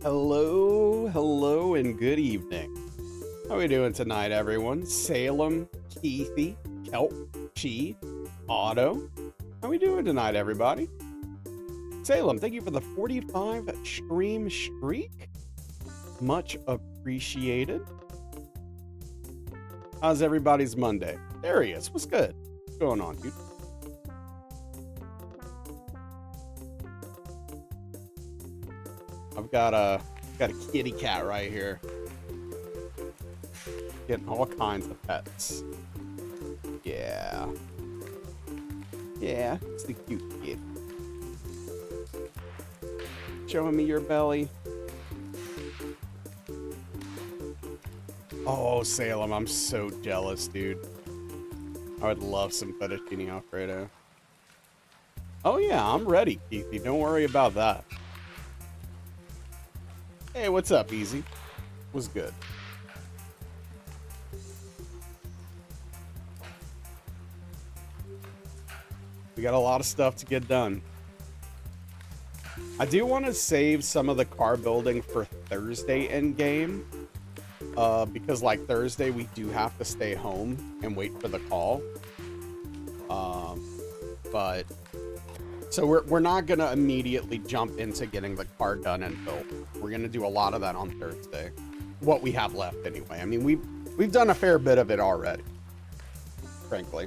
Hello, and good evening. How we doing tonight, everyone? Salem, Keithy, Kelp, Chi, Otto. How we doing tonight, everybody? Salem, thank you for the 45 stream streak. Much appreciated. How's everybody's Monday? There he is. What's good? What's going on, dude? I've got a kitty cat right here. Getting all kinds of pets. Yeah. Yeah, it's the cute kid. Showing me your belly. Oh, Salem, I'm so jealous, dude. I would love some fettuccine Alfredo. Oh yeah, I'm ready, Keithy. Don't worry about that. Hey, what's up, Easy? What's good? We got a lot of stuff to get done. I do want to save some of the car building for Thursday in game. Because like Thursday, we do have to stay home and wait for the call. But so we're not gonna immediately jump into getting the car done and built. We're gonna do a lot of that on Thursday. What we have left anyway. I mean, we've done a fair bit of it already, frankly.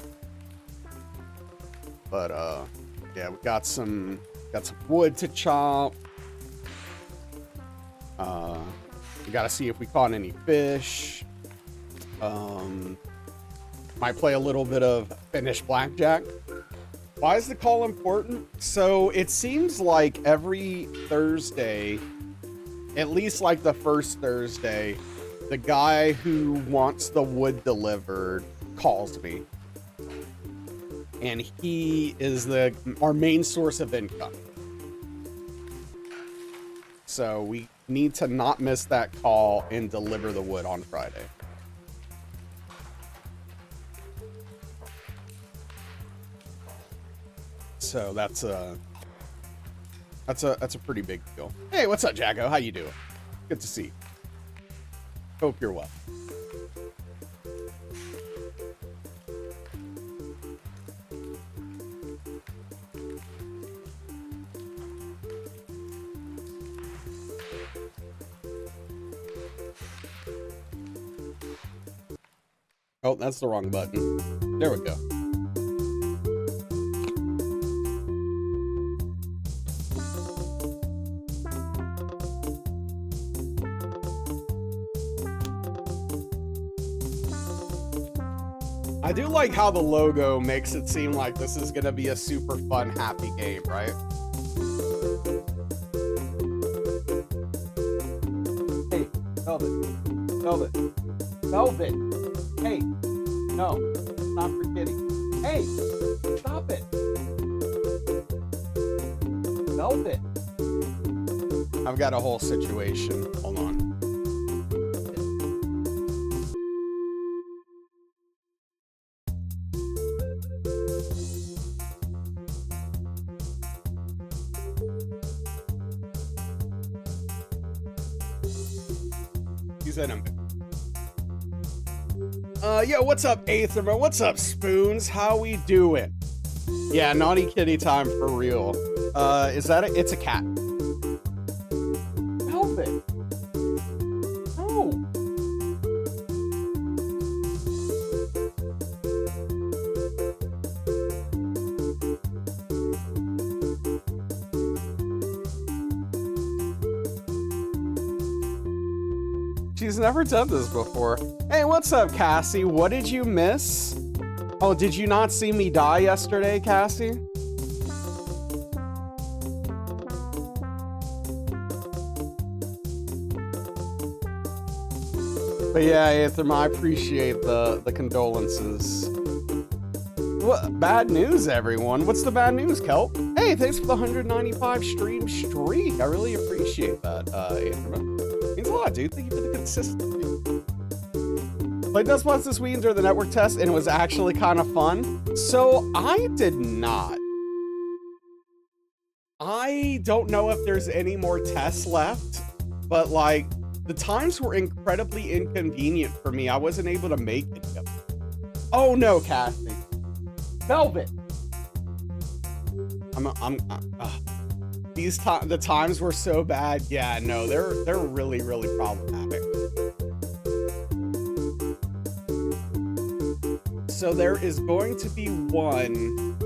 But yeah, we got some wood to chop. We gotta see if we caught any fish. Might play a little bit of Finnish blackjack. Why is the call important? So it seems like every Thursday, at least like the first Thursday, the guy who wants the wood delivered calls me. And he is our main source of income. So we need to not miss that call and deliver the wood on Friday. So that's a pretty big deal. Hey, what's up, Jacko? How you doing? Good to see you. Hope you're well. Oh, that's the wrong button. There we go. I do like how the logo makes it seem like this is going to be a super fun, happy game, right? Hey, Velvet. Velvet. Hey, no, not for kidding. Hey, stop it. Velvet. I've got a whole situation. Hold on. He's in him. Yo, what's up, Aetherman? What's up, Spoons? How we doing? Yeah, naughty kitty time for real. Is that it's a cat. Velvet. No. She's never done this before. Hey, what's up, Cassie? What did you miss? Oh, did you not see me die yesterday, Cassie? But yeah, Aetherma, I appreciate the condolences. What bad news, everyone? What's the bad news, Kelp? Hey, thanks for the 195 stream streak. I really appreciate that, Aetherma. Means a lot, dude. Thank you for the consistency. Played Dustbots this week during the network test, and it was actually kind of fun. So I did not. I don't know if there's any more tests left, but like the times were incredibly inconvenient for me. I wasn't able to make it. Oh no, Cassie. Velvet. The times were so bad. Yeah, no, they're really, really problematic. So there is going to be one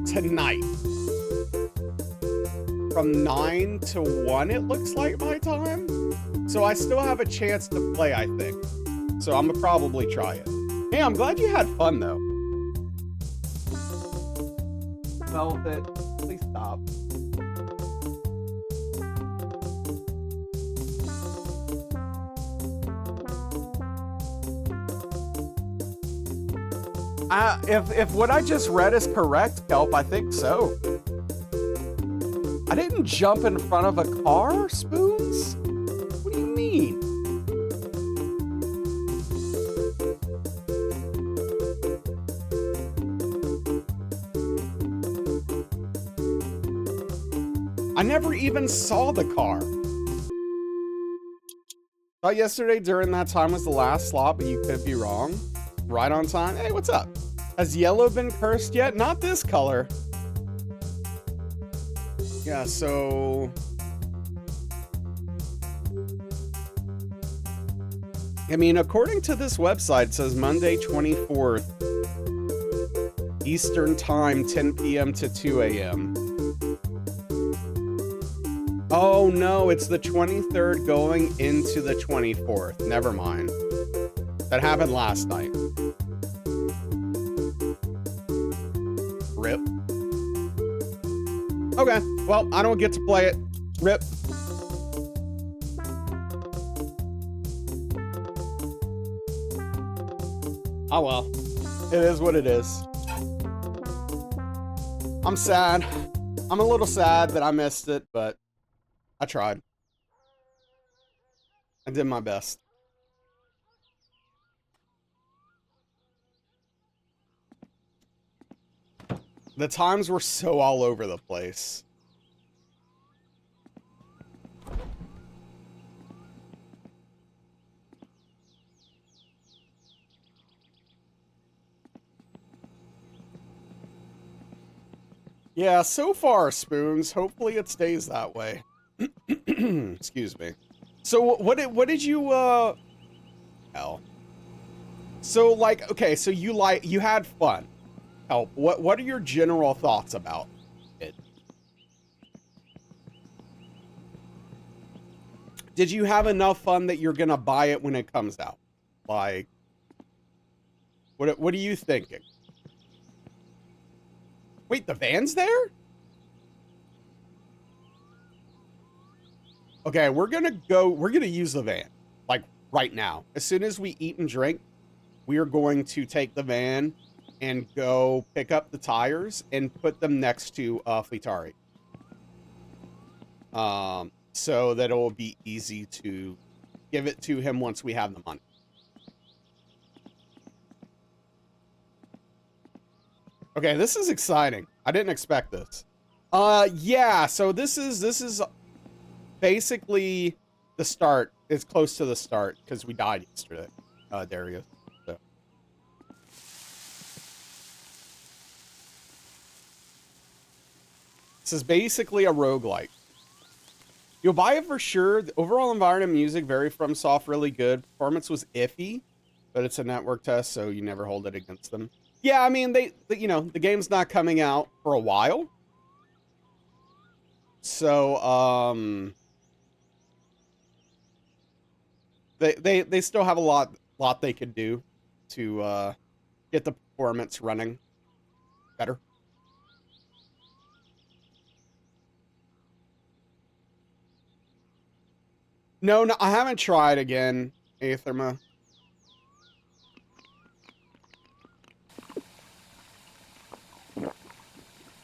tonight from 9 to 1, it looks like my time. So I still have a chance to play, I think. So I'm gonna probably try it. Hey, I'm glad you had fun though. Velvet, please stop. If what I just read is correct, Kelp, I think so. I didn't jump in front of a car, Spoons? What do you mean? I never even saw the car. Thought yesterday during that time was the last slot, but you could be wrong. Right on time. Hey, what's up? Has yellow been cursed yet? Not this color. Yeah, so... I mean, according to this website, it says Monday 24th, Eastern Time, 10 p.m. to 2 a.m. Oh no, it's the 23rd going into the 24th. Never mind. That happened last night. Rip. Okay, well, I don't get to play it. Rip. Oh well. It is what it is. I'm sad. I'm a little sad that I missed it, but I tried. I did my best. The times were so all over the place. Yeah, so far, Spoons. Hopefully it stays that way. Excuse me. So what did you hell. So like, okay, so you had fun. Help. What are your general thoughts about it? Did you have enough fun that you're gonna buy it when it comes out? Like, what are you thinking? Wait, the van's there? Okay, we're gonna use the van, like right now. As soon as we eat and drink, we are going to take the van and go pick up the tires and put them next to Fleetari. So that it will be easy to give it to him once we have the money. Okay, this is exciting. I didn't expect this. Yeah, so this is basically the start. It's close to the start because we died yesterday, Darius. So. This is basically a roguelike. You'll buy it for sure. The overall environment, music, very FromSoft, really good. Performance was iffy, but it's a network test, so you never hold it against them. Yeah, I mean, you know, the game's not coming out for a while. So, they still have a lot they could do to get the performance running better. No, I haven't tried again, Aetherma.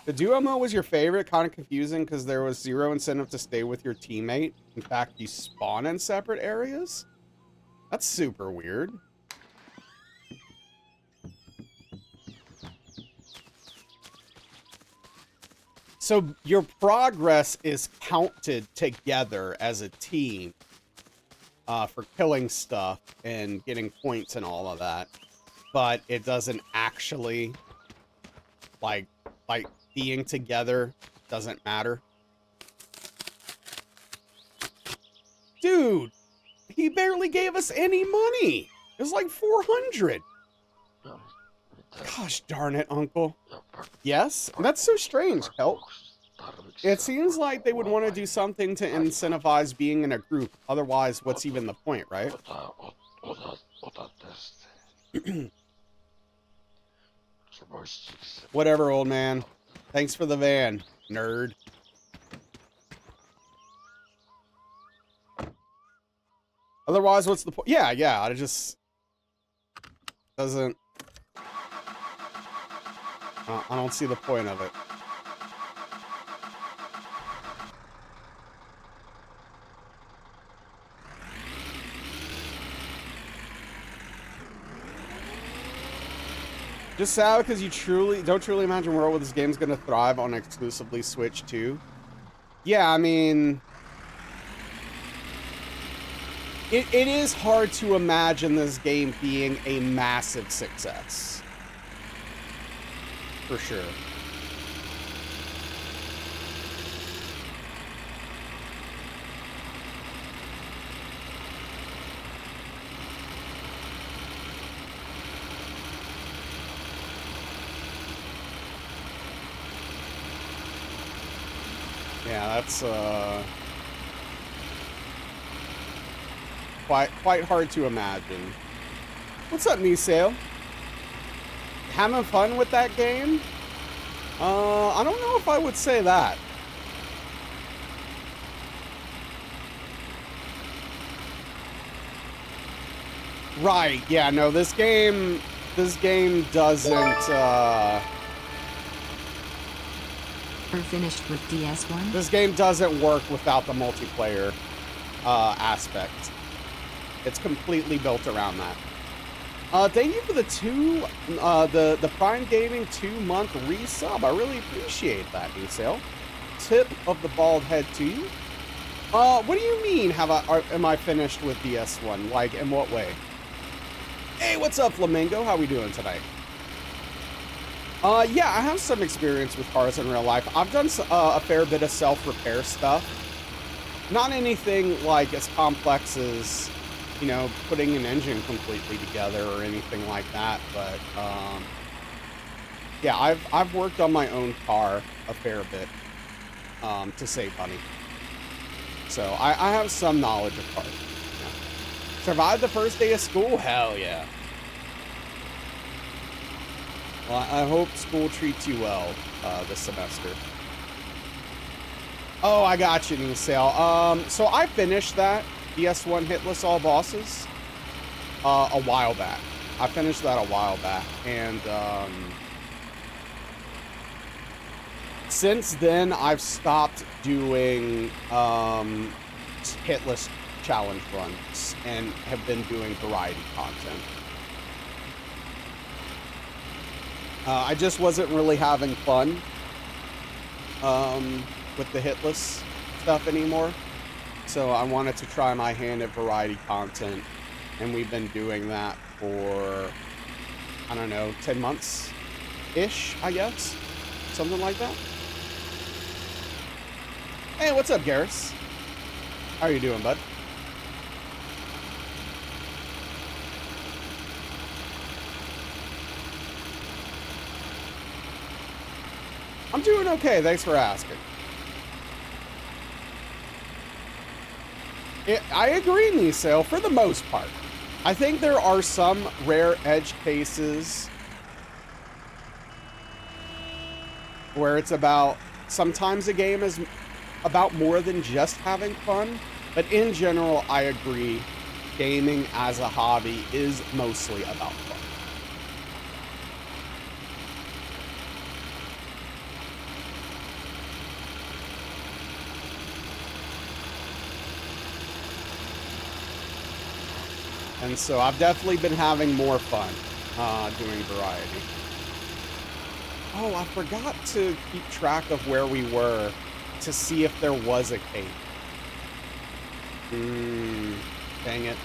The duo mode was your favorite, kind of confusing because there was zero incentive to stay with your teammate. In fact, you spawn in separate areas. That's super weird. So your progress is counted together as a team for killing stuff and getting points and all of that, but it doesn't actually like being together doesn't matter. Dude, he barely gave us any money. It was like 400. Gosh darn it, Uncle. Yes? That's so strange, Kelp. It seems like they would want to do something to incentivize being in a group. Otherwise, what's even the point, right? Whatever, old man. Thanks for the van, nerd. Otherwise, what's the point? Yeah, it just doesn't... I don't see the point of it. Just sad because you don't truly imagine a world where this game's gonna thrive on exclusively Switch 2. Yeah, I mean, it is hard to imagine this game being a massive success. For sure. Yeah, that's quite hard to imagine. What's up, Niseo? Having fun with that game? I don't know if I would say that. Right, yeah, no, this game doesn't, Are finished with DS1? This game doesn't work without the multiplayer aspect. It's completely built around that. Thank you for the Prime Gaming 2-month resub. I really appreciate that, Niseo. Tip of the bald head to you. What do you mean? Am I finished with DS1? Like, in what way? Hey, what's up, Flamingo? How we doing tonight? Yeah, I have some experience with cars in real life. I've done a fair bit of self-repair stuff. Not anything like as complex as, you know, putting an engine completely together or anything like that, but yeah, I've worked on my own car a fair bit to save money. So I have some knowledge of cars. Yeah. Survived the first day of school? Hell yeah. Well, I hope school treats you well this semester. Oh, I got you, Niseo. So I finished that DS1 Hitless All Bosses a while back. I finished that a while back, and since then I've stopped doing hitless challenge runs and have been doing variety content. I just wasn't really having fun with the hitless stuff anymore. So I wanted to try my hand at variety content, and we've been doing that for, I don't know, 10 months-ish, I guess? Something like that. Hey, what's up, Garrus? How are you doing, bud? I'm doing okay, thanks for asking. I agree, Niseo, for the most part. I think there are some rare edge cases where it's about, sometimes a game is about more than just having fun, but in general, I agree, gaming as a hobby is mostly about fun. And so I've definitely been having more fun doing variety. Oh, I forgot to keep track of where we were to see if there was a cave. Dang it.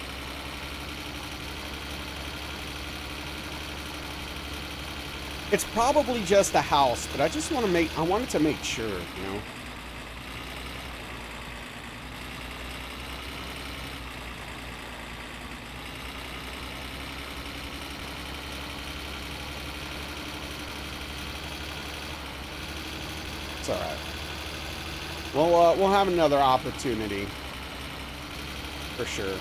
It's probably just a house, but I just want to I wanted to make sure, you know? It's all right. We'll have another opportunity for sure.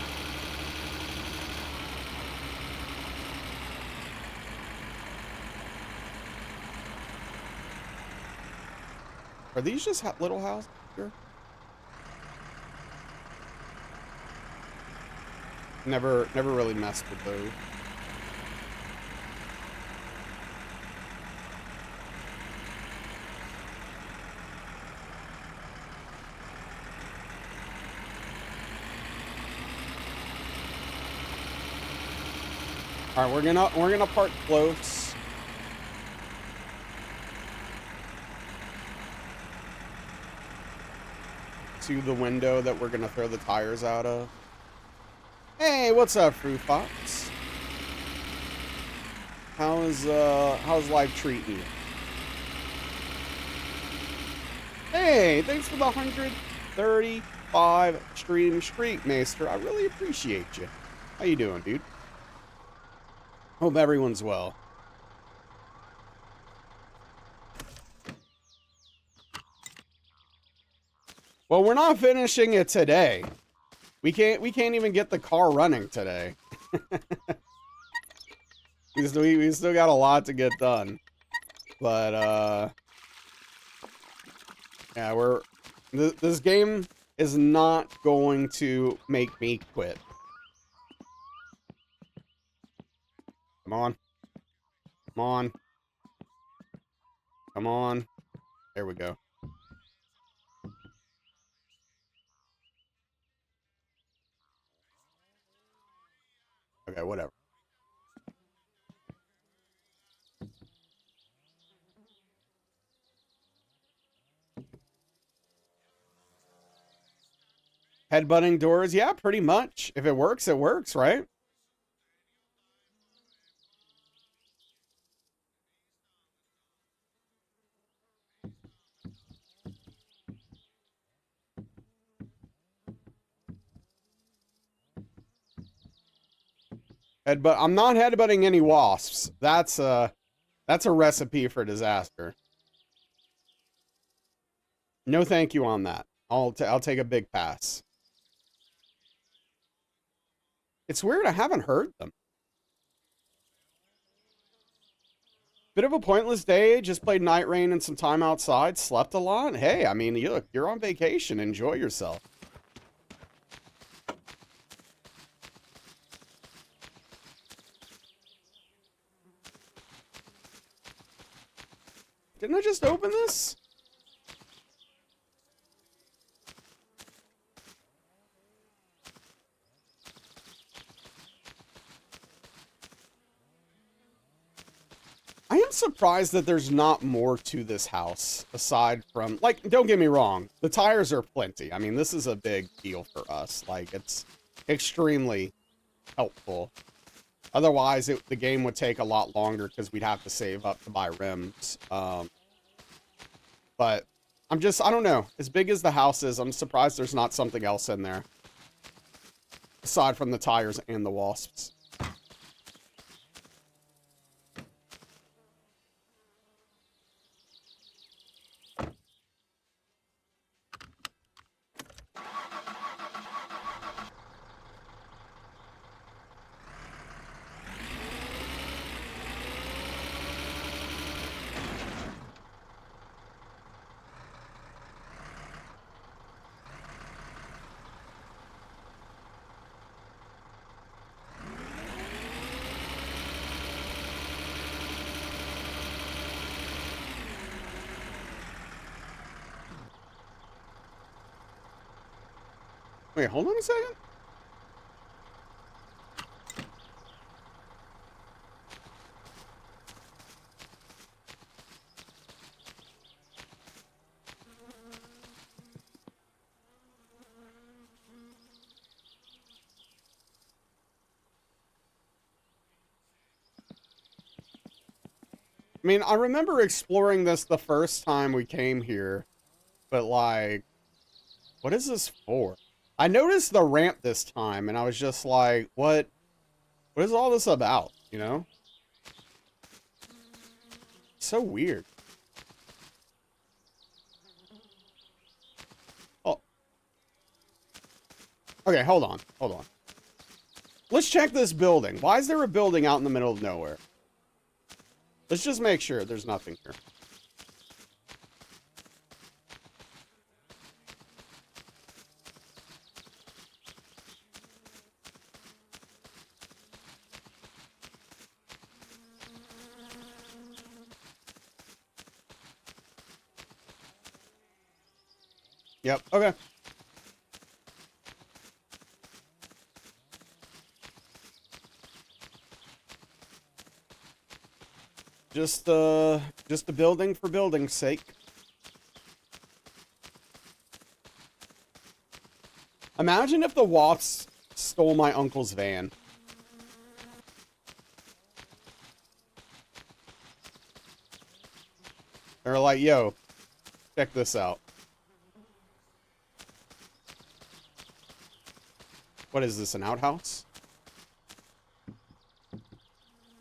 Are these just little houses here? Never really messed with those. All right, we're gonna park close. To the window that we're gonna throw the tires out of. Hey, what's up, Fruit Fox? How's life treating you? Hey, thanks for the 135 stream streak, Maester. I really appreciate you. How you doing, dude? Hope everyone's well. Well, we're not finishing it today. We can't even get the car running today. we still got a lot to get done. But yeah, this game is not going to make me quit. Come on. Come on. Come on. There we go. Okay, whatever. Headbutting doors? Yeah, pretty much. If it works, right? I'm not headbutting any wasps. That's a recipe for disaster. No thank you on that. I'll take a big pass. It's weird, I haven't heard them. Bit of a pointless day, just played Night Rain and some time outside, slept a lot. Hey, I mean, look, you're on vacation, enjoy yourself. Didn't I just open this? I am surprised that there's not more to this house aside from, like, don't get me wrong, the tires are plenty. I mean, this is a big deal for us. Like, it's extremely helpful. Otherwise, the game would take a lot longer because we'd have to save up to buy rims. But I don't know. As big as the house is, I'm surprised there's not something else in there. Aside from the tires and the wasps. Wait, hold on a second. I mean, I remember exploring this the first time we came here, but like, what is this for? I noticed the ramp this time, and I was just like, what is all this about, you know? So weird. Oh. Okay, hold on. Let's check this building. Why is there a building out in the middle of nowhere? Let's just make sure there's nothing here. Yep, okay. Just a building for building's sake. Imagine if the Wops stole my uncle's van. They're like, yo, check this out. What is this, an outhouse?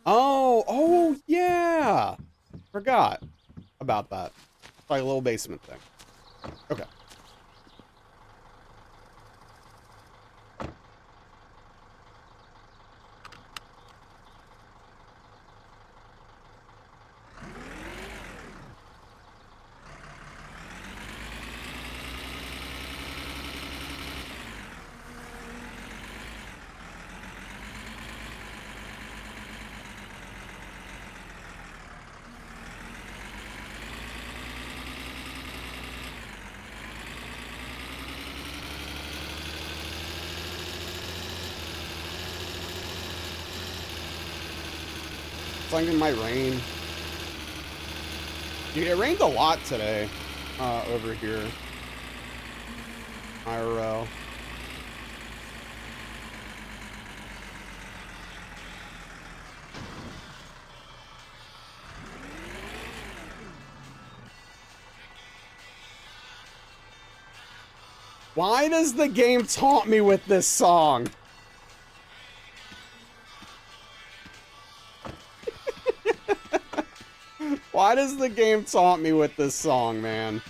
Oh, yeah. Forgot about that. Like a little basement thing. Okay. It's like it might rain. Dude, it rained a lot today, over here. IRL. Why does the game taunt me with this song? Why does the game taunt me with this song, man?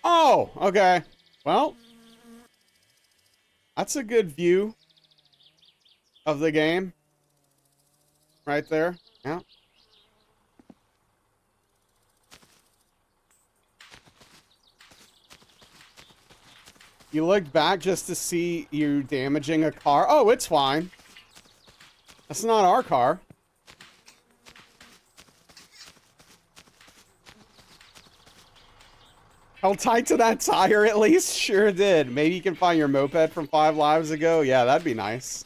Oh, okay. Well, that's a good view of the game. Right there. Yeah. You look back just to see you damaging a car. Oh, it's fine. That's not our car. Held tight to that tire at least? Sure did. Maybe you can find your moped from 5 lives ago. Yeah, that'd be nice.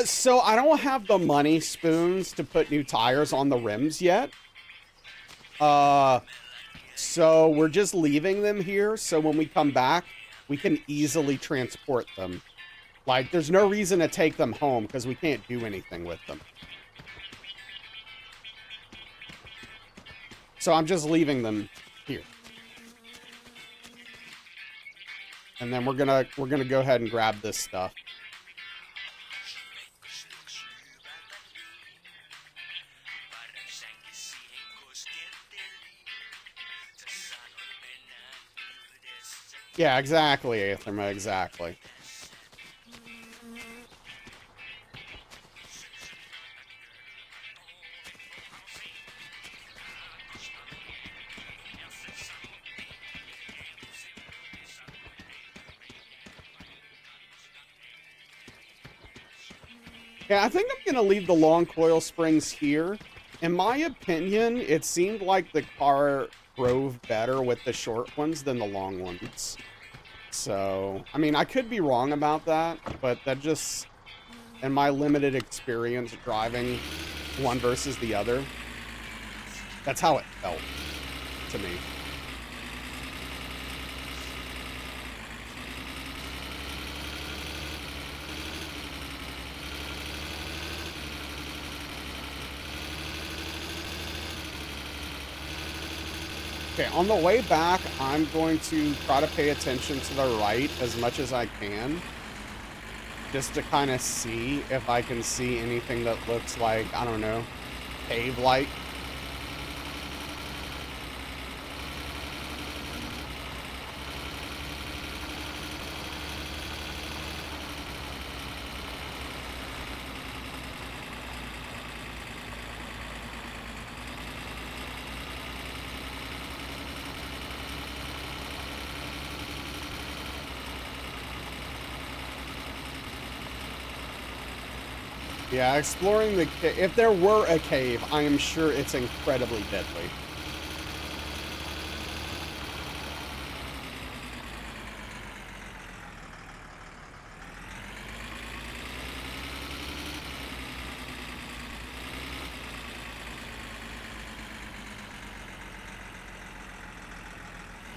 So I don't have the money spoons to put new tires on the rims yet. So we're just leaving them here, so when we come back, we can easily transport them. Like, there's no reason to take them home, because we can't do anything with them. So I'm just leaving them here. And then we're gonna go ahead and grab this stuff. Yeah, exactly, Aetherma, exactly. Yeah, I think I'm going to leave the long coil springs here. In my opinion, it seemed like the car drove better with the short ones than the long ones. So, I mean, I could be wrong about that, but that just, in my limited experience driving one versus the other. That's how it felt to me. Okay, on the way back, I'm going to try to pay attention to the right as much as I can. Just to kind of see if I can see anything that looks like, I don't know, cave-like. Yeah, exploring the if there were a cave, I am sure it's incredibly deadly.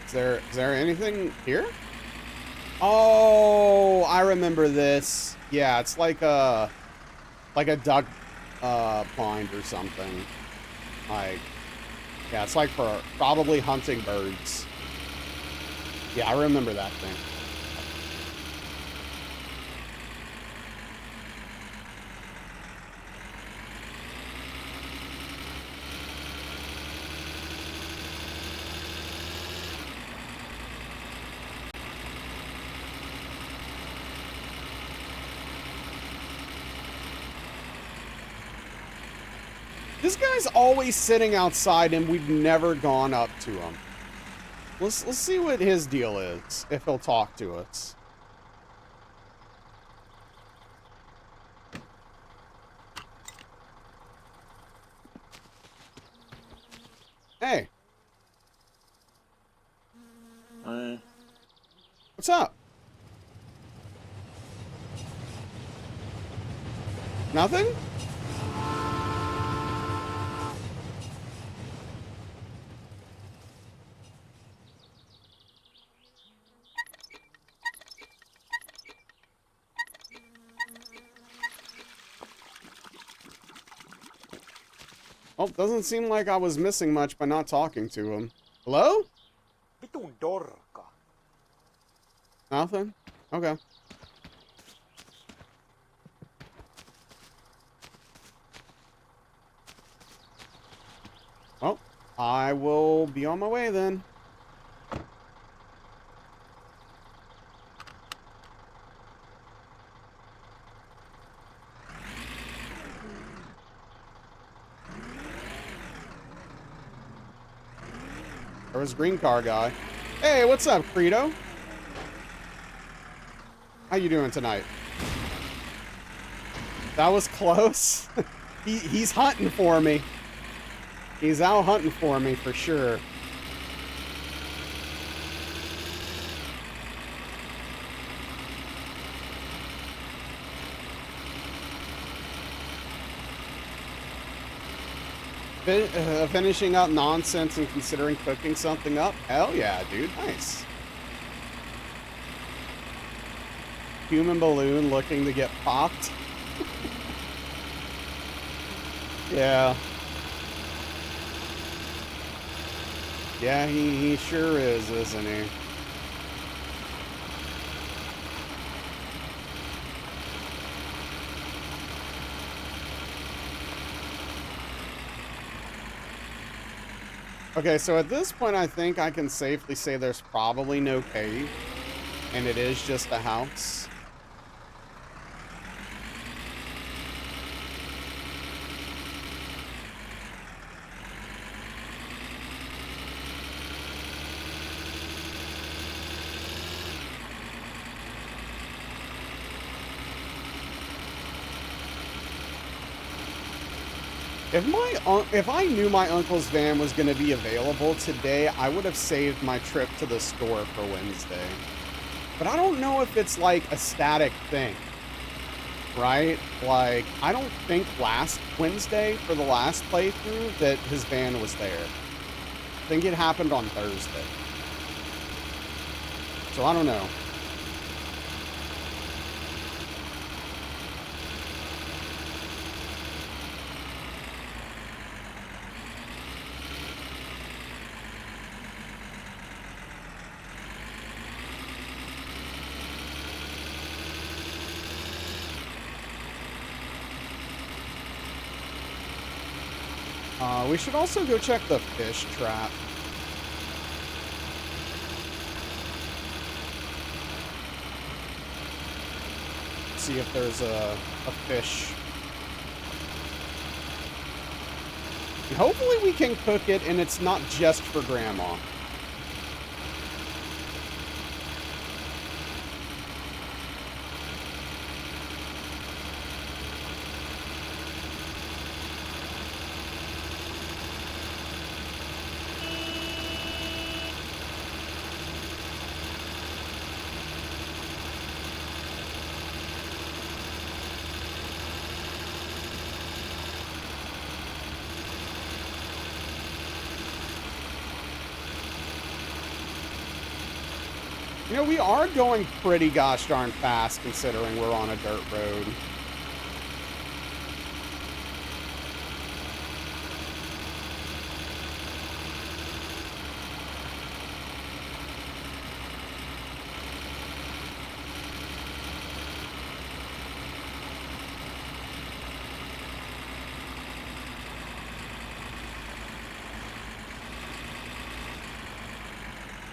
Is there anything here? Oh, I remember this. Yeah, it's like a duck blind or something. Like, yeah, it's like for probably hunting birds. Yeah, I remember that thing. This guy's always sitting outside and we've never gone up to him. Let's see what his deal is, if he'll talk to us. Hey. What's up? Nothing? Well, doesn't seem like I was missing much by not talking to him. Hello? Nothing? Okay. Well, I will be on my way then. There was green car guy. Hey, what's up, Credo? How you doing tonight? That was close. He's hunting for me. He's out hunting for me for sure. Finishing up nonsense and considering cooking something up? Hell yeah, dude. Nice. Human balloon looking to get popped. Yeah. Yeah, he sure is, isn't he? Okay, so at this point, I think I can safely say there's probably no cave, and it is just a house. If I knew my uncle's van was going to be available today, I would have saved my trip to the store for Wednesday. But I don't know if it's like a static thing. right? Like, I don't think last Wednesday for the last playthrough that his van was there. I think it happened on Thursday. So I don't know. We should also go check the fish trap. See if there's a fish. And hopefully we can cook it and it's not just for Grandma. You know, we are going pretty gosh darn fast considering we're on a dirt road.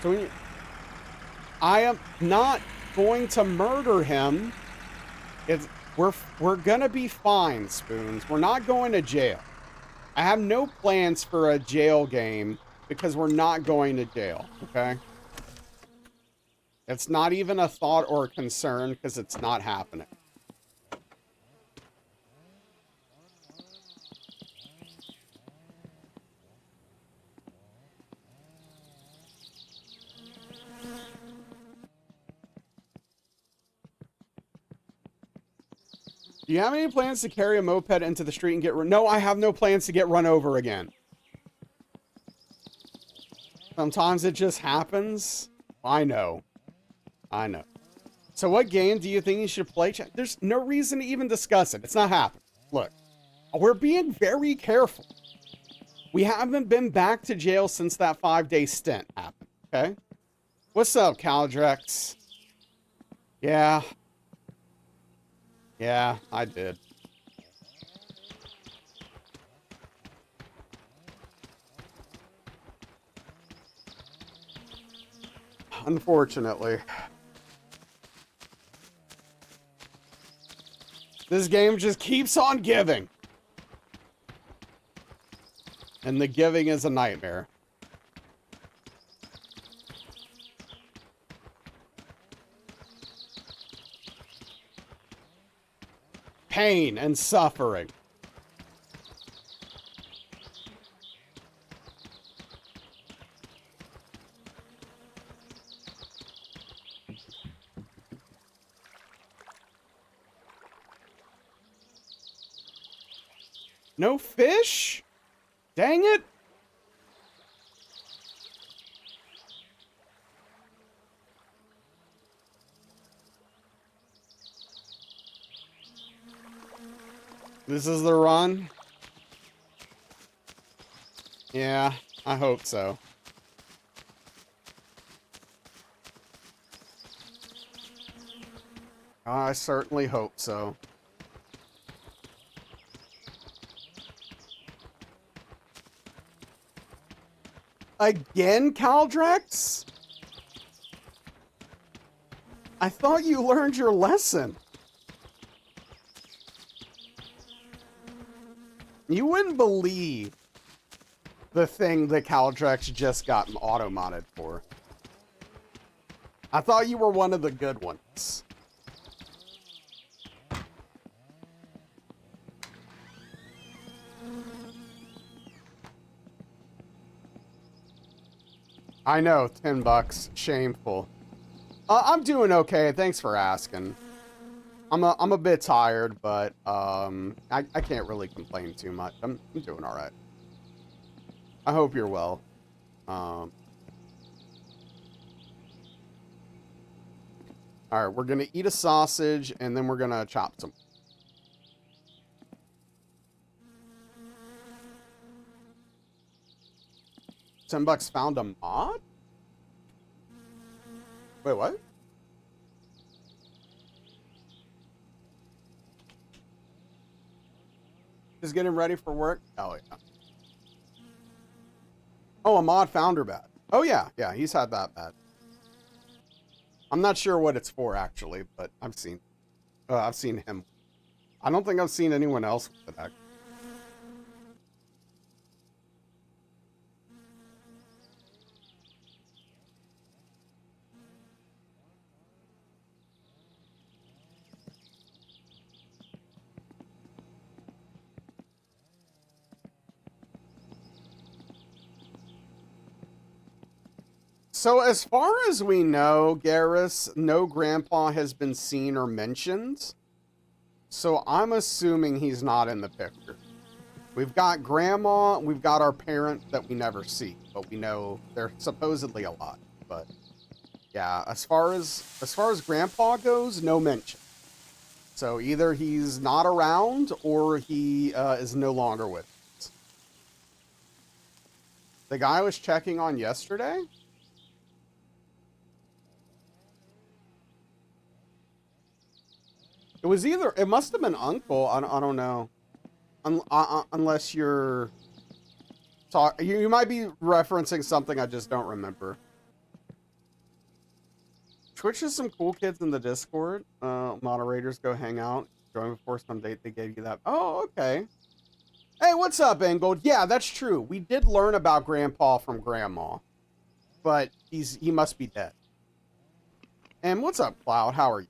So I am not going to murder him. We're gonna be fine, Spoons. We're not going to jail. I have no plans for a jail game because we're not going to jail, okay? It's not even a thought or a concern because it's not happening. Do you have any plans to carry a moped into the street and get run? No, I have no plans to get run over again. Sometimes it just happens. I know. I know. So what game do you think you should play? There's no reason to even discuss it. It's not happening. Look, we're being very careful. We haven't been back to jail since that 5-day stint happened, okay? What's up, Caldrex? Yeah. Yeah, I did. Unfortunately. This game just keeps on giving. And the giving is a nightmare. Pain and suffering. No fish? Dang it. This is the run? Yeah, I hope so. I certainly hope so. Again, Caldrex? I thought you learned your lesson. You wouldn't believe the thing that Caldrex just got auto-modded for. I thought you were one of the good ones. I know, $10. Shameful. I'm doing okay. Thanks for asking. I'm a bit tired, but I can't really complain too much. I'm doing all right. I hope you're well. All right, we're gonna eat a sausage and then we're gonna chop some. $10 found a mod? Wait, what? Just getting ready for work? Oh, yeah. Oh, a mod founder badge. Oh, yeah. Yeah, he's had that badge. I'm not sure what it's for, actually, but I've seen him. I don't think I've seen anyone else with it, actually. So as far as we know, Garrus, no grandpa has been seen or mentioned. So I'm assuming he's not in the picture. We've got grandma, we've got our parent that we never see, but we know they're supposedly alive. But yeah, as far as grandpa goes, no mention. So either he's not around or he is no longer with us. The guy I was checking on yesterday? It was either, it must have been Uncle. I don't know. Unless you're you might be referencing something I just don't remember. Twitch is some cool kids in the Discord. Moderators go hang out. Join before some date they gave you that. Oh, okay. Hey, what's up, Engold? Yeah, that's true. We did learn about Grandpa from Grandma, but he must be dead. And what's up, Cloud? How are you?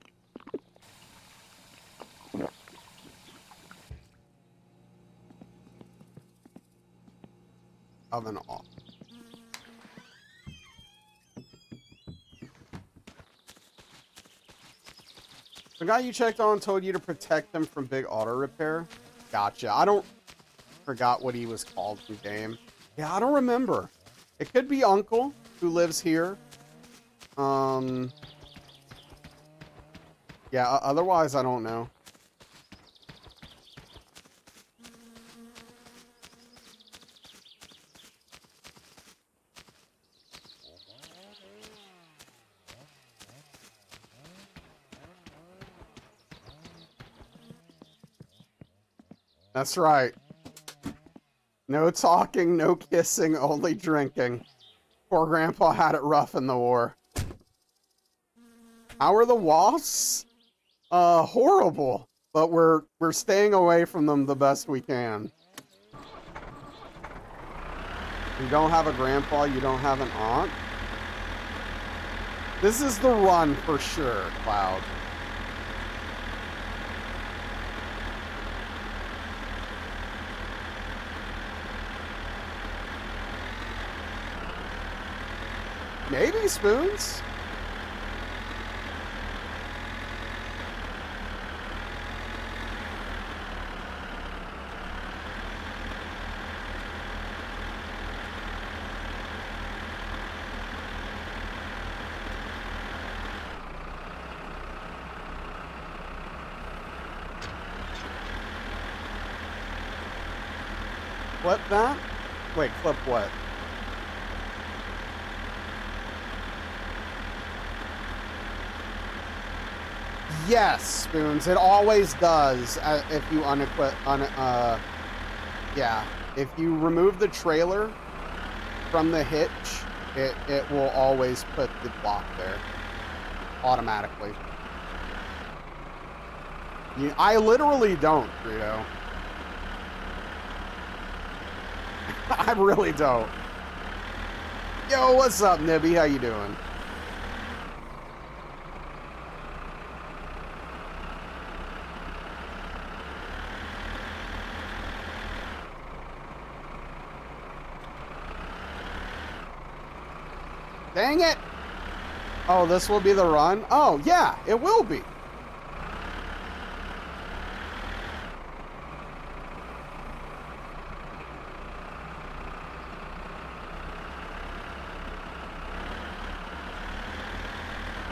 Oven off. The guy you checked on told you to protect them from big auto repair? Gotcha. Forgot what he was called in game. Yeah, I don't remember. It could be Uncle, who lives here. Yeah, otherwise I don't know. That's right. No talking, no kissing, only drinking. Poor Grandpa had it rough in the war. How are the wasps? Horrible. But we're staying away from them the best we can. You don't have a grandpa, you don't have an aunt? This is the run for sure, Cloud. Maybe Spoons? Flip that? Wait, flip what? Yes, Spoons. It always does if you yeah. If you remove the trailer from the hitch, it will always put the block there automatically. I literally don't, Greedo. I really don't. Yo, what's up, Nibby? How you doing? Dang it! Oh, this will be the run? Oh, yeah, it will be.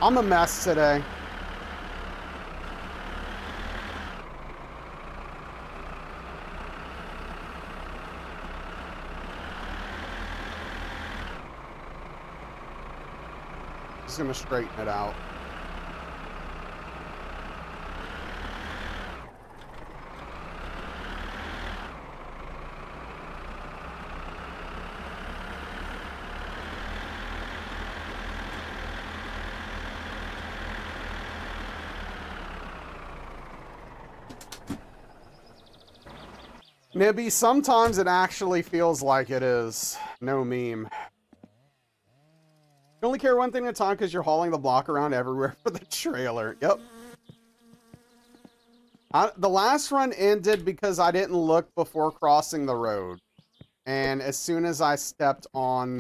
I'm a mess today. Just gonna straighten it out. Nibby, sometimes it actually feels like it is. No meme. You only carry one thing at a time because you're hauling the block around everywhere for the trailer. Yep. The last run ended because I didn't look before crossing the road. And as soon as I stepped on...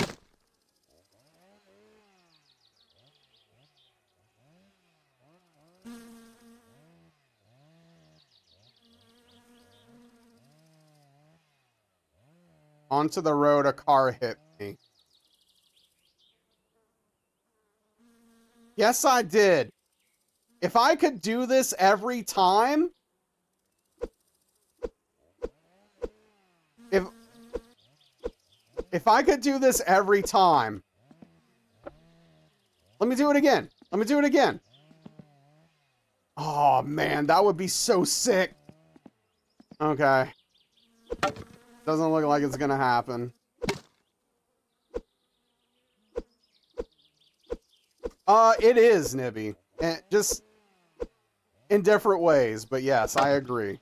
onto the road, a car hit me. Yes, I did. If I could do this every time... If I could do this every time... Let me do it again. Let me do it again. Oh, man, that would be so sick. Okay. Doesn't look like it's gonna happen. It is, Nibby. And just in different ways, but yes, I agree.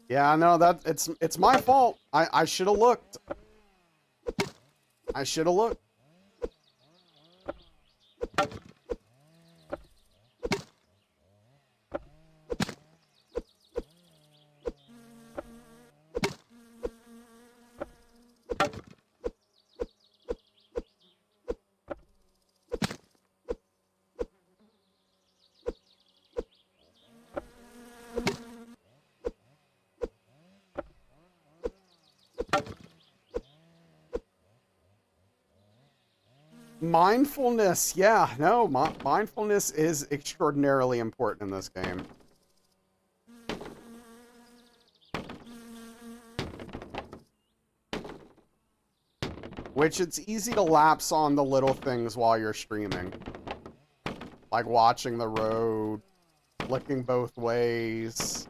Yeah, no, that it's my fault. I should have looked. I should have looked. Mindfulness, yeah, no, mindfulness is extraordinarily important in this game. Which it's easy to lapse on the little things while you're streaming. Like watching the road, looking both ways.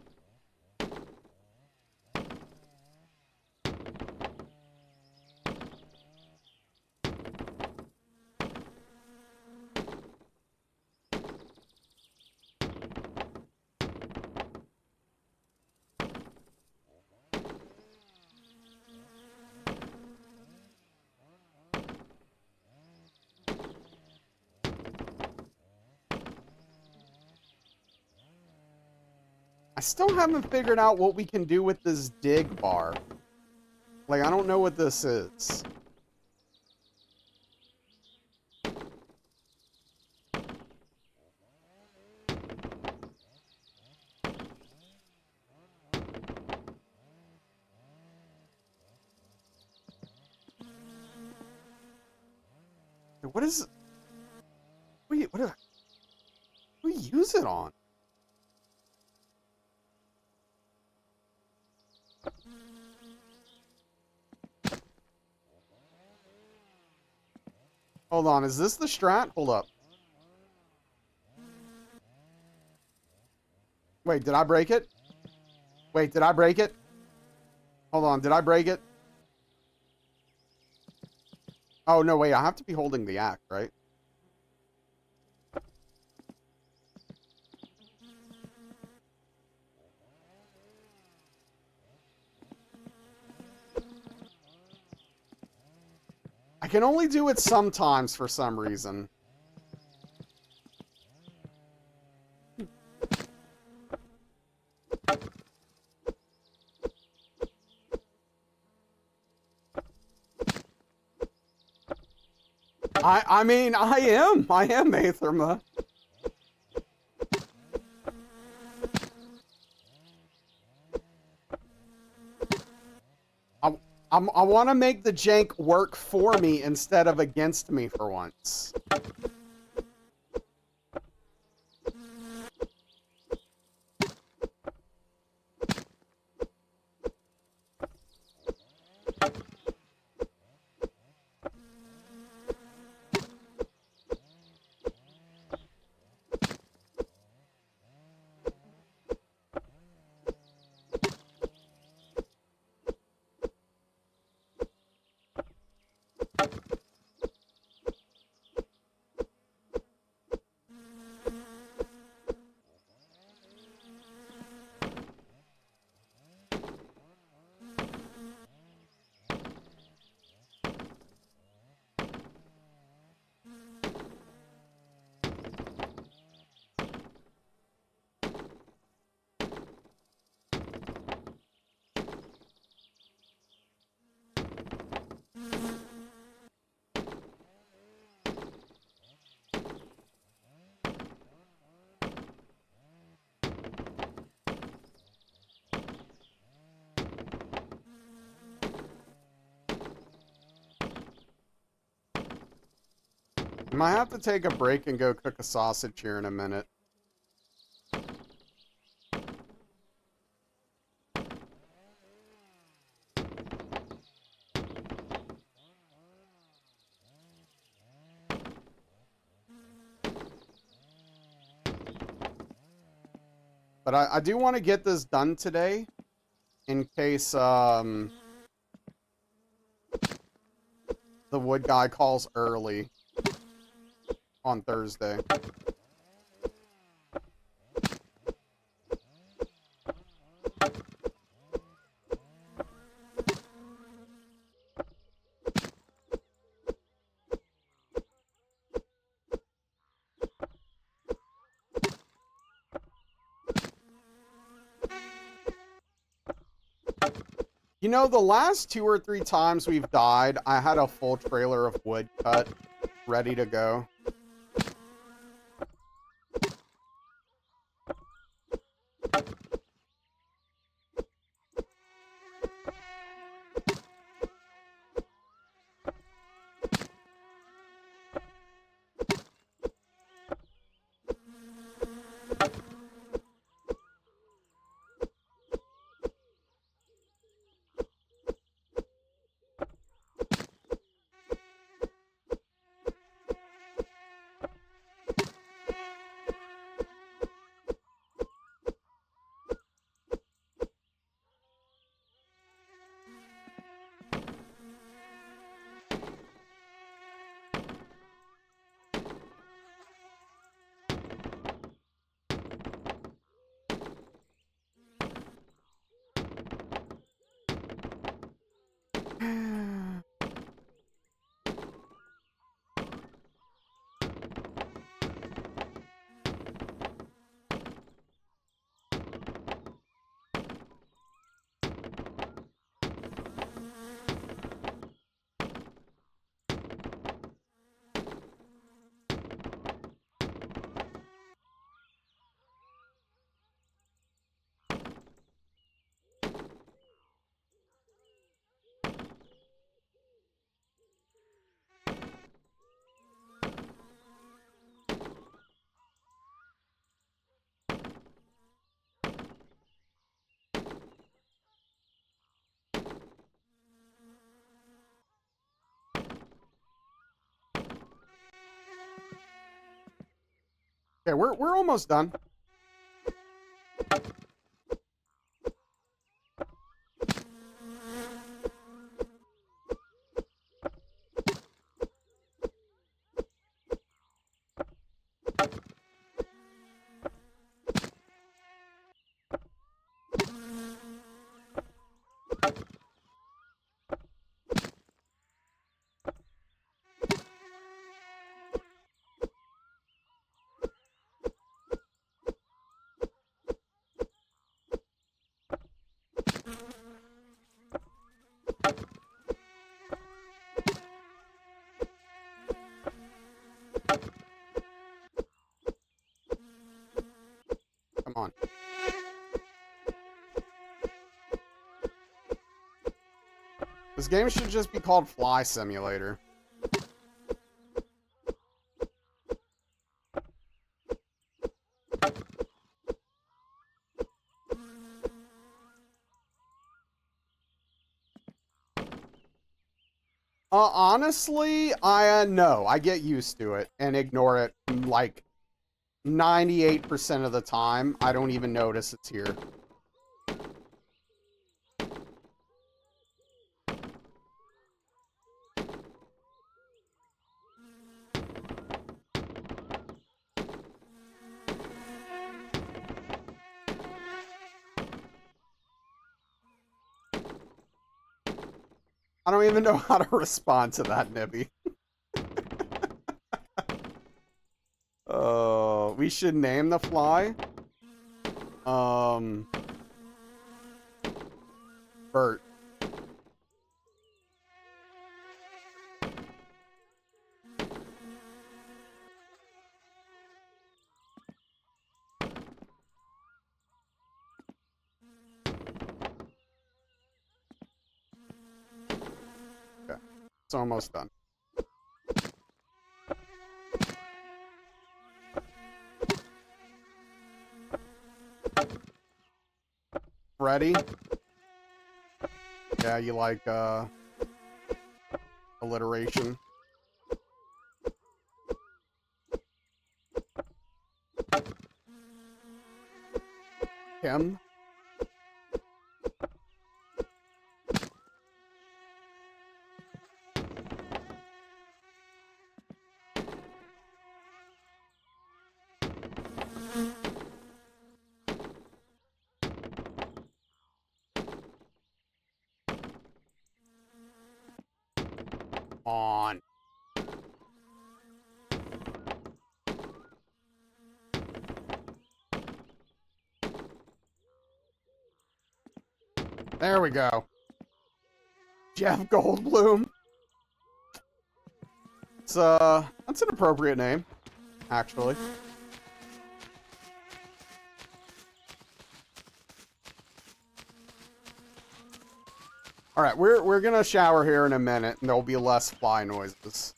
I still haven't figured out what we can do with this dig bar. Like, I don't know what this is. What is it? Wait, what do we use it on? Hold on, is this the strat? Hold up. Wait, did I break it? Wait, did I break it? Hold on, did I break it? Oh, no, wait, I have to be holding the axe, right? I can only do it sometimes for some reason. I mean, I am Aetherma. I want to make the jank work for me instead of against me for once. I might have to take a break and go cook a sausage here in a minute. But I do want to get this done today in case the wood guy calls early on Thursday. You know, the last 2 or 3 times we've died, I had a full trailer of wood cut ready to go. Okay, we're almost done. Come on. This game should just be called Fly Simulator. Honestly, no, I get used to it and ignore it like 98% of the time. I don't even notice it's here. I don't even know how to respond to that, Nibby. We should name the fly. Bert. Okay, it's almost done. Freddy? Yeah, you like, alliteration. Kim? On. There we go. Jeff Goldblum. That's an appropriate name, actually. All right, we're gonna shower here in a minute, and there'll be less fly noises.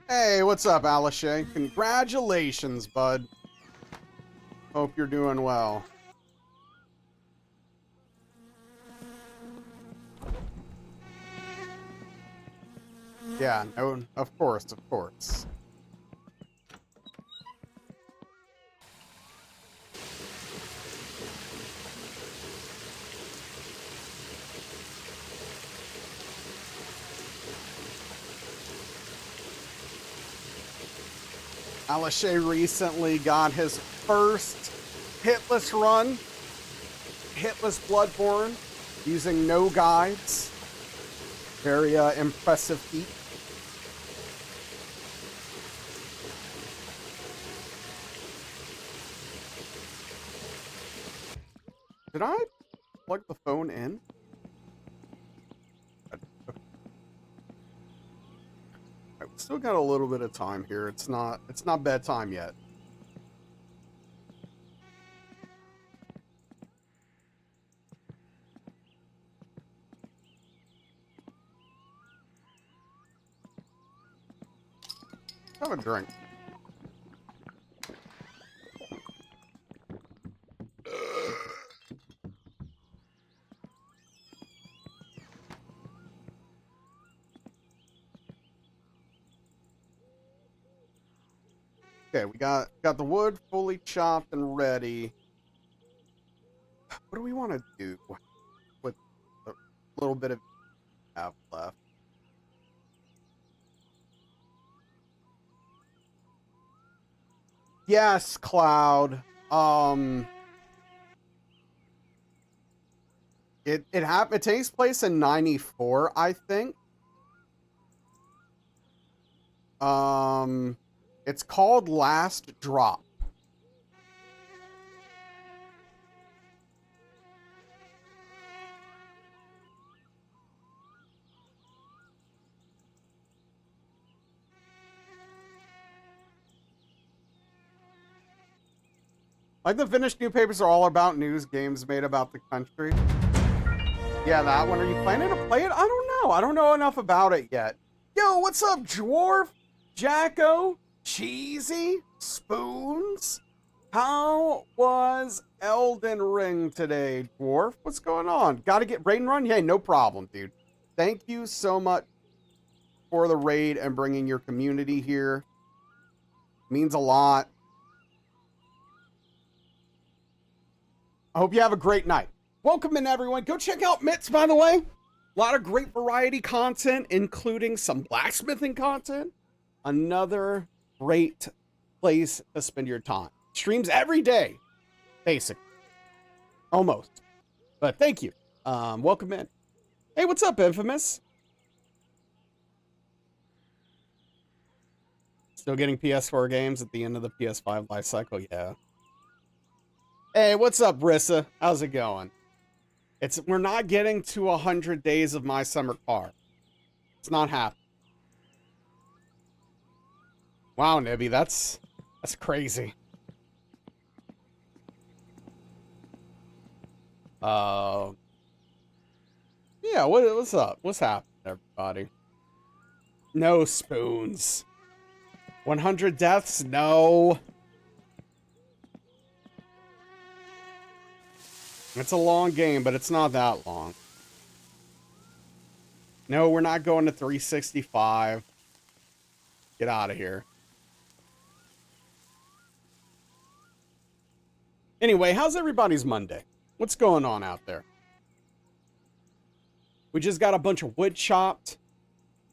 Hey, what's up, Alishay? Congratulations, bud. Hope you're doing well. Yeah, no, of course, of course. Alishay recently got his first hitless run, hitless Bloodborne, using no guides. Very impressive feat. Did I plug the phone in? Right, we still got a little bit of time here. It's not bedtime yet. Have a drink. Okay, we got the wood fully chopped and ready. What do we want to do with the little bit of we have left? Yes, Cloud. It takes place in 94, I think. It's called Last Drop. Like the Finnish newspapers are all about news games made about the country. Yeah, that one. Are you planning to play it? I don't know. I don't know enough about it yet. Yo, what's up, Dwarf? Jacko? Cheesy? Spoons? How was Elden Ring today, Dwarf? What's going on? Gotta get raid and run? Yeah, no problem, dude. Thank you so much for the raid and bringing your community here. Means a lot. I hope you have a great night. Welcome in, everyone. Go check out Mitts, by the way. A lot of great variety content, including some blacksmithing content. Another great place to spend your time. Streams every day, basically. Almost. But thank you. Welcome in. Hey, what's up, Infamous? Still getting PS4 games at the end of the PS5 life cycle? Yeah. Hey, what's up, Rissa? How's it going? We're not getting to 100 days of My Summer Car. It's not happening. Wow, Nibby, that's crazy. Yeah, what's up? What's happening, everybody? No spoons. 100 deaths? No. It's a long game, but it's not that long. No, we're not going to 365. Get out of here. Anyway, how's everybody's Monday? What's going on out there? We just got a bunch of wood chopped.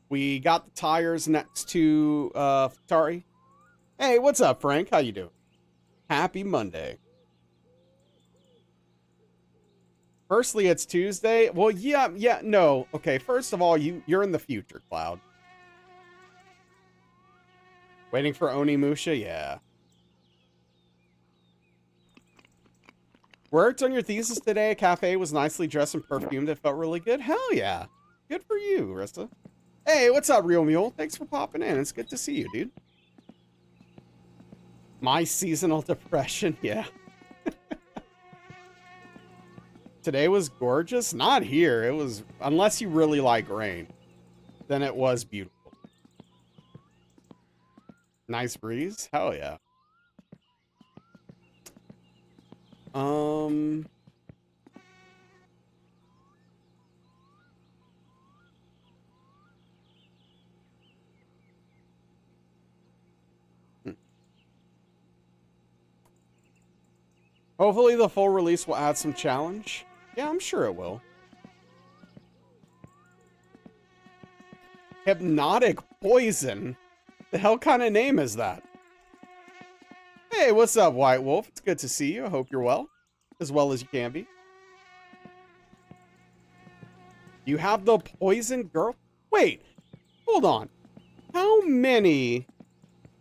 We got the tires next to Futari. Hey, what's up, Frank? How you doing? Happy Monday. Firstly, it's Tuesday. Well, yeah, no. Okay, first of all, you're in the future, Cloud. Waiting for Onimusha? Yeah. Worked on your thesis today. A cafe was nicely dressed and perfumed. It felt really good. Hell yeah. Good for you, Rista. Hey, what's up, Real Mule? Thanks for popping in. It's good to see you, dude. My seasonal depression, yeah. Today was gorgeous. Not here. It was, unless you really like rain, then it was beautiful. Nice breeze. Hell yeah. Hopefully the full release will add some challenge. Yeah, I'm sure it will. Hypnotic Poison? The hell kind of name is that? Hey, what's up, White Wolf? It's good to see you. I hope you're well as you can be. You have the Poison Girl? Wait, hold on. How many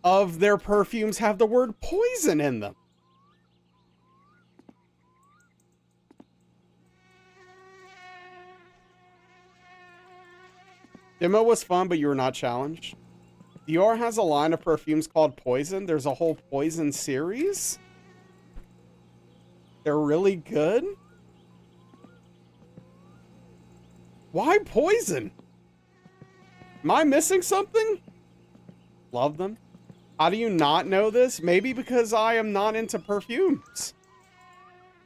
of their perfumes have the word poison in them? Demo was fun, but you were not challenged. Dior has a line of perfumes called Poison. There's a whole Poison series. They're really good. Why Poison? Am I missing something? Love them. How do you not know this? Maybe because I am not into perfumes.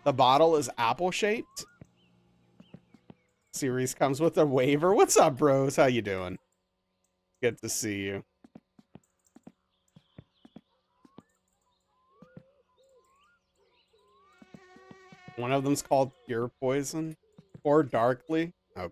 The bottle is apple-shaped. Series comes with a waiver. What's up, bros? How you doing? Good to see you. One of them's called Pure Poison or Darkly. Oh.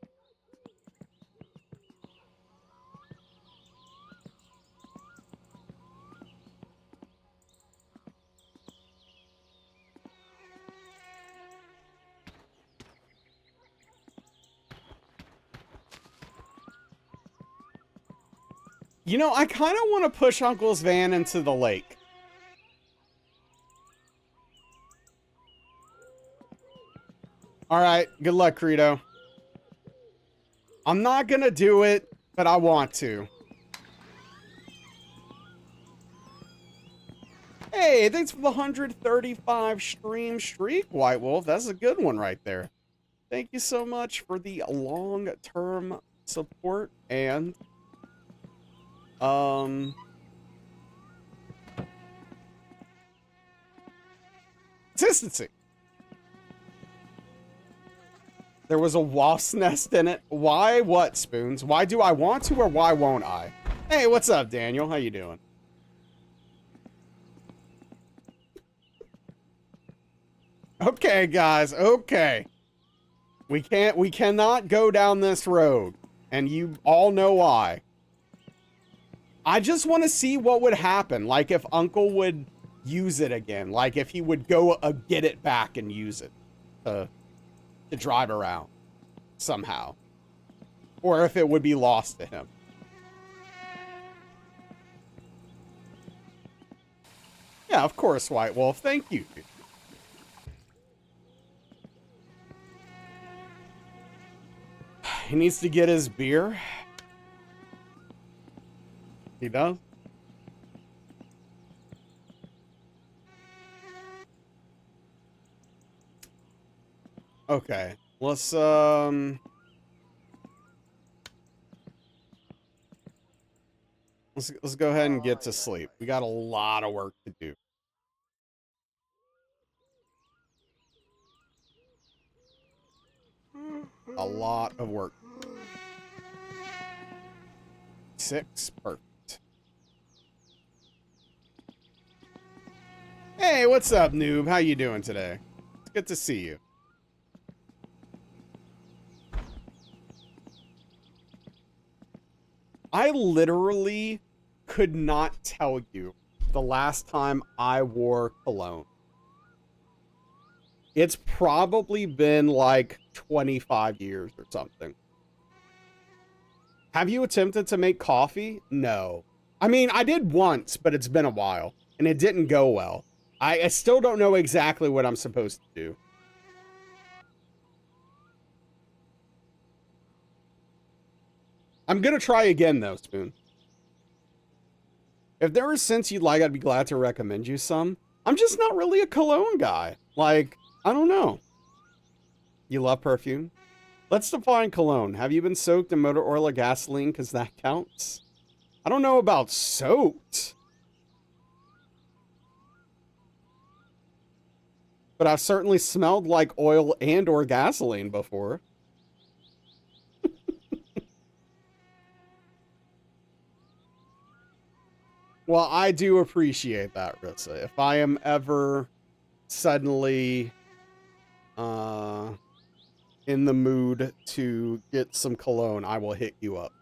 You know, I kind of want to push Uncle's van into the lake. All right, good luck, Credo. I'm not gonna do it, but I want to. Hey, thanks for the 135 stream streak, White Wolf. That's a good one right there. Thank you so much for the long-term support and consistency. There was a wasp's nest in it. Why what, Spoons? Why do I want to or why won't I? Hey, what's up, Daniel? How you doing? Okay, guys. Okay. We cannot go down this road. And you all know why. I just want to see what would happen. Like if Uncle would use it again. Like if he would go get it back and use it to drive around somehow. Or if it would be lost to him. Yeah, of course, White Wolf. Thank you. He needs to get his beer. He does? Okay. Let's go ahead and get to sleep. We got a lot of work to do. A lot of work. 6, perfect. Hey, what's up, noob? How you doing today? It's good to see you. I literally could not tell you the last time I wore cologne. It's probably been like 25 years or something. Have you attempted to make coffee? No. I mean, I did once, but it's been a while, and it didn't go well. I still don't know exactly what I'm supposed to do. I'm gonna try again, though, Spoon. If there is scents you'd like, I'd be glad to recommend you some. I'm just not really a cologne guy. Like, I don't know. You love perfume? Let's define cologne. Have you been soaked in motor oil or gasoline? Because that counts. I don't know about soaked. But I've certainly smelled like oil and or gasoline before. Well, I do appreciate that, Rissa. If I am ever suddenly in the mood to get some cologne, I will hit you up.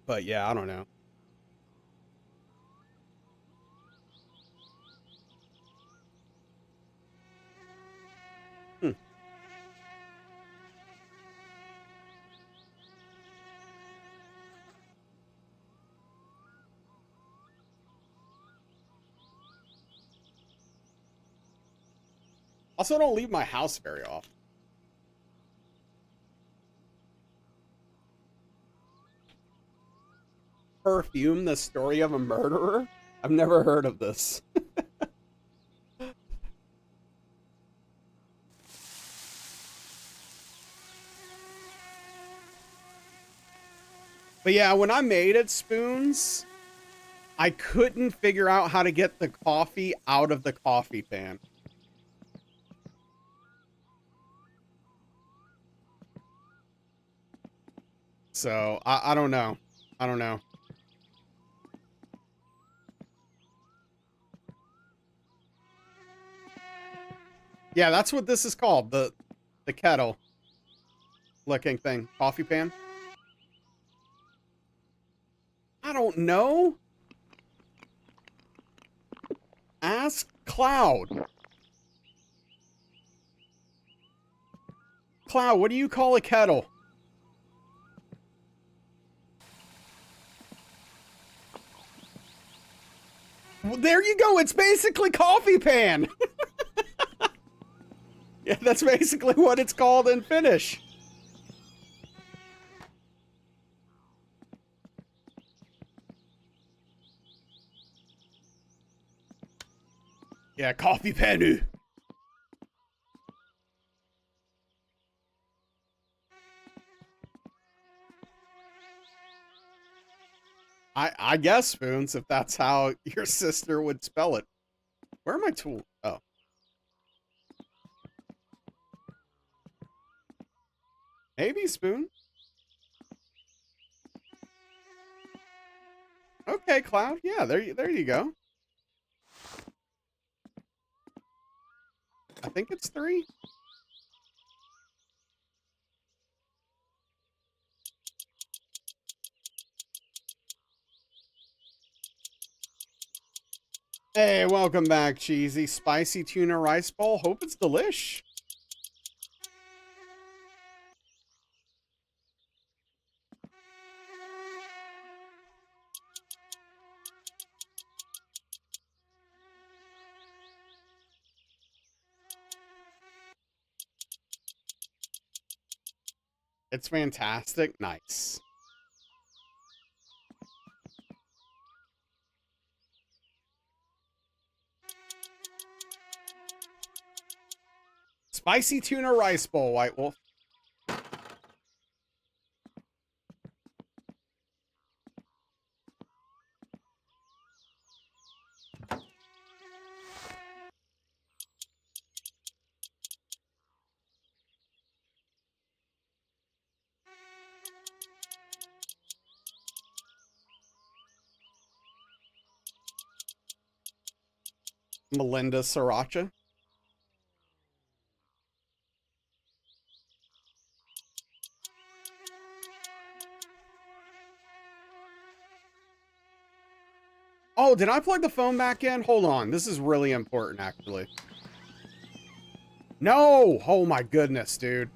But yeah, I don't know. Also, I don't leave my house very often. Perfume, the story of a murderer? I've never heard of this. But yeah, when I made it, Spoons, I couldn't figure out how to get the coffee out of the coffee pan. So, I don't know. I don't know. Yeah, that's what this is called. The kettle looking thing. Coffee pan. I don't know. Ask Cloud. Cloud, what do you call a kettle? there you go. It's basically Coffee Pan. Yeah, that's basically what it's called in Finnish. Yeah, Coffee Panu. I guess, Spoons, if that's how your sister would spell it. Where are my tools? Oh. Maybe, Spoon. Okay, Cloud. Yeah, there you go. I think it's 3. Hey, welcome back, Cheesy. Spicy tuna rice bowl. Hope it's delish. It's fantastic. Nice. Spicy tuna rice bowl, White Wolf. Melinda Sriracha. Oh, did I plug the phone back in? Hold on. This is really important, actually. No! Oh my goodness, dude.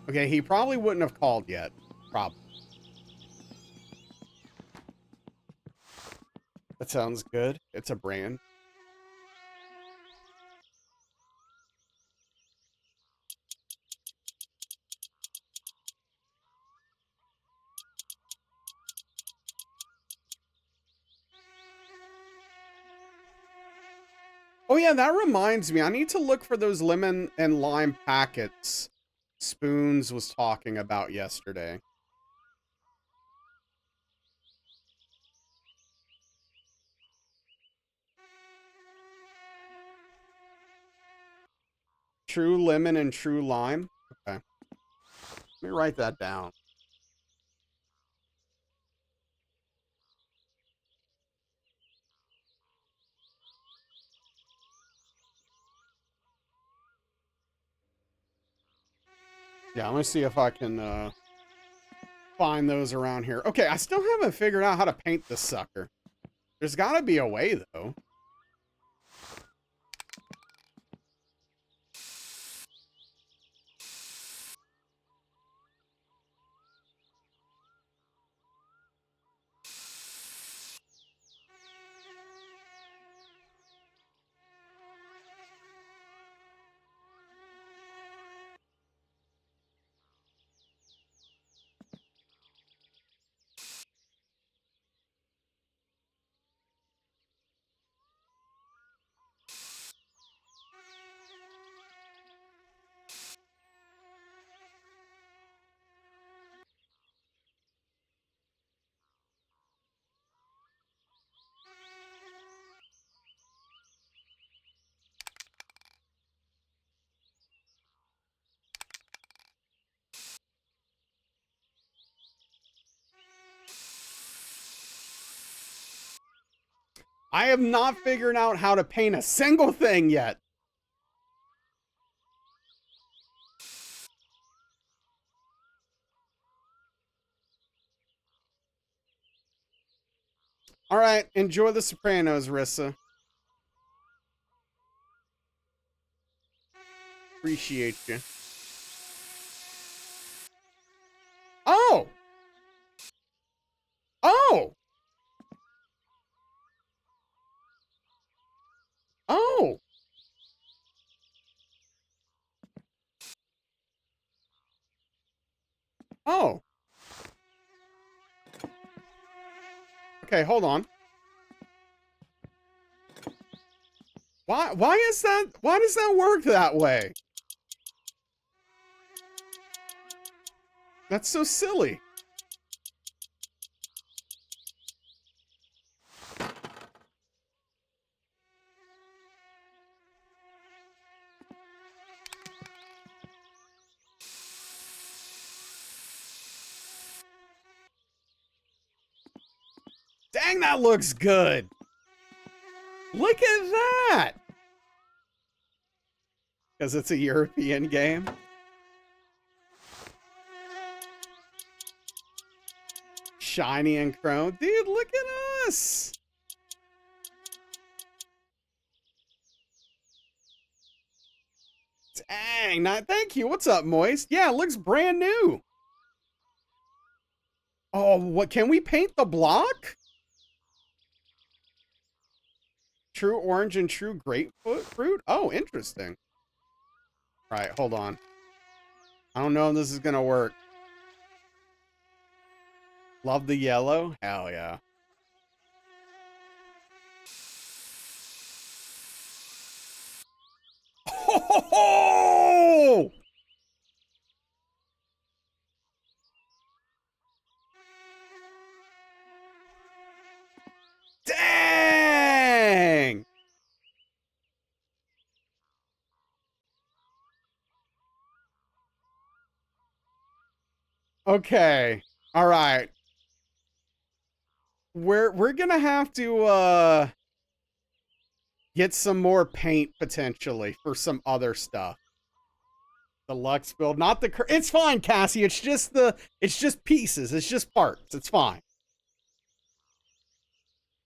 Okay, he probably wouldn't have called yet. Probably. That sounds good. It's a brand. Oh yeah, that reminds me. I need to look for those lemon and lime packets Spoons was talking about yesterday. True lemon and true lime. Okay. Let me write that down. Yeah, let me see if I can find those around here. Okay, I still haven't figured out how to paint this sucker. There's gotta be a way, though. I have not figured out how to paint a single thing yet. All right, enjoy The Sopranos, Rissa. Appreciate you. Oh! Oh! Oh. Okay, hold on. Why is that? Why does that work that way? That's so silly. Dang, that looks good. Look at that. Because it's a European game. Shiny and chrome. Dude, look at us. Dang, thank you. What's up, Moist? Yeah, it looks brand new. Oh, what, can we paint the block? True orange and true grapefruit fruit? Oh, interesting. All right, hold on. I don't know if this is gonna work. Love the yellow? Hell yeah. Oh! Dang! Okay. All right. We're gonna have to get some more paint potentially for some other stuff. Deluxe build, not the. It's fine, Cassie. It's just pieces. It's just parts. It's fine.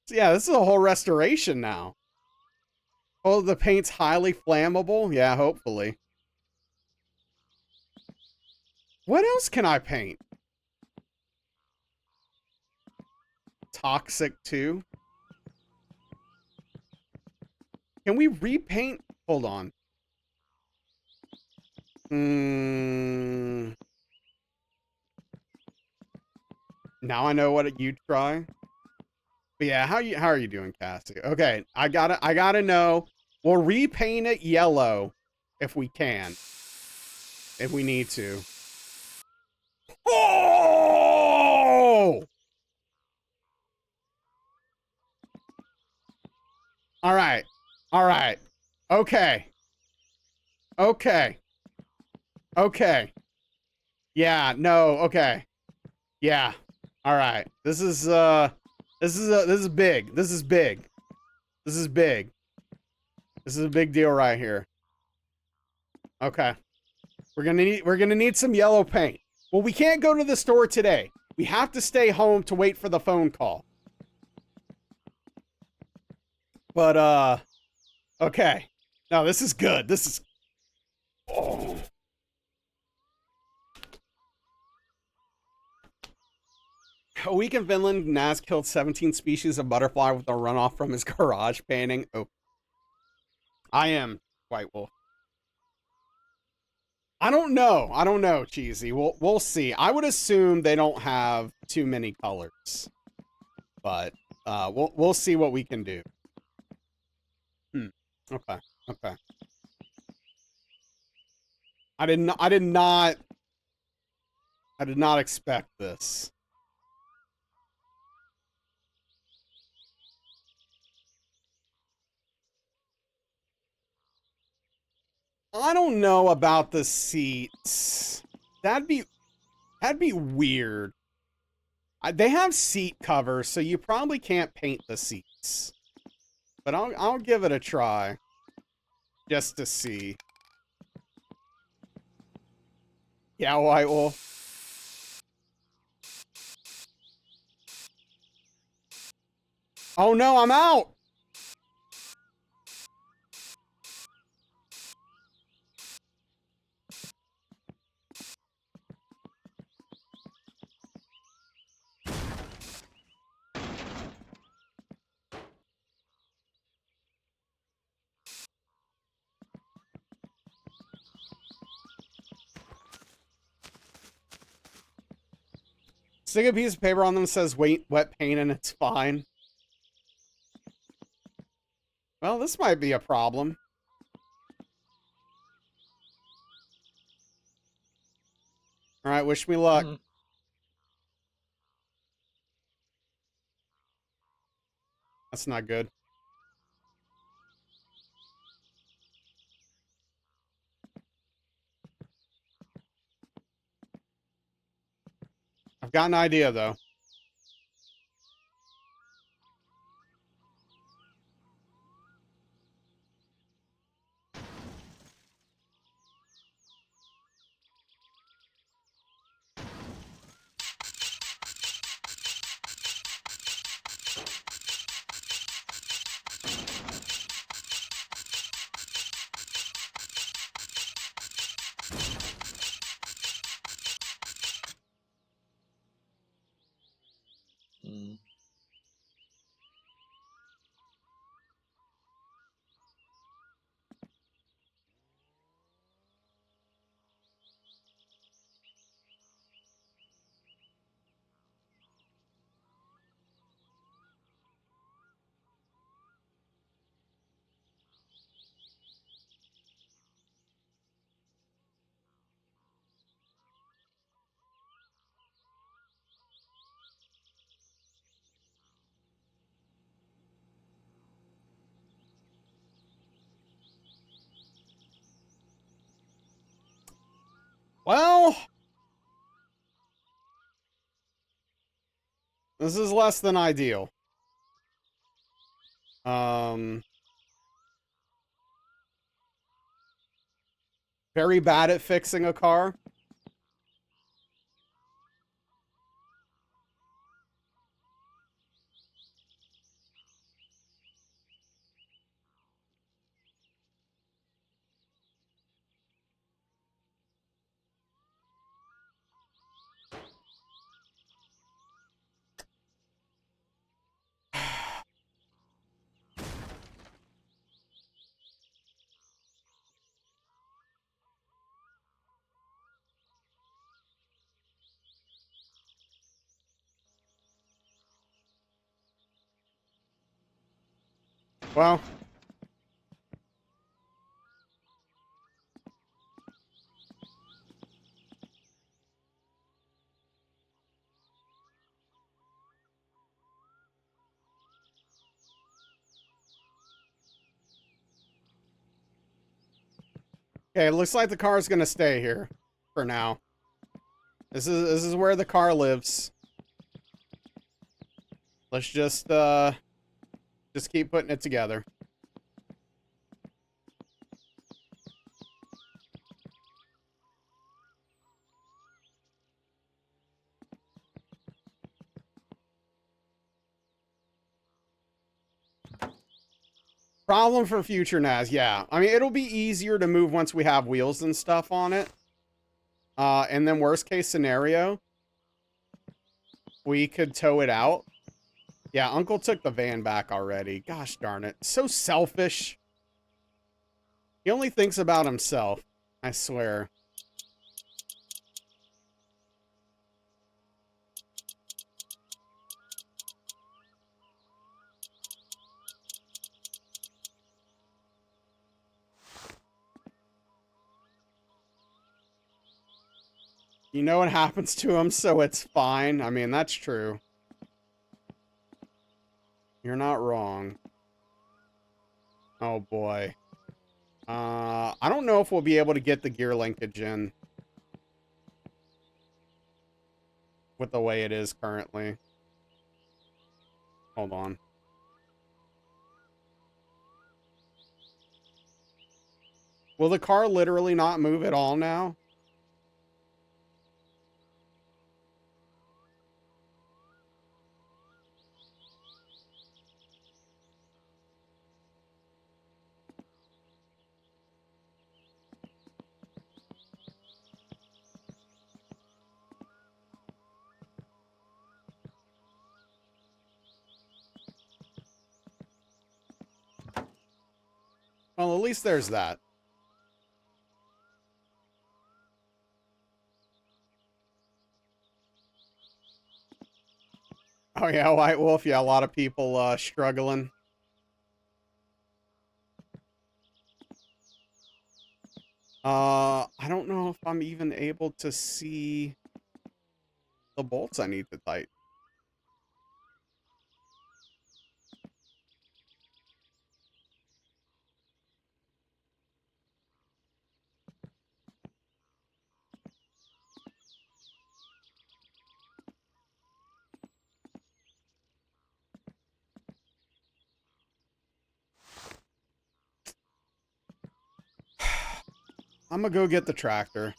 So yeah, this is a whole restoration now. Oh, the paint's highly flammable. Yeah, hopefully. What else can I paint? Toxic 2. Can we repaint? Hold on. Now I know what you'd try. But yeah, how are you doing, Cassie? Okay, I gotta know. We'll repaint it yellow if we can. If we need to. Oh! All right. All right. Okay. Okay. Okay. Yeah, no, okay. Yeah. All right. This is big. This is big. This is big. This is a big deal right here. Okay. We're gonna need some yellow paint. Well, we can't go to the store today. We have to stay home to wait for the phone call. But okay. No, this is good. This is oh. A week in Finland, Naz killed 17 species of butterfly with a runoff from his garage painting. Oh. I am White Wolf. I don't know, Cheesy. We'll see. I would assume they don't have too many colors. But we'll see what we can do. Okay. Okay. I did not expect this. I don't know about the seats. That'd be weird. They have seat covers, so you probably can't paint the seats. But I'll give it a try. Just to see. Yeah, White Wolf. Oh no, I'm out! Stick a piece of paper on them that says wet paint and it's fine. Well, this might be a problem. All right, wish me luck. That's not good. I've got an idea, though. Well, this is less than ideal. Very bad at fixing a car. Well, okay, it looks like the car is gonna stay here for now. This is where the car lives. Let's just keep putting it together. Problem for future NAS, yeah. I mean, it'll be easier to move once we have wheels and stuff on it. And then worst case scenario, we could tow it out. Yeah, Uncle took the van back already. Gosh darn it. So selfish. He only thinks about himself. I swear. You know what happens to him, so it's fine. I mean, that's true. You're not wrong. Oh, boy. I don't know if we'll be able to get the gear linkage in with the way it is currently. Hold on. Will the car literally not move at all now? Well, at least there's that. Oh yeah, White Wolf. Yeah, a lot of people struggling. I don't know if I'm even able to see the bolts I need to tighten. I'm gonna go get the tractor.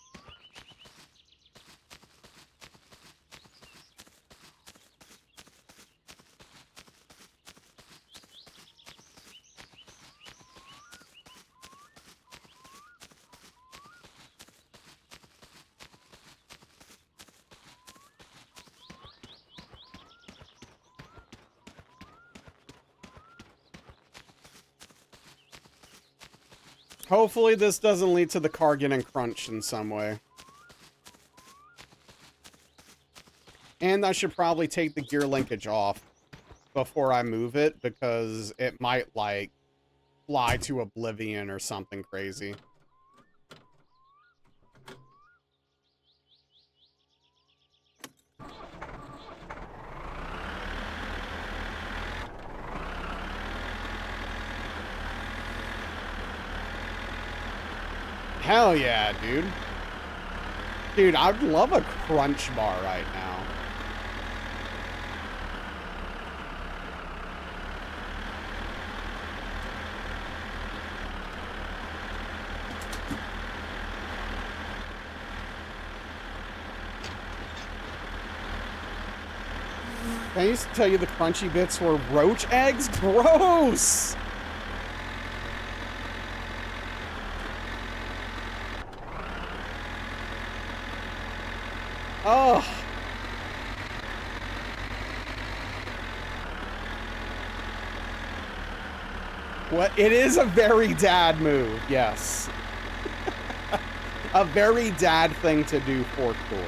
Hopefully this doesn't lead to the car getting crunched in some way. And I should probably take the gear linkage off before I move it, because it might, like, fly to oblivion or something crazy. Hell yeah, dude. Dude, I'd love a crunch bar right now. I used to tell you the crunchy bits were roach eggs? Gross! Oh. What? It is a very dad move, yes. A very dad thing to do, fourth door.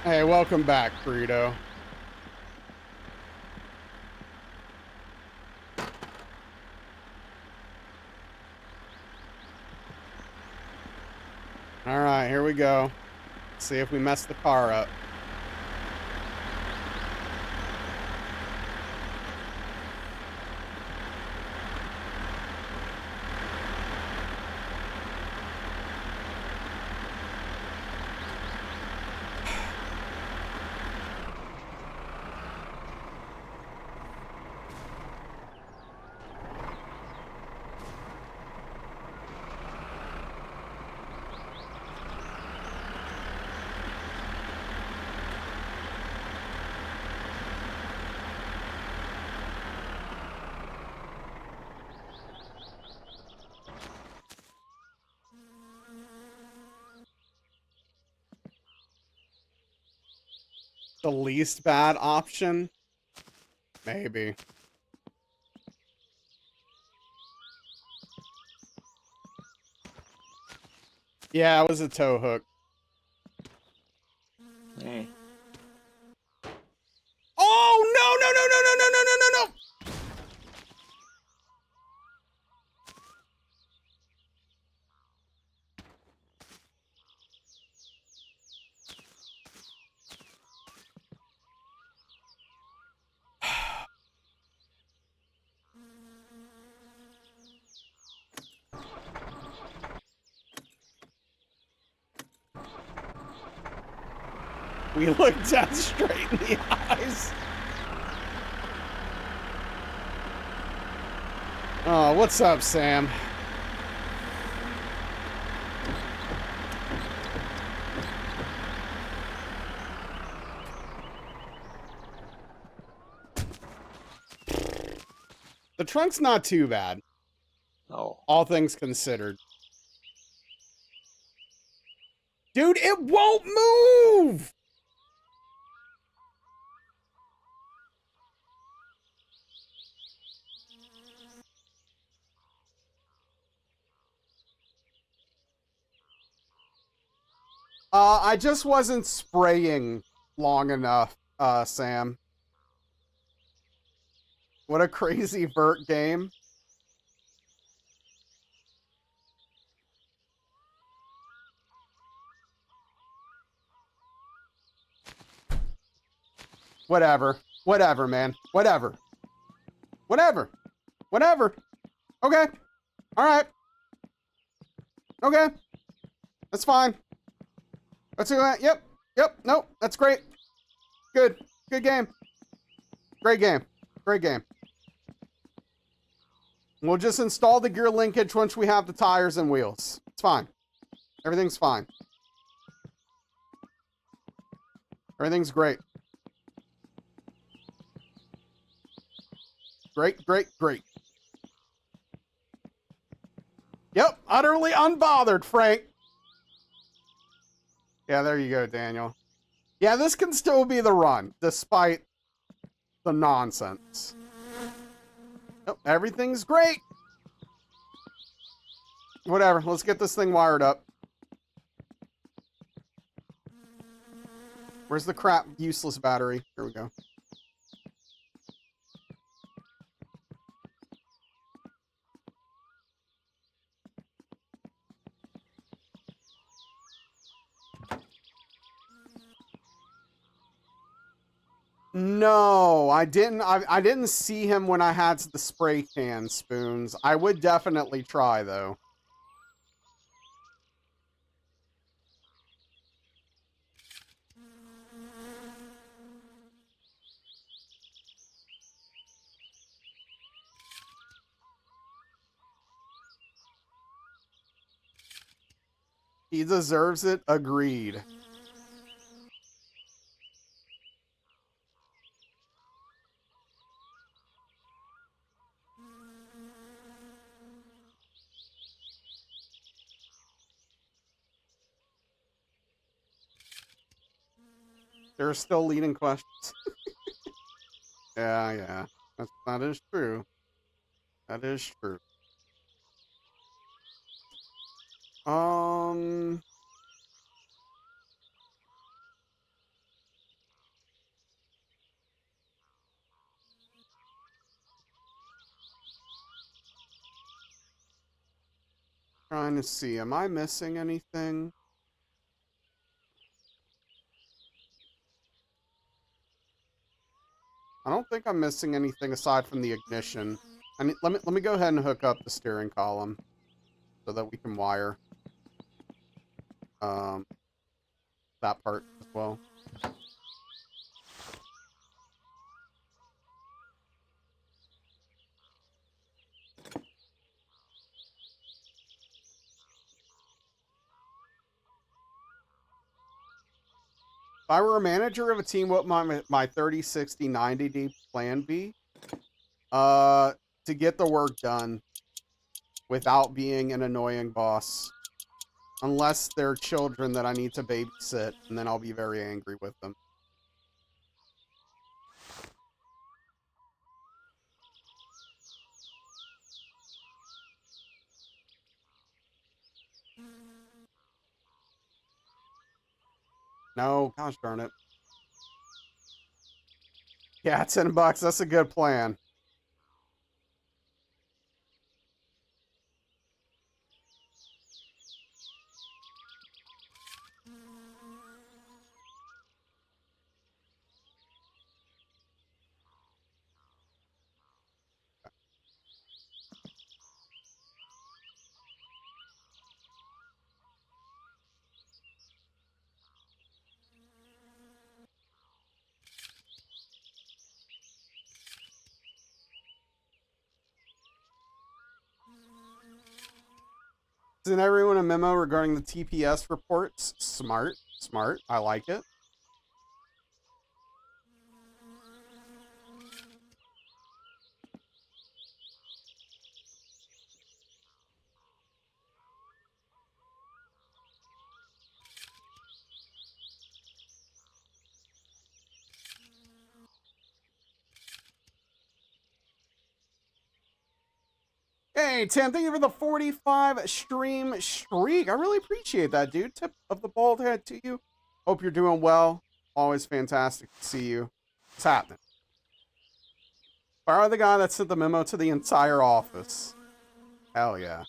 Hey, welcome back, Burrito. Alright, here we go. Let's see if we mess the car up. The least bad option? Maybe. Yeah, it was a tow hook. Hey. Oh, no, no, no, no, no, no, no, no, no, no! We look death straight in the eyes. Oh, what's up, Sam? The trunk's not too bad. Oh. All things considered. Dude, it won't move! I just wasn't spraying long enough, Sam. What a crazy vert game. Whatever. Whatever, man. Whatever. Whatever. Whatever. Okay. All right. Okay. That's fine. Let's do that. Yep. Yep. Nope. That's great. Good. Good game. Great game. Great game. We'll just install the gear linkage once we have the tires and wheels. It's fine. Everything's fine. Everything's great. Great, great, great. Yep, utterly unbothered, Frank. Yeah, there you go, Daniel. Yeah, this can still be the run, despite the nonsense. Yep, everything's great. Whatever, let's get this thing wired up. Where's the crap useless battery? Here we go. No, I didn't. I didn't see him when I had the spray can spoons. I would definitely try, though. He deserves it. Agreed. There are still leading questions. Yeah. That is true. That is true. Trying to see. Am I missing anything? I don't think I'm missing anything aside from the ignition. Let me go ahead and hook up the steering column so that we can wire that part as well. If I were a manager of a team, what my 30, 60, 90-day plan be? To get the work done without being an annoying boss. Unless they're children that I need to babysit, and then I'll be very angry with them. No, gosh darn it. Yeah, $10. That's a good plan. Send everyone a memo regarding the TPS reports. Smart. Smart. I like it. Hey, Tim, thank you for the 45 stream streak. I really appreciate that, dude. Tip of the bald head to you. Hope you're doing well. Always fantastic to see you. What's happening? Fire the guy that sent the memo to the entire office. Hell yeah.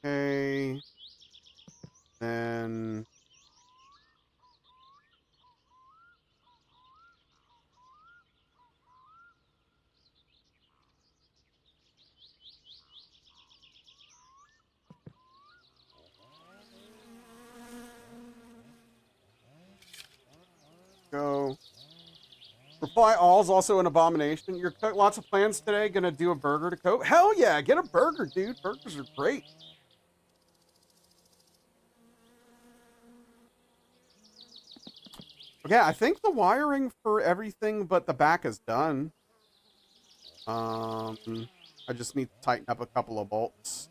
Okay. Then go. Reply all is also an abomination. You're cook lots of plans today. Gonna do a burger to coat. Hell yeah, get a burger, dude. Burgers are great. Okay, I think the wiring for everything but the back is done. I just need to tighten up a couple of bolts.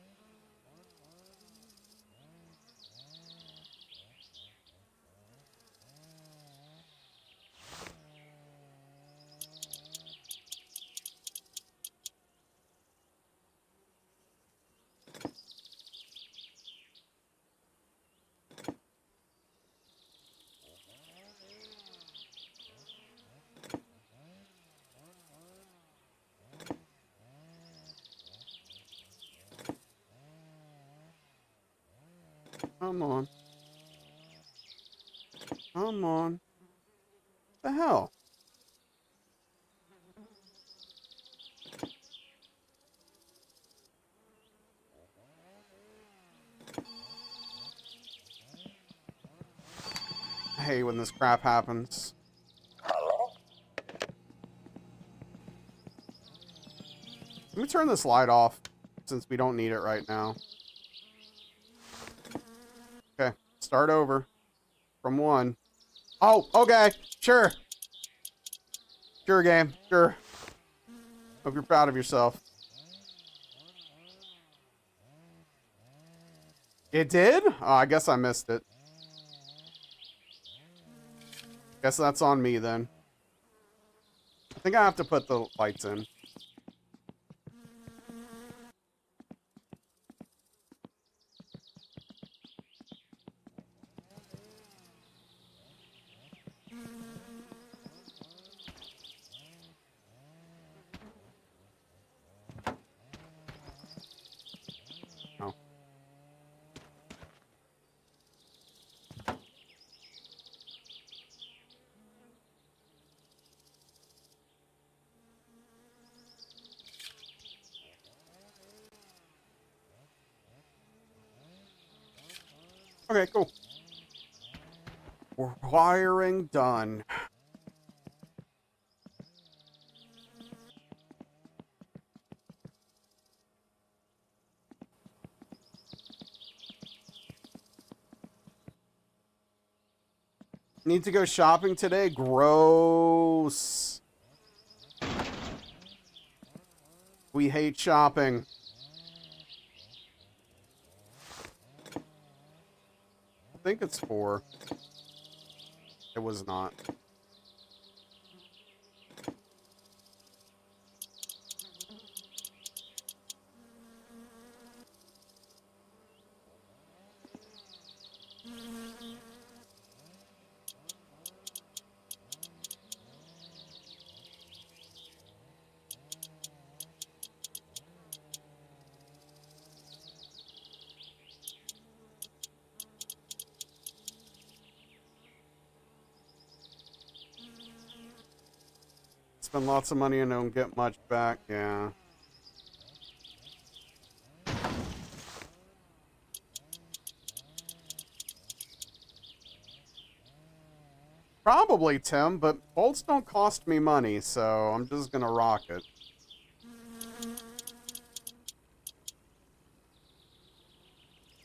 Come on. Come on. What the hell? I hate when this crap happens. Hello? Let me turn this light off since we don't need it right now. Okay, start over from 1. Oh, okay, sure. Sure, game, sure. Hope you're proud of yourself. It did? Oh, I guess I missed it. Guess that's on me then. I think I have to put the lights in. Oh. Okay, cool. Wiring done. Need to go shopping today? Gross. We hate shopping. I think it's 4. It was not. Spend lots of money and don't get much back. Yeah. Probably, Tim, but bolts don't cost me money, so I'm just gonna rock it.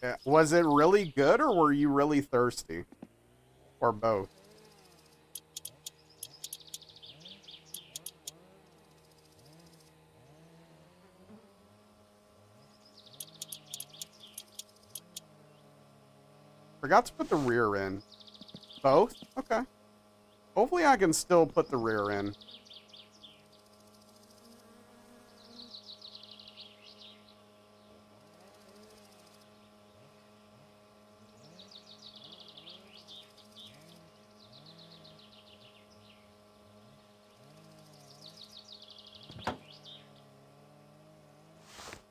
Yeah. Was it really good, or were you really thirsty? Or both? Forgot to put the rear in. Both? Okay. Hopefully I can still put the rear in.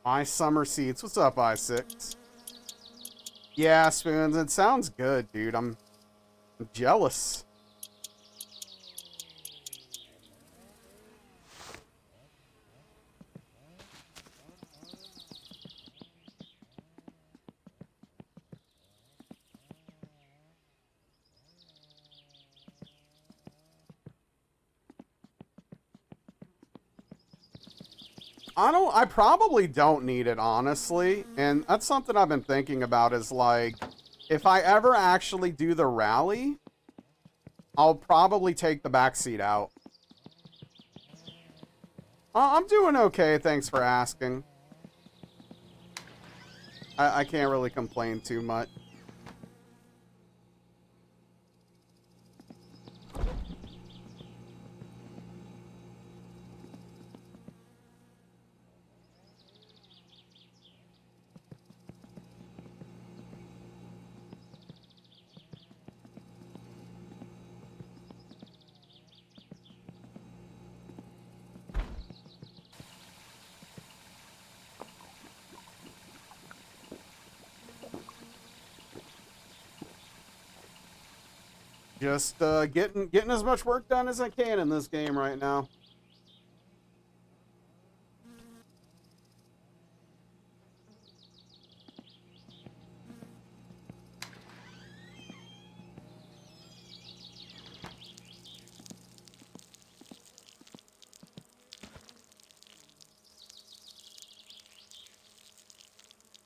My summer seats. What's up, I6? Yeah, Spoons. It sounds good, dude. I'm jealous. I probably don't need it, honestly. And that's something I've been thinking about is like, if I ever actually do the rally, I'll probably take the back seat out. I'm doing okay, thanks for asking. I can't really complain too much. Just getting as much work done as I can in this game right now.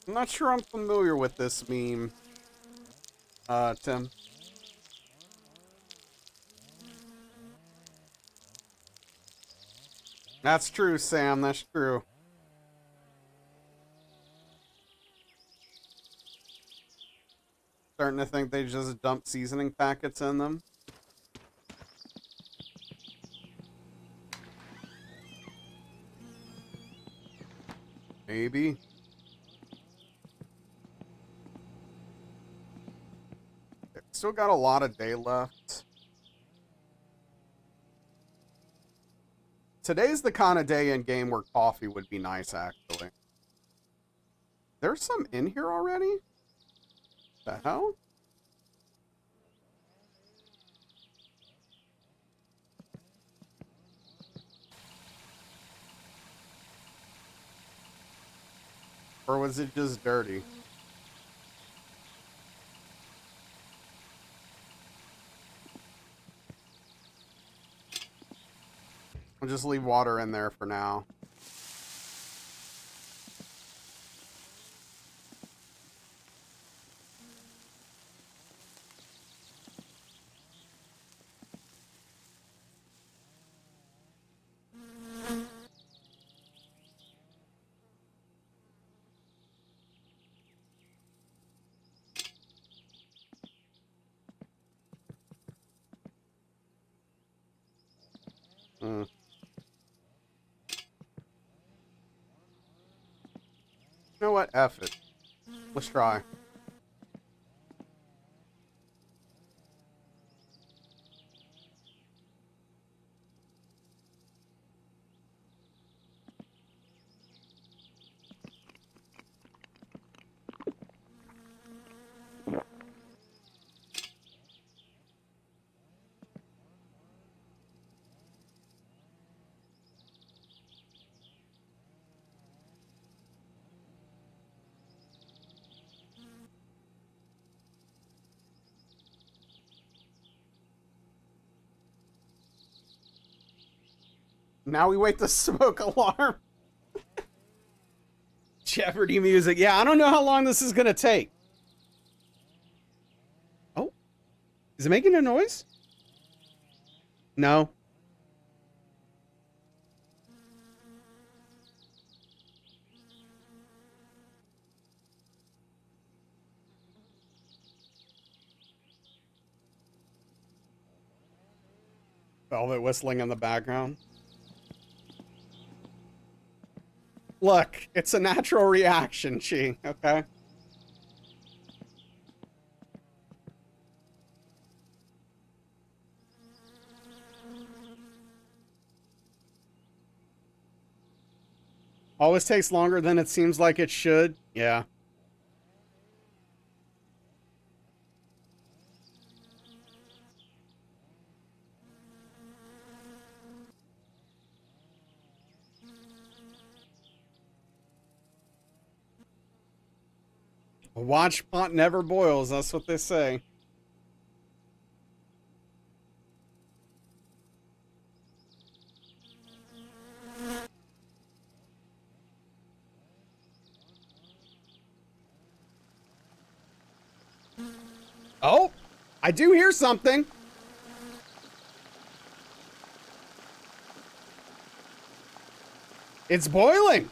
I'm not sure I'm familiar with this meme, Tim. That's true, Sam. That's true. Starting to think they just dumped seasoning packets in them. Maybe. Still got a lot of day left. Today's the kind of day in game where coffee would be nice, actually. There's some in here already? The hell? Or was it just dirty? I'll just leave water in there for now. You know what? F it. Let's try. Now we wait the smoke alarm. Jeopardy music. Yeah, I don't know how long this is gonna take. Oh, is it making a noise? No. Velvet whistling in the background. Look, it's a natural reaction, Chi, okay? Always takes longer than it seems like it should. Yeah. A watch pot never boils, that's what they say. Oh, I do hear something. It's boiling.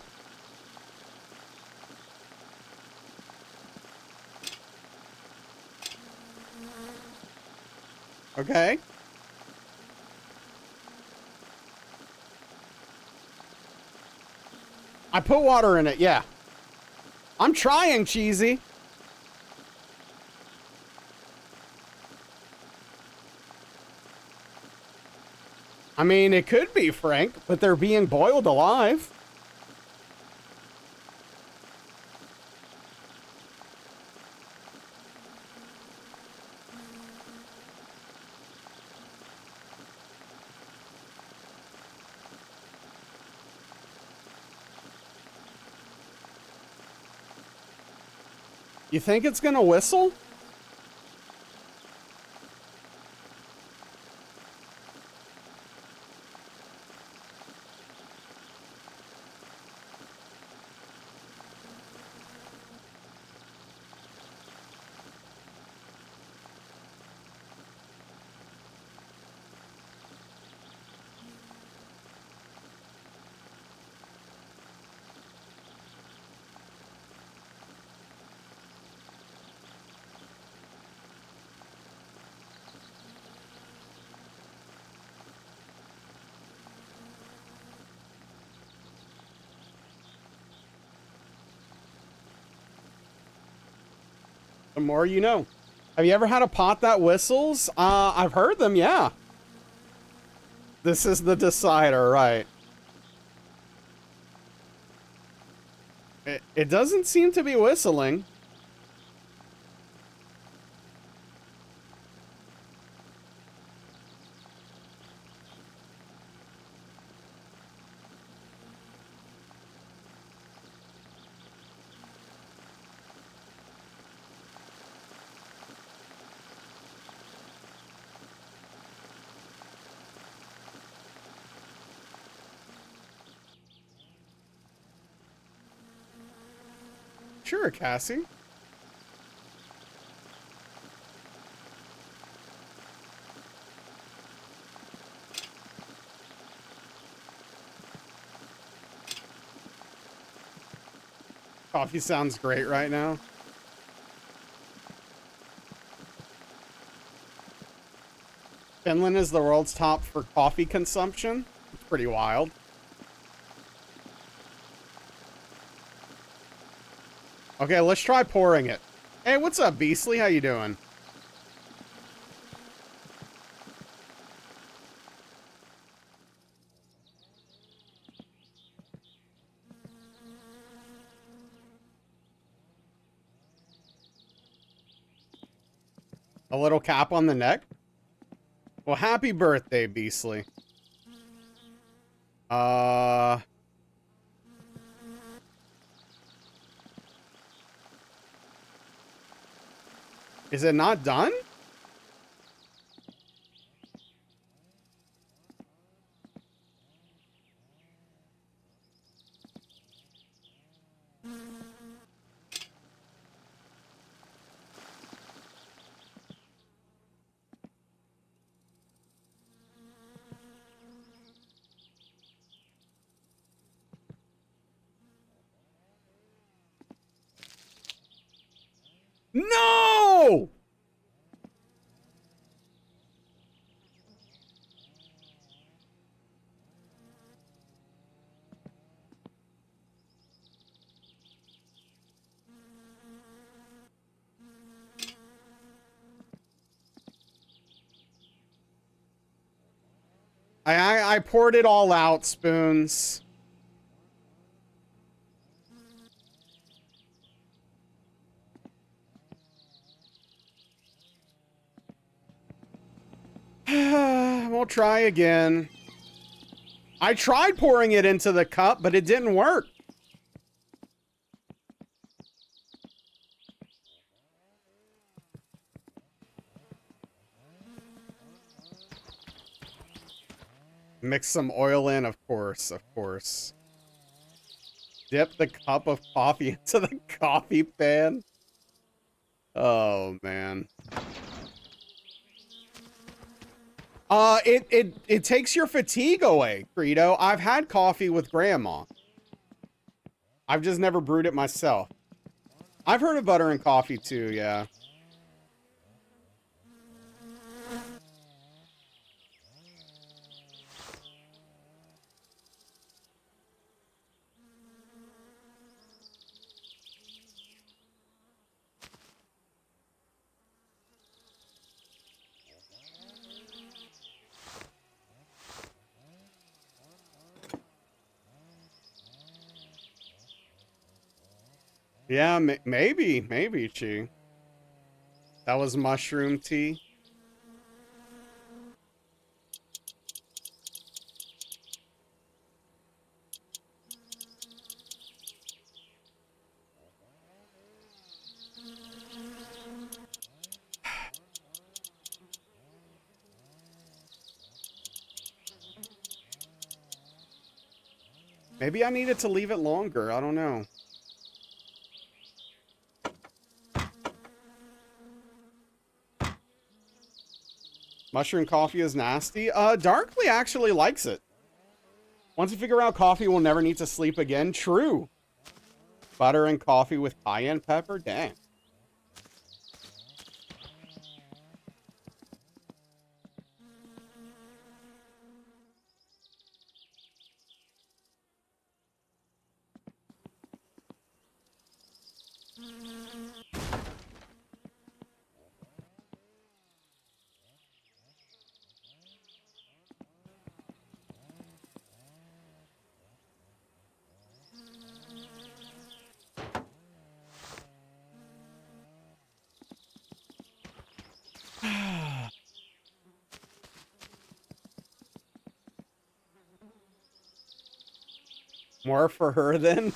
Okay. I put water in it, yeah. I'm trying, Cheesy. I mean, it could be, Frank, but they're being boiled alive. You think it's gonna whistle? The more you know. Have you ever had a pot that whistles? I've heard them, yeah. This is the decider, right. It doesn't seem to be whistling. Sure, Cassie. Coffee sounds great right now. Finland is the world's top for coffee consumption. It's pretty wild. Okay, let's try pouring it. Hey, what's up, Beastly? How you doing? A little cap on the neck? Well, happy birthday, Beastly. Is it not done? No! I poured it all out, Spoons. We'll try again. I tried pouring it into the cup, but it didn't work. Mix some oil in, of course, of course. Dip the cup of coffee into the coffee pan. Oh, man. It takes your fatigue away, Credo. I've had coffee with Grandma. I've just never brewed it myself. I've heard of butter and coffee too, yeah. Yeah, maybe, Chi. That was mushroom tea. Maybe I needed to leave it longer. I don't know. Mushroom coffee is nasty. Darkly actually likes it. Once you figure out coffee will never need to sleep again. True. Butter and coffee with cayenne pepper? Dang. More for her then?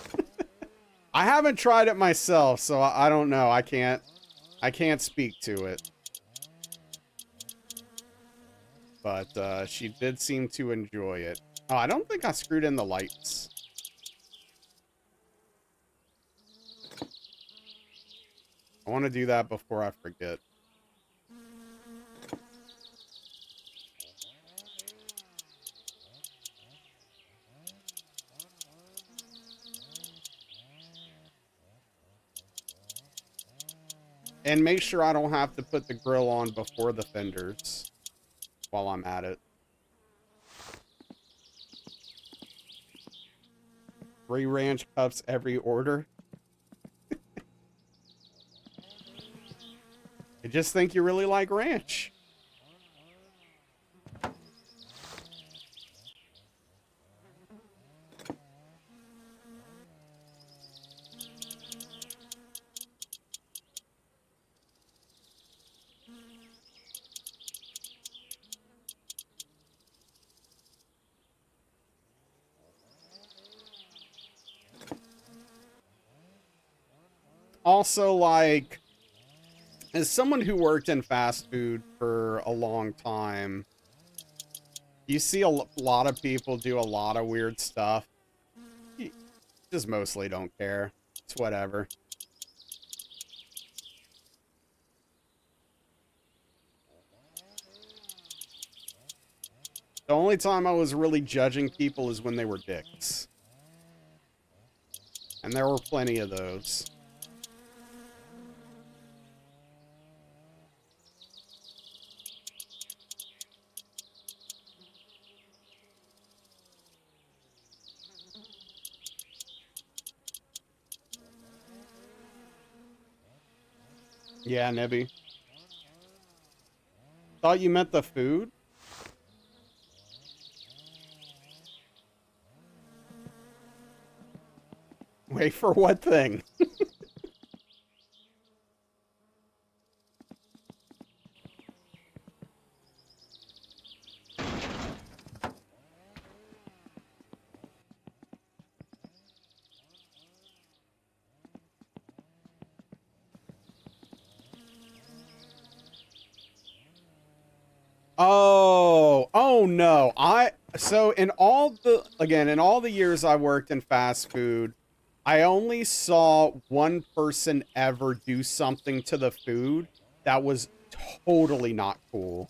I haven't tried it myself, so I don't know. I can't speak to it. But she did seem to enjoy it. Oh, I don't think I screwed in the lights. I want to do that before I forget. And make sure I don't have to put the grill on before the fenders while I'm at it. 3 ranch cups every order. I just think you really like ranch. Also, like, as someone who worked in fast food for a long time, you see a lot of people do a lot of weird stuff. You just mostly don't care. It's whatever. The only time I was really judging people is when they were dicks. And there were plenty of those. Yeah, Nibby. Thought you meant the food? Wait, for what thing? Oh no. So in all the years I worked in fast food, I only saw one person ever do something to the food that was totally not cool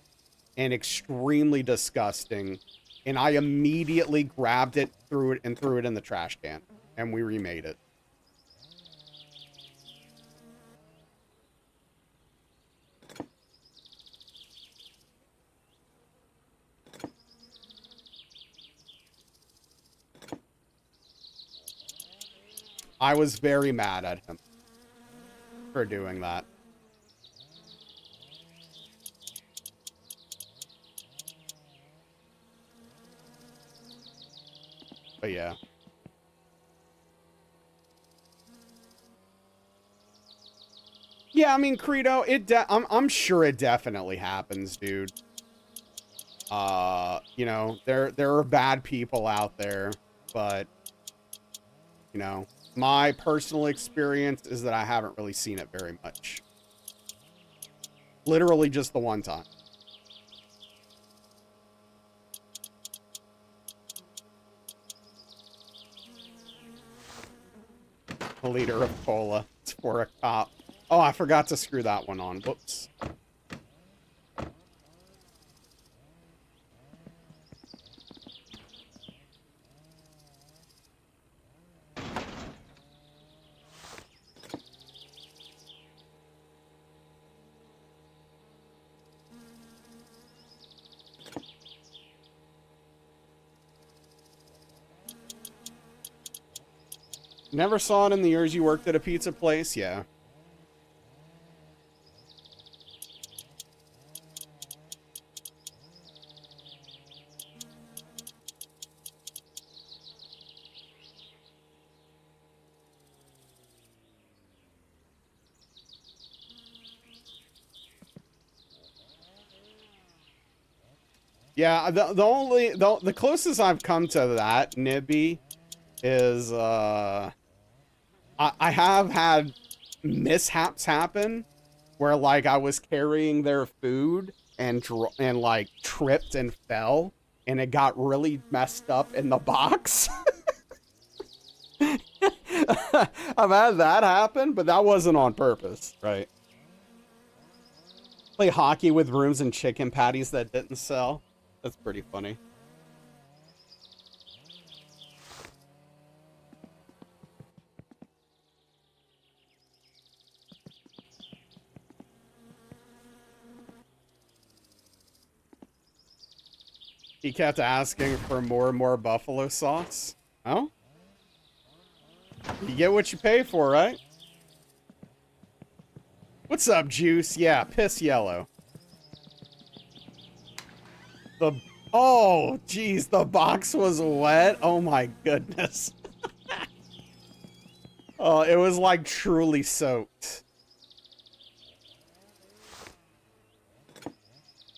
and extremely disgusting. And I immediately grabbed it, threw it in the trash can, and we remade it. I was very mad at him for doing that. But yeah. Yeah, I mean, Credo, I'm sure it definitely happens, dude. You know, there are bad people out there, but you know, my personal experience is that I haven't really seen it very much. Literally just the one time. A liter of cola. It's for a cop. Oh, I forgot to screw that one on. Whoops. Never saw it in the years you worked at a pizza place? Yeah. Yeah, the closest I've come to that, Nibby, is I have had mishaps happen where like I was carrying their food and like tripped and fell and it got really messed up in the box. I've had that happen, but that wasn't on purpose, right? Play hockey with rooms and chicken patties that didn't sell. That's pretty funny. He kept asking for more and more buffalo sauce. Oh? You get what you pay for, right? What's up, Juice? Yeah, piss yellow. Oh, geez, the box was wet. Oh my goodness. Oh, it was like truly soaked.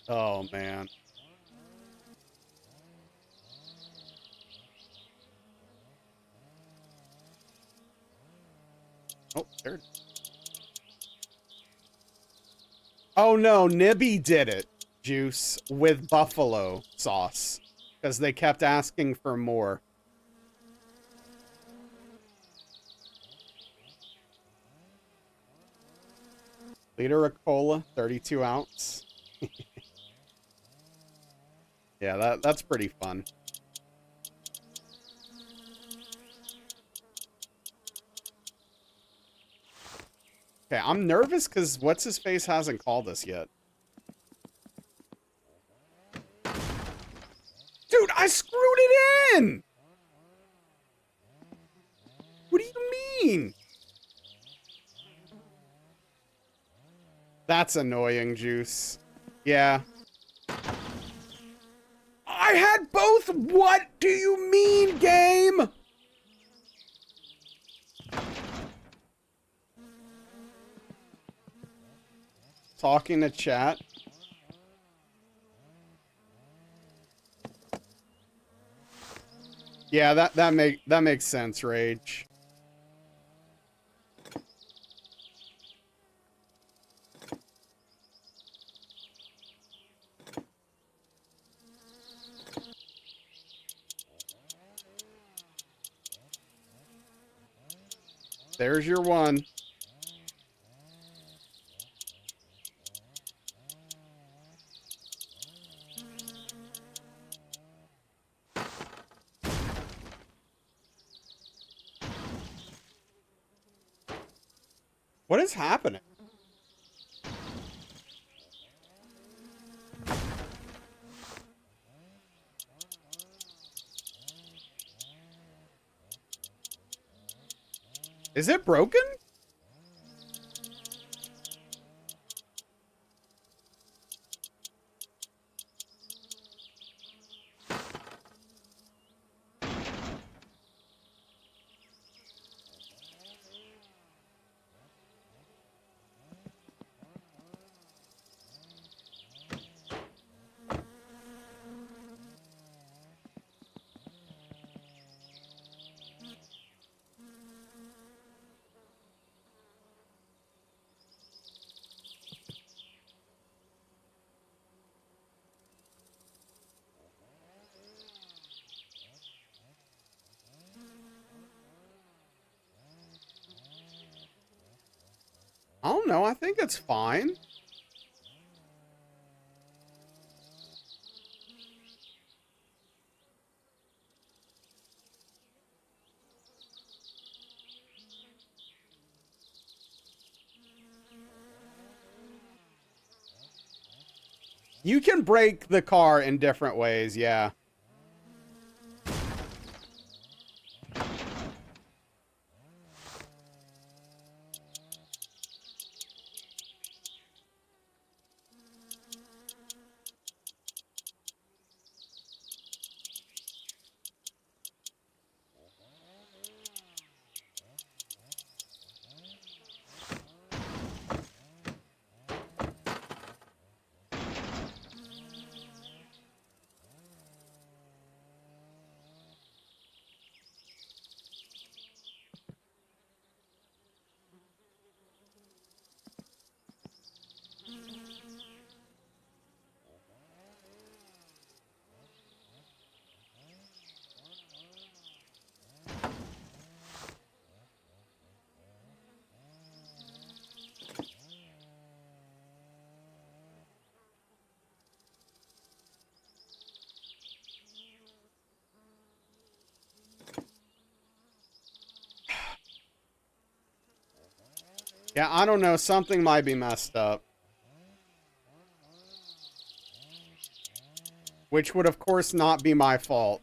Oh man. Oh, there it is. Oh no, Nibby did it, Juice, with buffalo sauce. Because they kept asking for more. Liter of cola, 32 ounce. Yeah, that's pretty fun. Okay, I'm nervous because what's-his-face hasn't called us yet. Dude, I screwed it in! What do you mean? That's annoying, Juice. Yeah. I had both! What do you mean, game? Talking to chat. Yeah, that makes sense, Rage. There's your one. What is happening? Is it broken? I don't know. I think it's fine. You can break the car in different ways, yeah. Yeah, I don't know. Something might be messed up. Which would, of course, not be my fault.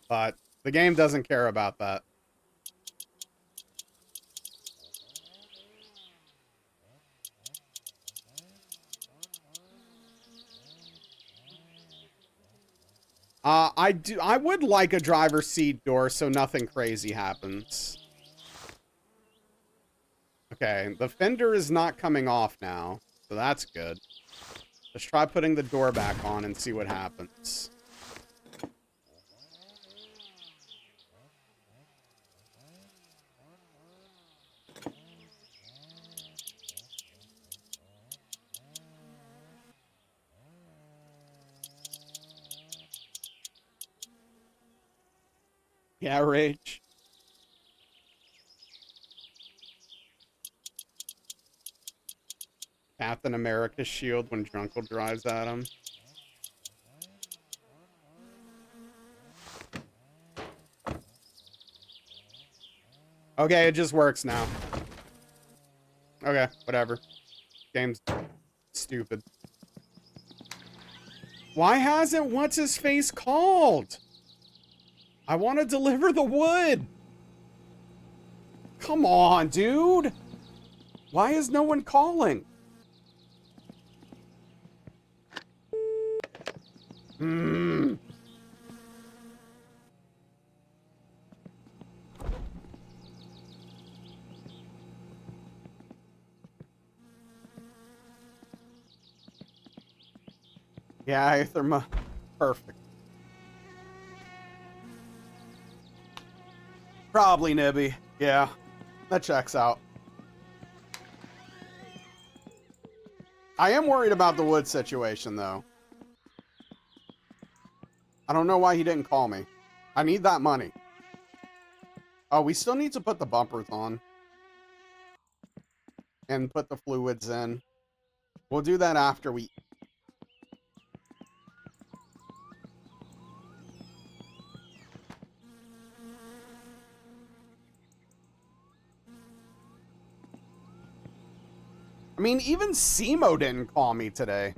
But the game doesn't care about that. I would like a driver's seat door so nothing crazy happens. Okay, the fender is not coming off now, so that's good. Let's try putting the door back on and see what happens. Yeah, Rage. Captain America's shield when Drunkle drives at him. Okay, it just works now. Okay, whatever. Game's stupid. Why hasn't what's-his-face called? I want to deliver the wood. Come on, dude. Why is no one calling? Hmm. Yeah, Aetherma. Perfect. Probably Nibby. Yeah, that checks out. I am worried about the wood situation, though. I don't know why he didn't call me. I need that money. Oh, we still need to put the bumpers on. And put the fluids in. We'll do that after we... I mean, even Simo didn't call me today.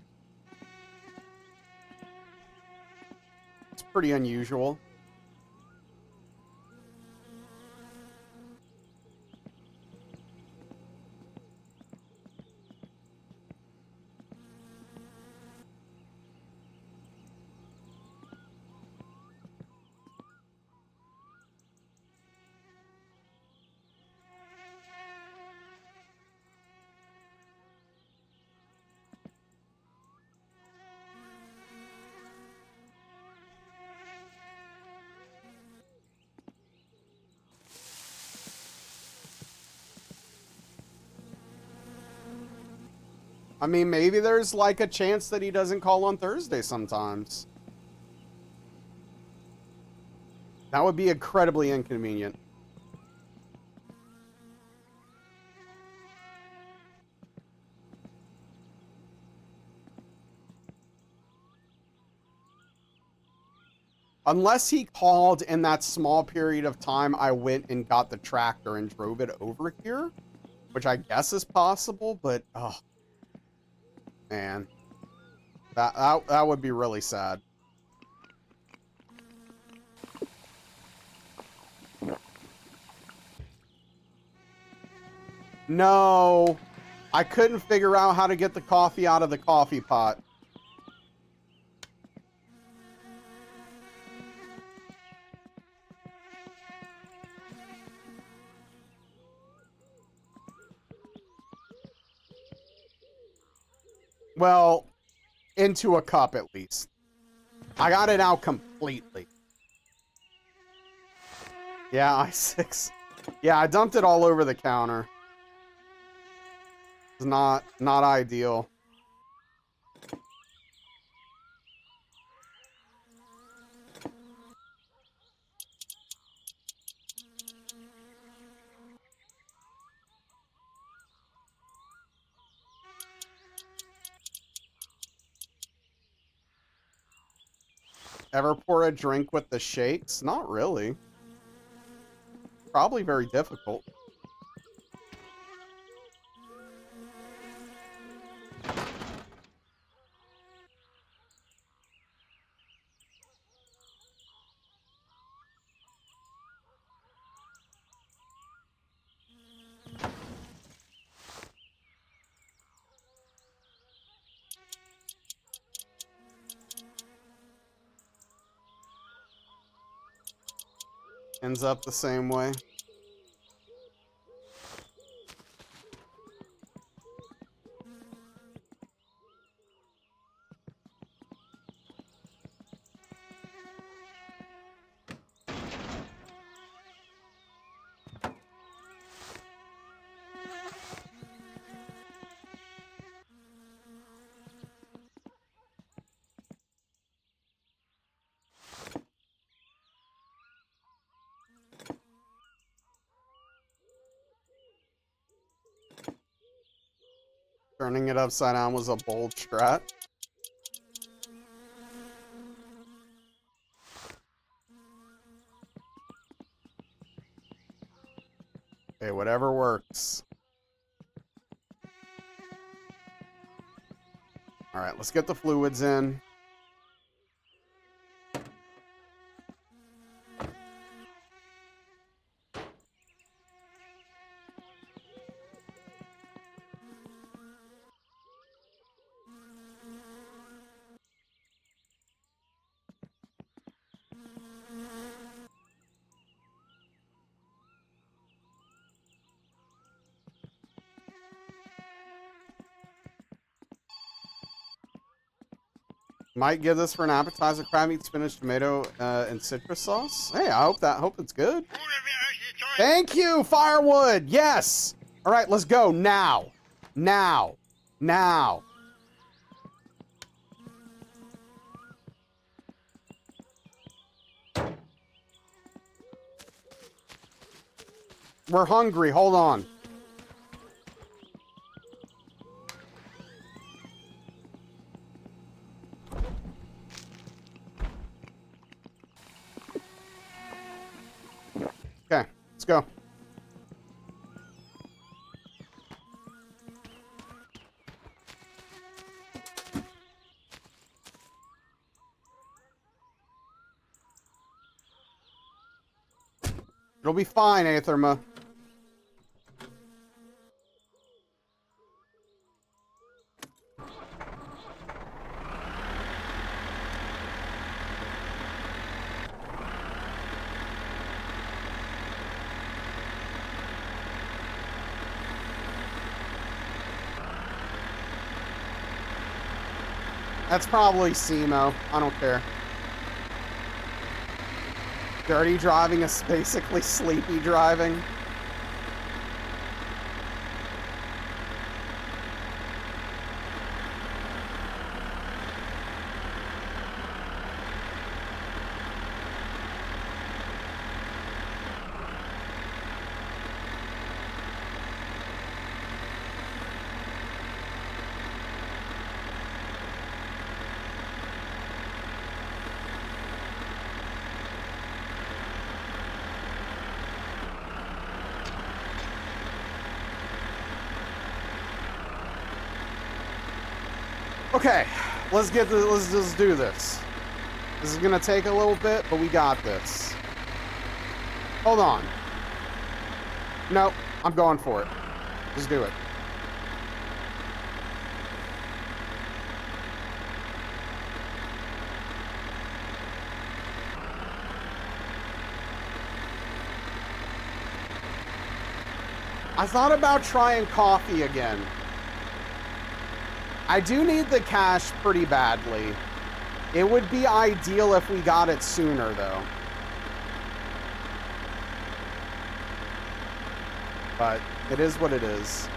It's pretty unusual. I mean, maybe there's like a chance that he doesn't call on Thursday sometimes. That would be incredibly inconvenient. Unless he called in that small period of time I went and got the tractor and drove it over here, which I guess is possible, but oh man, that would be really sad. No, I couldn't figure out how to get the coffee out of the coffee pot. Well, into a cup at least. I got it out completely. Yeah, I6. Yeah, I dumped it all over the counter. It's not ideal. Ever pour a drink with the shakes? Not really. Probably very difficult. Ends up the same way. Turning it upside down was a bold strat. Okay, whatever works. All right, let's get the fluids in. Might give this for an appetizer: crab meat, spinach, tomato, and citrus sauce. Hey, I hope it's good. Thank you, firewood. Yes. All right, let's go now. Now. We're hungry. Hold on. Okay, let's go. It'll be fine, Aetherma. That's probably Simo. I don't care. Dirty driving is basically sleepy driving. Okay, let's just do this. This is gonna take a little bit, but we got this. Hold on. Nope, I'm going for it. Just do it. I thought about trying coffee again. I do need the cash pretty badly. It would be ideal if we got it sooner, though. But it is what it is.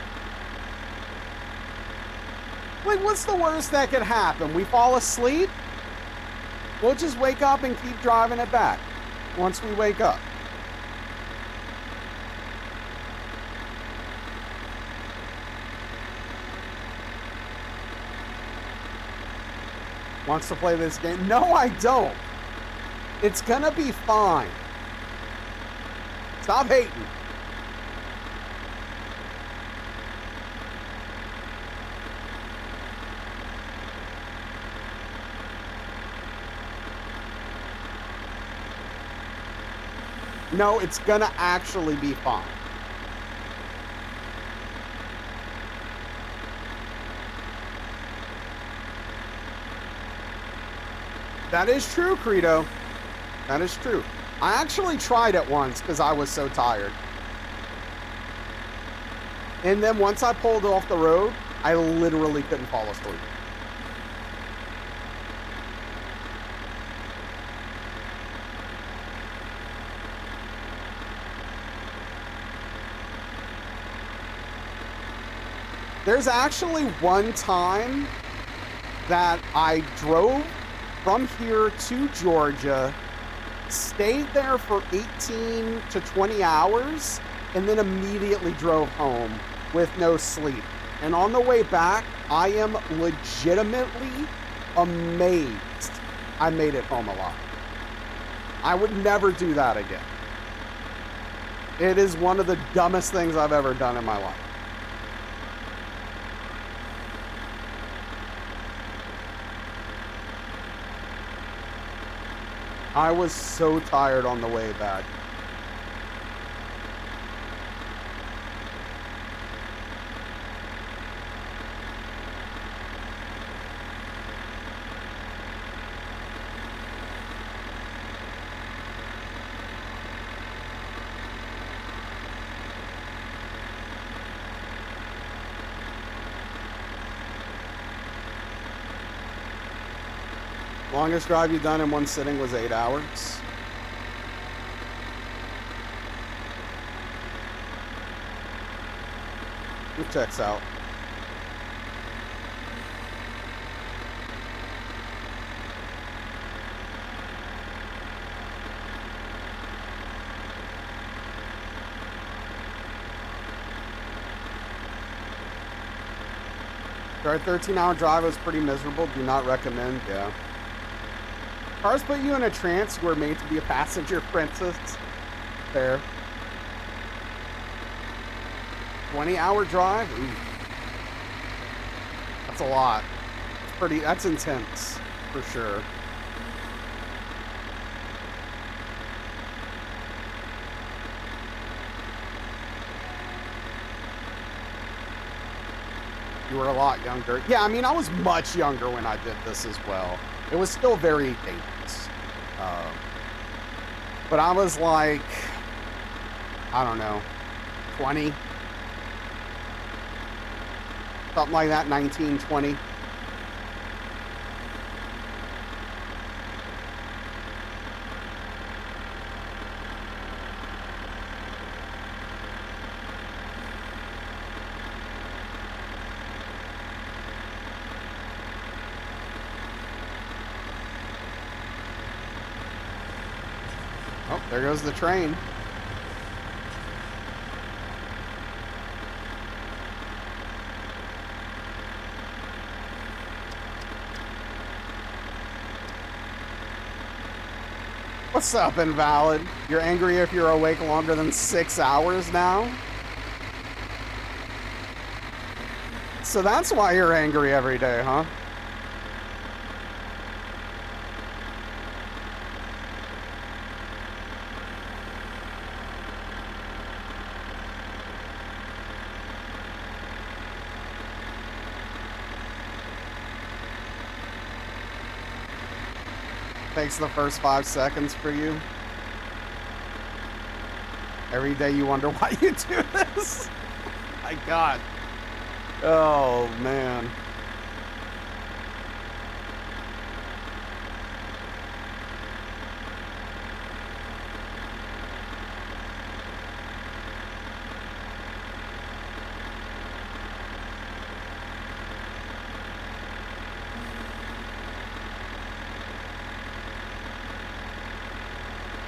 Like, what's the worst that could happen? We fall asleep? We'll just wake up and keep driving it back once we wake up. Wants to play this game? No, I don't. It's gonna be fine. Stop hating. No, it's gonna actually be fine. That is true, Credo. That is true. I actually tried it once because I was so tired. And then once I pulled off the road, I literally couldn't fall asleep. There's actually one time that I drove from here to Georgia, stayed there for 18 to 20 hours, and then immediately drove home with no sleep. And on the way back, I am legitimately amazed I made it home alive. I would never do that again. It is one of the dumbest things I've ever done in my life. I was so tired on the way back. Longest drive you've done in one sitting was 8 hours. It checks out. Our 13-hour drive was pretty miserable. Do not recommend. Yeah. Cars put you in a trance. You were made to be a passenger princess. Fair. 20-hour drive? Ooh. That's a lot. That's intense, for sure. You were a lot younger. Yeah, I mean, I was much younger when I did this as well. It was still very dangerous. But I was like, I don't know, 20. Something like that, 19, 20. Oh, there goes the train. What's up, Invalid? You're angry if you're awake longer than 6 hours now? So that's why you're angry every day, huh? Takes the first 5 seconds for you. Every day you wonder why you do this. My God. Oh, man.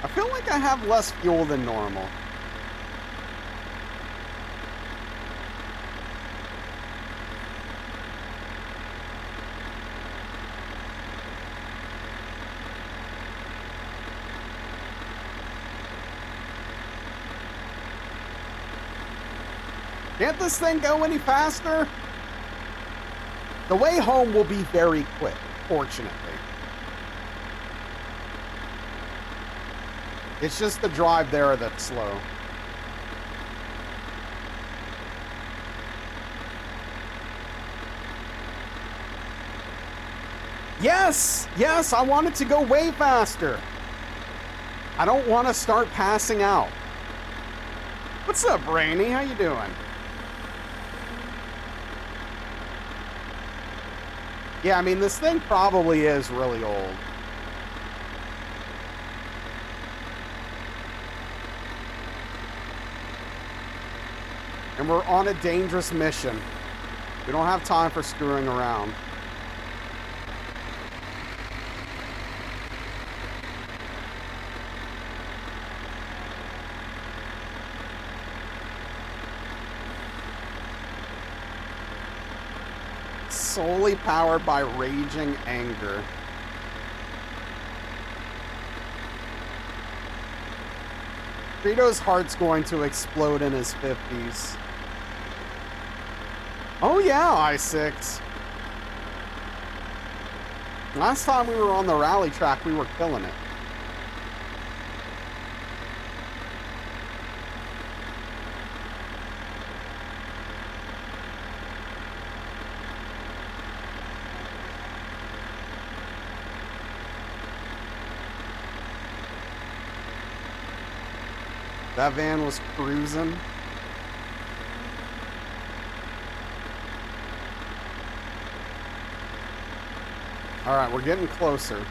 I feel like I have less fuel than normal. Can't this thing go any faster? The way home will be very quick, fortunately. It's just the drive there that's slow. Yes! Yes, I want it to go way faster. I don't want to start passing out. What's up, Rainy? How you doing? Yeah, I mean, this thing probably is really old. And we're on a dangerous mission. We don't have time for screwing around. Solely powered by raging anger. Frito's heart's going to explode in his 50s. Oh yeah, I6. Last time we were on the rally track, we were killing it. That van was cruising. All right, we're getting closer.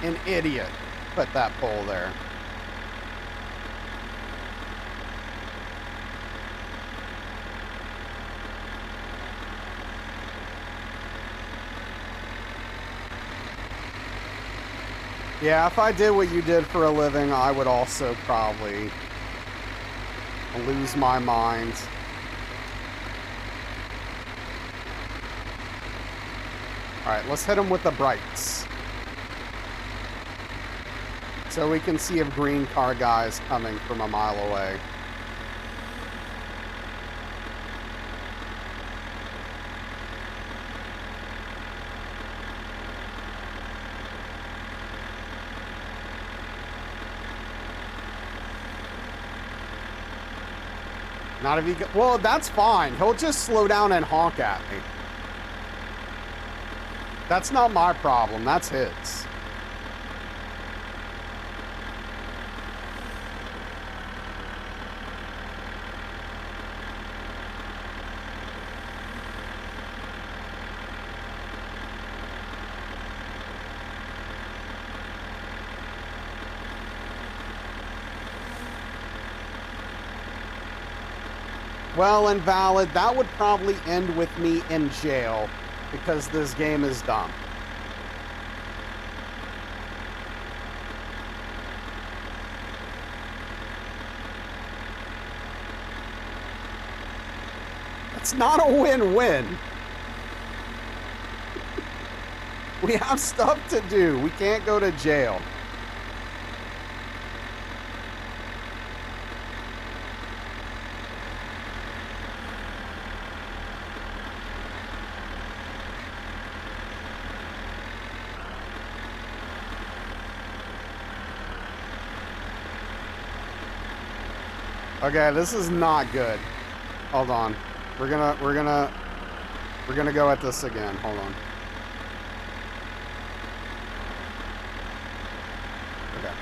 An idiot put that pole there. Yeah, if I did what you did for a living, I would also probably lose my mind. All right, let's hit him with the brights. So we can see if green car guy is coming from a mile away. Not if he well, that's fine. He'll just slow down and honk at me. That's not my problem. That's his. Well, invalid. That would probably end with me in jail because this game is dumb. It's not a win-win. We have stuff to do. We can't go to jail. Okay, this is not good. Hold on. We're gonna go at this again. Hold on. Okay.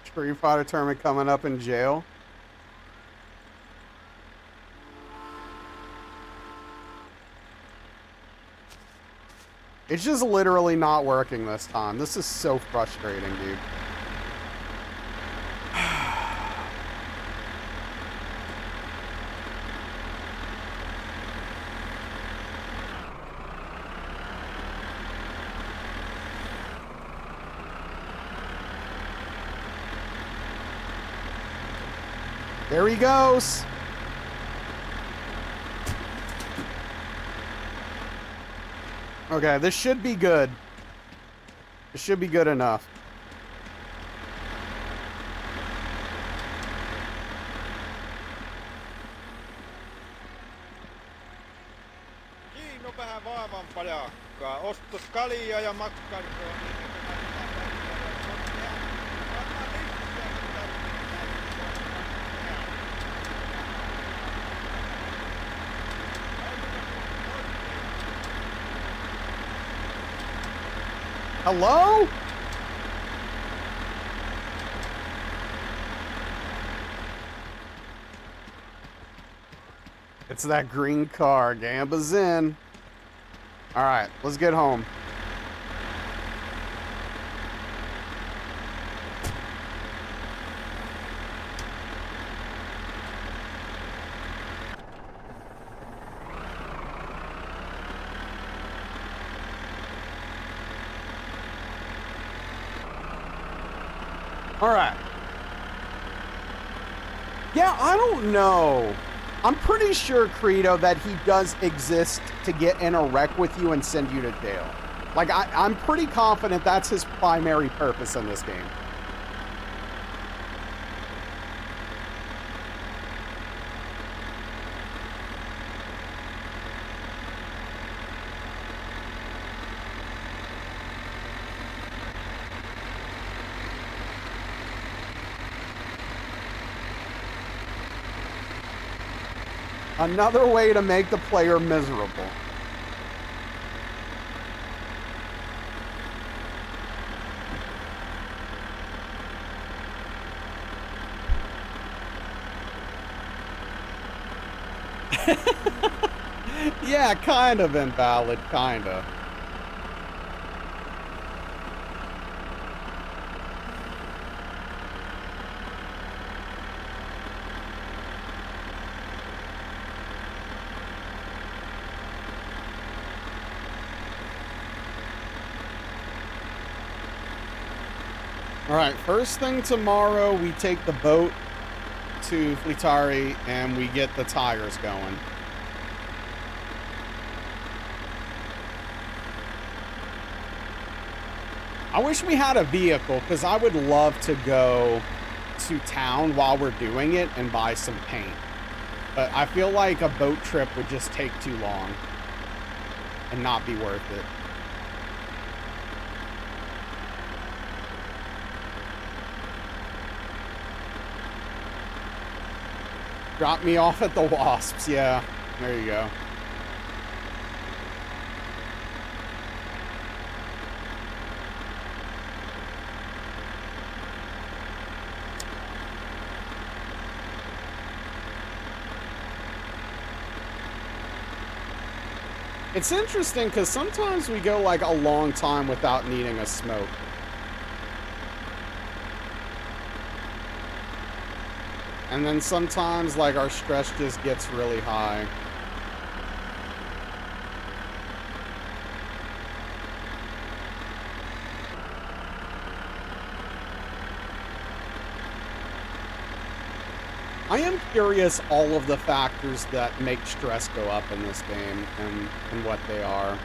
Street Fighter tournament coming up in jail. It's just literally not working this time. This is so frustrating, dude. There he goes. Okay, this should be good. This should be good enough. Siinä on vähän vaavampaa jakkaa. Ostos kaljaa ja makkarikoa. Hello? It's that green car. Gamba's in. All right, let's get home. All right. Yeah, I don't know. I'm pretty sure, Credo, that he does exist to get in a wreck with you and send you to jail. Like, I'm pretty confident that's his primary purpose in this game. Another way to make the player miserable. Yeah, kind of invalid, kind of. All right, first thing tomorrow, we take the boat to Fleetari and we get the tires going. I wish we had a vehicle because I would love to go to town while we're doing it and buy some paint. But I feel like a boat trip would just take too long and not be worth it. Drop me off at the Wasps. Yeah, there you go. It's interesting because sometimes we go like a long time without needing a smoke. And then sometimes, like, our stress just gets really high. I am curious all of the factors that make stress go up in this game and what they are.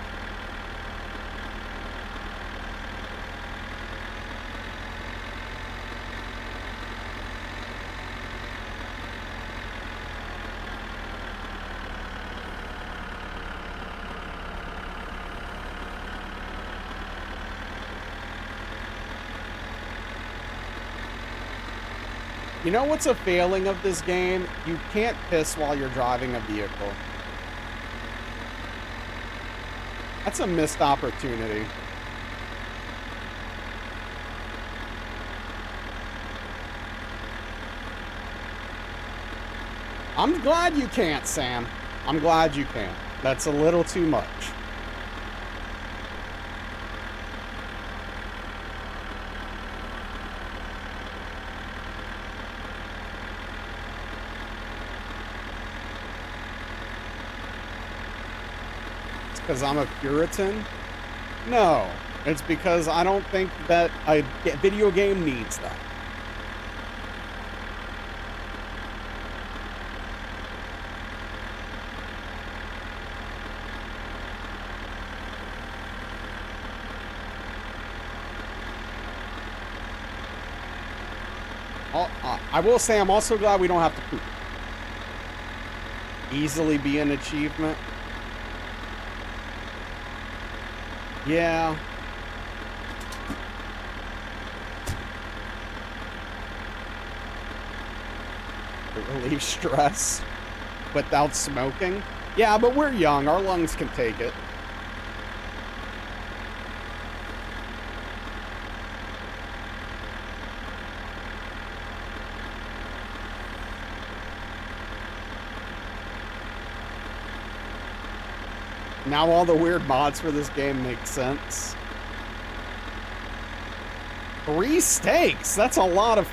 You know what's a failing of this game? You can't piss while you're driving a vehicle. That's a missed opportunity. I'm glad you can't, Sam. I'm glad you can't. That's a little too much. Because I'm a Puritan? No, it's because I don't think that a video game needs that. I will say I'm also glad we don't have to poop. Easily be an achievement. Yeah. It relieves stress without smoking. Yeah, but we're young. Our lungs can take it. Now all the weird mods for this game make sense. 3 steaks. That's a lot of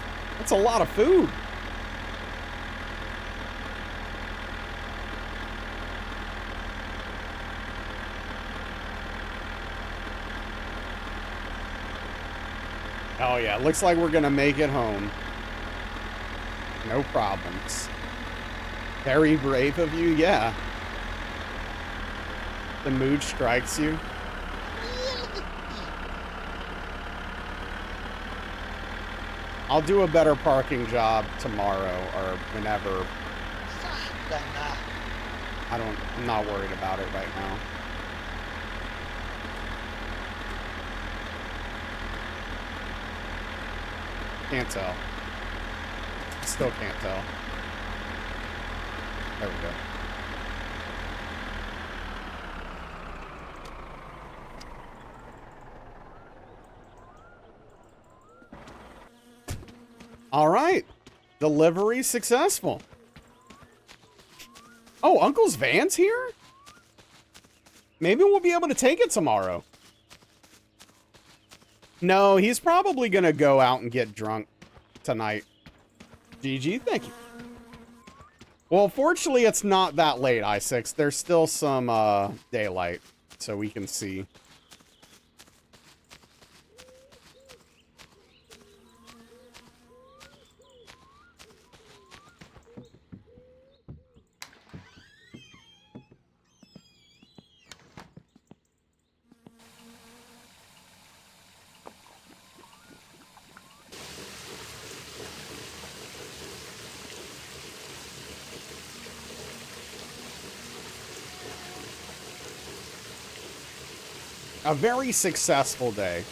food. Oh yeah, looks like we're gonna make it home. No problems. Very brave of you, yeah. The mood strikes you. I'll do a better parking job tomorrow or whenever. I'm not worried about it right now. Can't tell. Still can't tell. There we go. All right. Delivery successful. Oh, Uncle's van's here? Maybe we'll be able to take it tomorrow. No, he's probably going to go out and get drunk tonight. GG, thank you. Well, fortunately, it's not that late, I6. There's still some daylight, so we can see. A very successful day.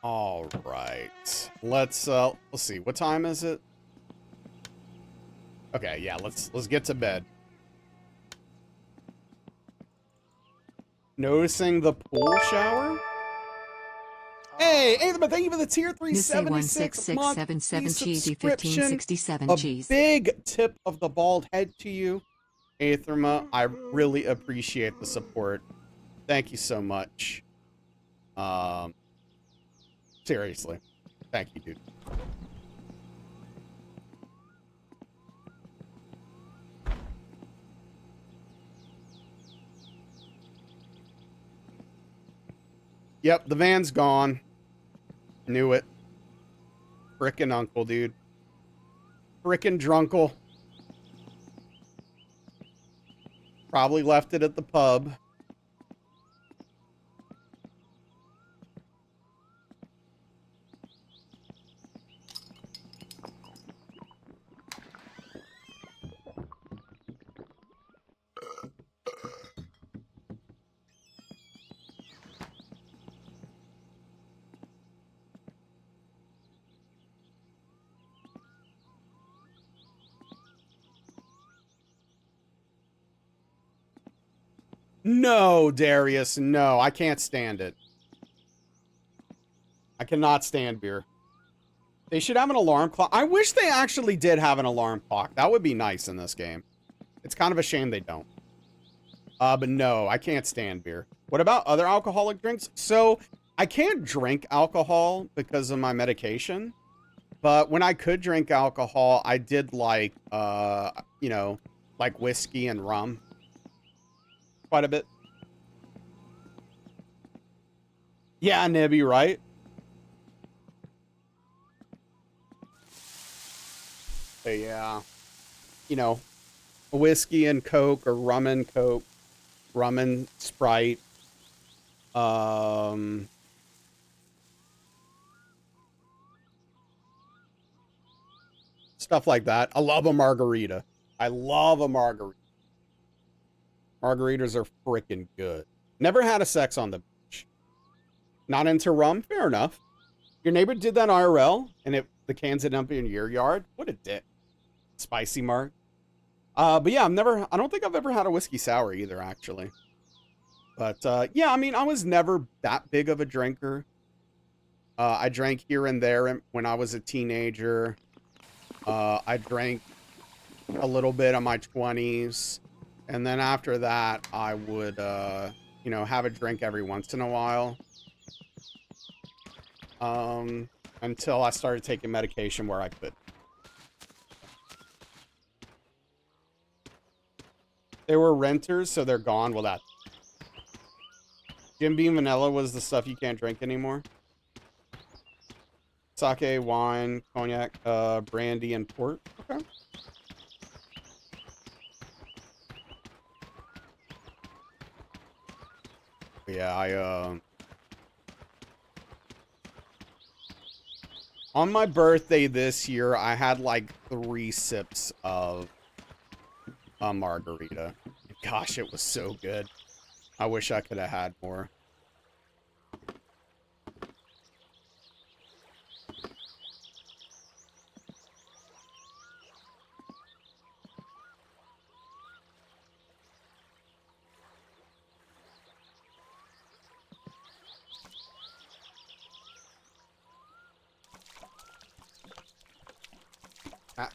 All right. Let's see. What time is it? Okay, yeah, let's get to bed. Noticing the pool shower? Hey, Aetherma, thank you for the tier 376 month cheesy subscription. 1567 cheese. A big tip of the bald head to you, Aetherma. I really appreciate the support. Thank you so much. Seriously. Thank you, dude. Yep, the van's gone. Knew it. Frickin' uncle, dude. Frickin' drunkle. Probably left it at the pub. No, Darius, no. I can't stand it. I cannot stand beer. They should have an alarm clock. I wish they actually did have an alarm clock. That would be nice in this game. It's kind of a shame they don't. But no, I can't stand beer. What about other alcoholic drinks? So, I can't drink alcohol because of my medication. But when I could drink alcohol, I did like, you know, like whiskey and rum. Quite a bit. Yeah, Nibby, right? But yeah. You know, whiskey and Coke or rum and Coke, rum and Sprite. Stuff like that. I love a margarita. I love a margarita. Margaritas are freaking good. Never had a sex on the beach. Not into rum? Fair enough. Your neighbor did that IRL, and the cans ended up in your yard? What a dick. Spicy Mark. But yeah, I don't think I've ever had a whiskey sour either, actually. But, yeah, I mean, I was never that big of a drinker. I drank here and there when I was a teenager. I drank a little bit in my 20s. And then after that, I would you know, have a drink every once in a while. Until I started taking medication where I could. They were renters, so they're gone. Well, that Jim Beam Vanilla was the stuff you can't drink anymore. Sake, wine, cognac, brandy, and port. Okay. Yeah, on my birthday this year, I had like 3 sips of a margarita. Gosh, it was so good. I wish I could have had more.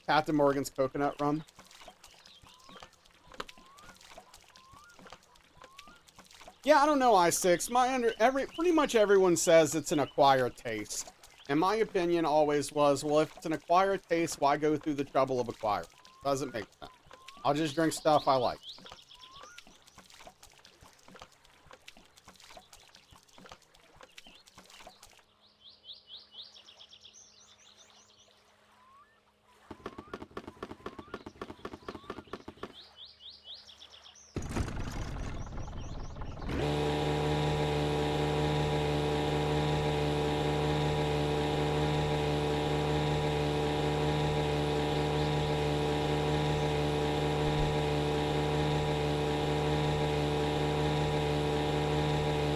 Captain Morgan's coconut rum. Yeah, I don't know, I6. Pretty much everyone says it's an acquired taste. And my opinion always was, well, if it's an acquired taste, why go through the trouble of acquiring? Doesn't make sense. I'll just drink stuff I like.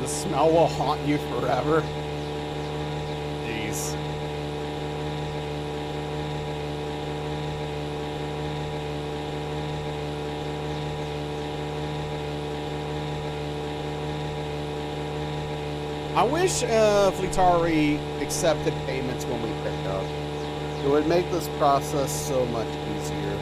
The smell will haunt you forever. Jeez. I wish Fleetari accepted payments when we pick up. It would make this process so much easier.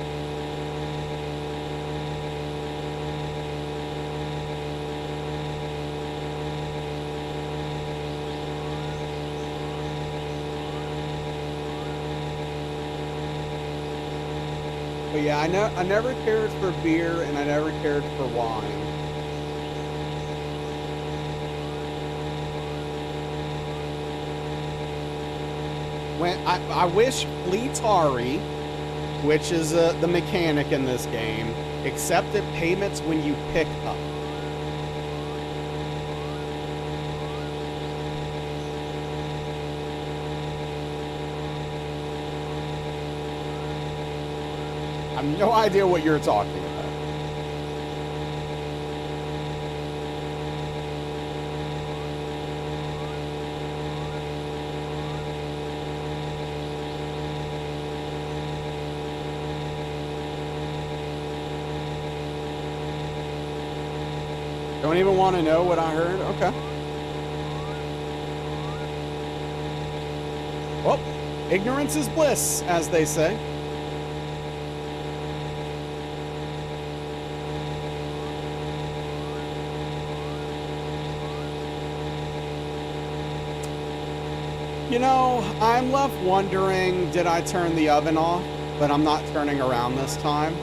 But yeah, I never cared for beer and I never cared for wine. I wish Fleetari, which is the mechanic in this game, accepted payments when you pick up. I have no idea what you're talking about. Don't even want to know what I heard? Okay. Well, ignorance is bliss, as they say. You know, I'm left wondering, did I turn the oven off? But I'm not turning around this time.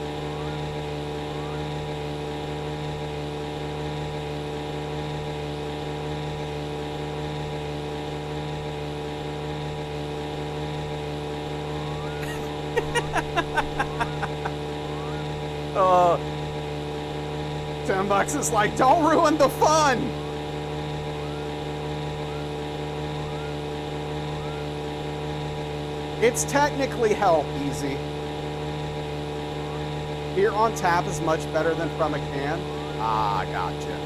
$10 is like, don't ruin the fun! It's technically help easy. Beer on tap is much better than from a can. Ah, gotcha.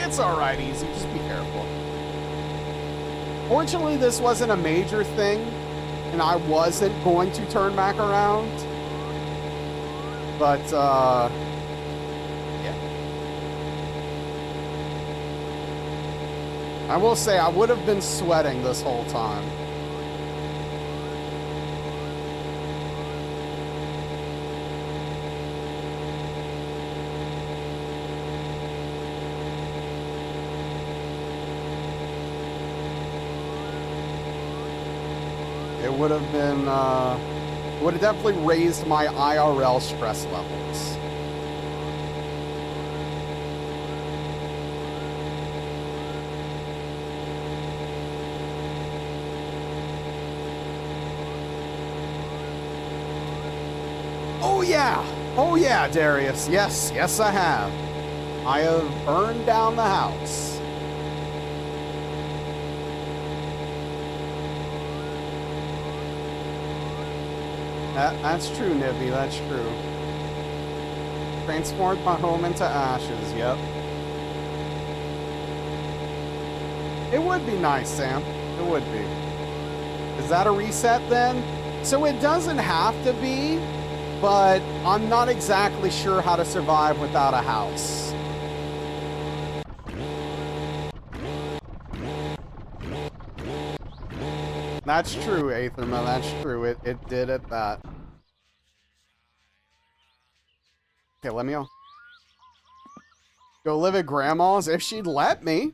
It's alright, easy. Just be careful. Fortunately, this wasn't a major thing, and I wasn't going to turn back around. But, yeah. I will say, I would have been sweating this whole time. would have been, would have definitely raised my IRL stress levels. Oh yeah, Darius. Yes, yes I have. I have burned down the house. That's true, Nibby, that's true. Transformed my home into ashes, yep. It would be nice, Sam. It would be. Is that a reset then? So it doesn't have to be, but I'm not exactly sure how to survive without a house. That's true, Aetherma, that's true. It did at that. Okay, let me go live at Grandma's if she'd let me.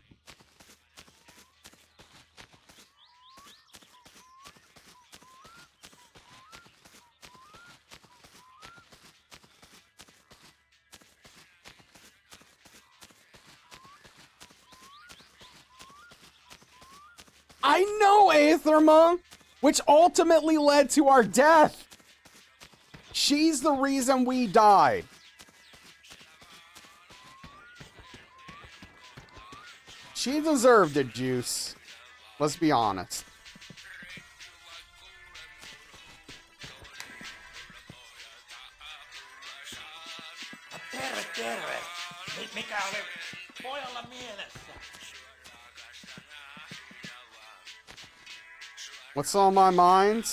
I know, Aetherma, which ultimately led to our death. She's the reason we died. She deserved it, Juice. Let's be honest. What's on my mind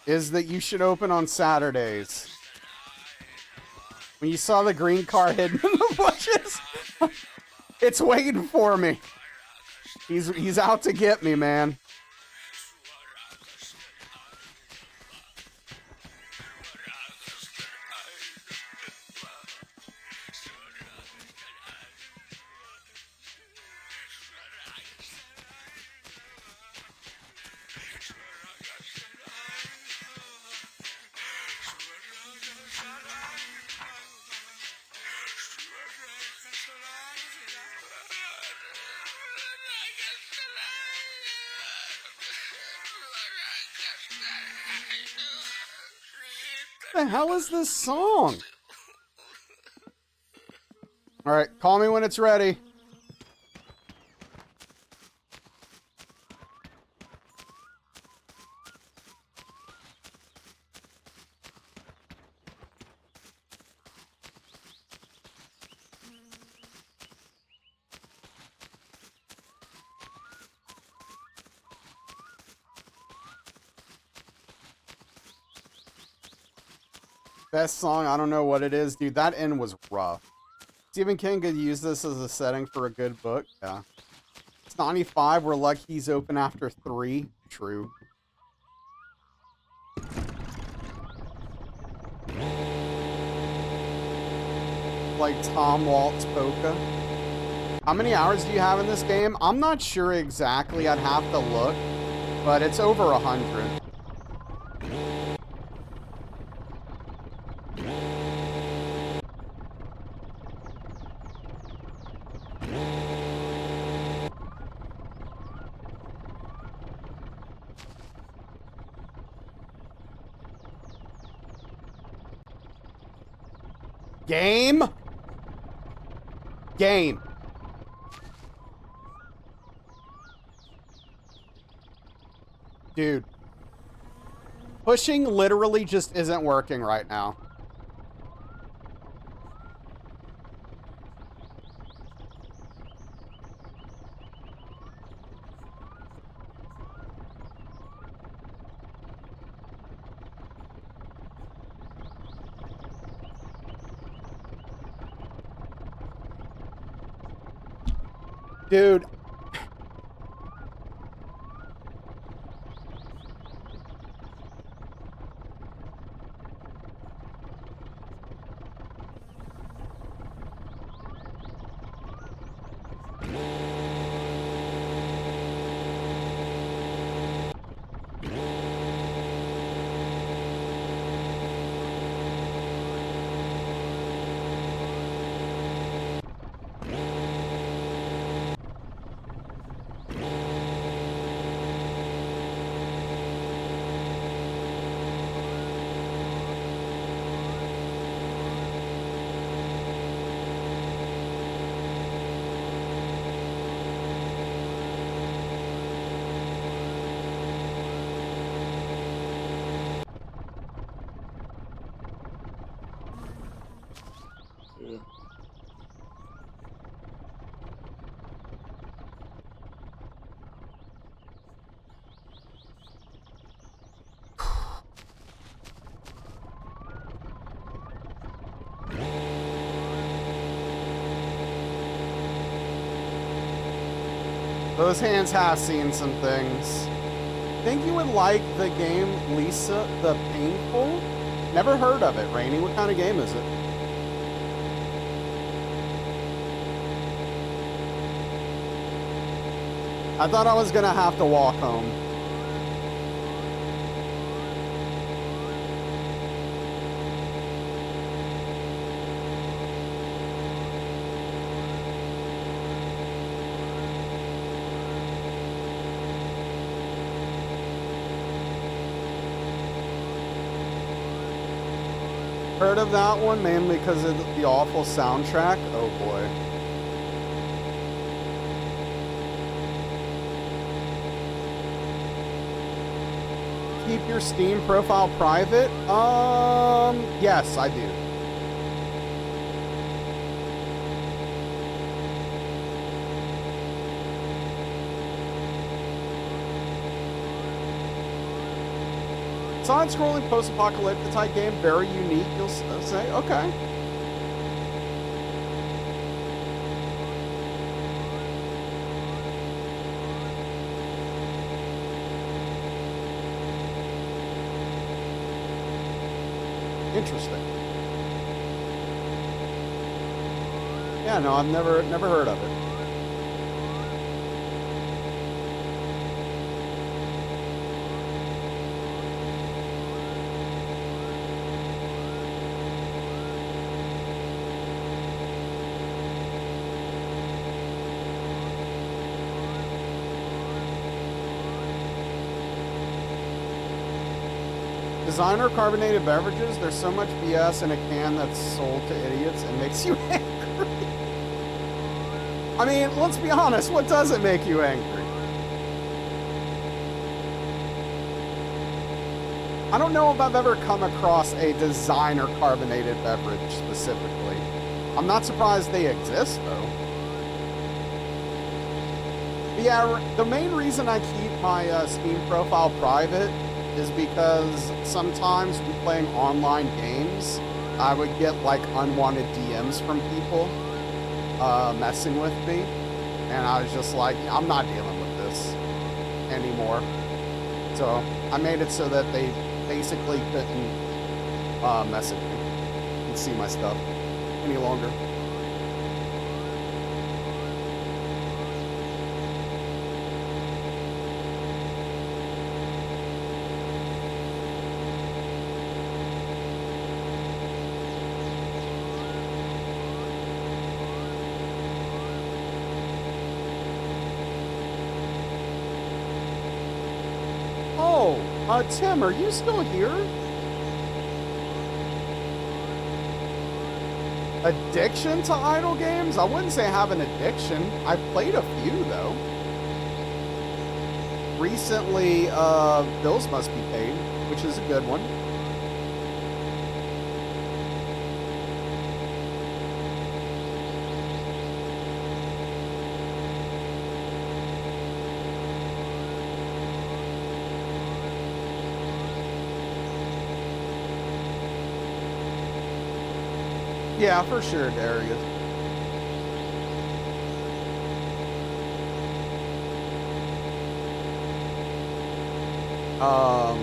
is that you should open on Saturdays. When you saw the green car hidden in the bushes, it's waiting for me. He's out to get me, man. What the hell is this song? All right, call me when it's ready. Best song, I don't know what it is. Dude, that end was rough. Stephen King could use this as a setting for a good book. Yeah. It's 95. We're lucky he's open after 3. True. Like Tom Waltz Polka. How many hours do you have in this game? I'm not sure exactly. I'd have to look. But it's over 100. Game. Dude. Pushing literally just isn't working right now. Dude. Those hands have seen some things. Think you would like the game Lisa the Painful? Never heard of it, Rainy. What kind of game is it? I thought I was gonna have to walk home. Heard of that one mainly because of the awful soundtrack. Oh boy. Keep your Steam profile private? Yes, I do. Side-scrolling post-apocalyptic type game, very unique, you'll say? Okay. Interesting. Yeah, no, I've never heard of it. Designer carbonated beverages, there's so much BS in a can that's sold to idiots and makes you angry. I mean, let's be honest, what doesn't make you angry? I don't know if I've ever come across a designer carbonated beverage specifically. I'm not surprised they exist though. But yeah, the main reason I keep my Steam profile private is because sometimes when playing online games, I would get like unwanted DMs from people messing with me. And I was just like, I'm not dealing with this anymore. So I made it so that they basically couldn't message me and see my stuff any longer. Tim, are you still here? Addiction to idle games? I wouldn't say I have an addiction. I've played a few, though. Recently, Bills Must Be Paid, which is a good one. Yeah, for sure, Darius. I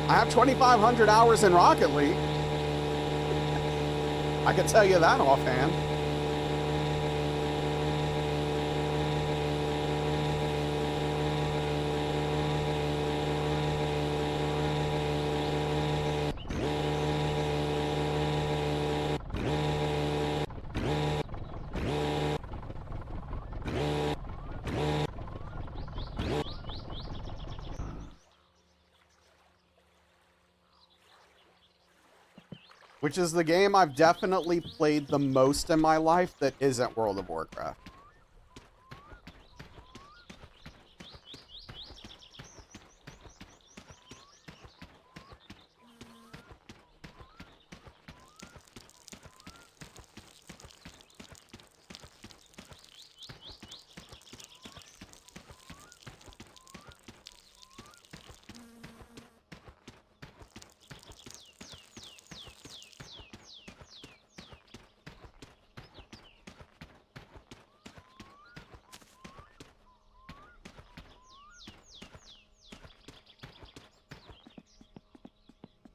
have 2,500 hours in Rocket League. I can tell you that offhand. Which is the game I've definitely played the most in my life that isn't World of Warcraft.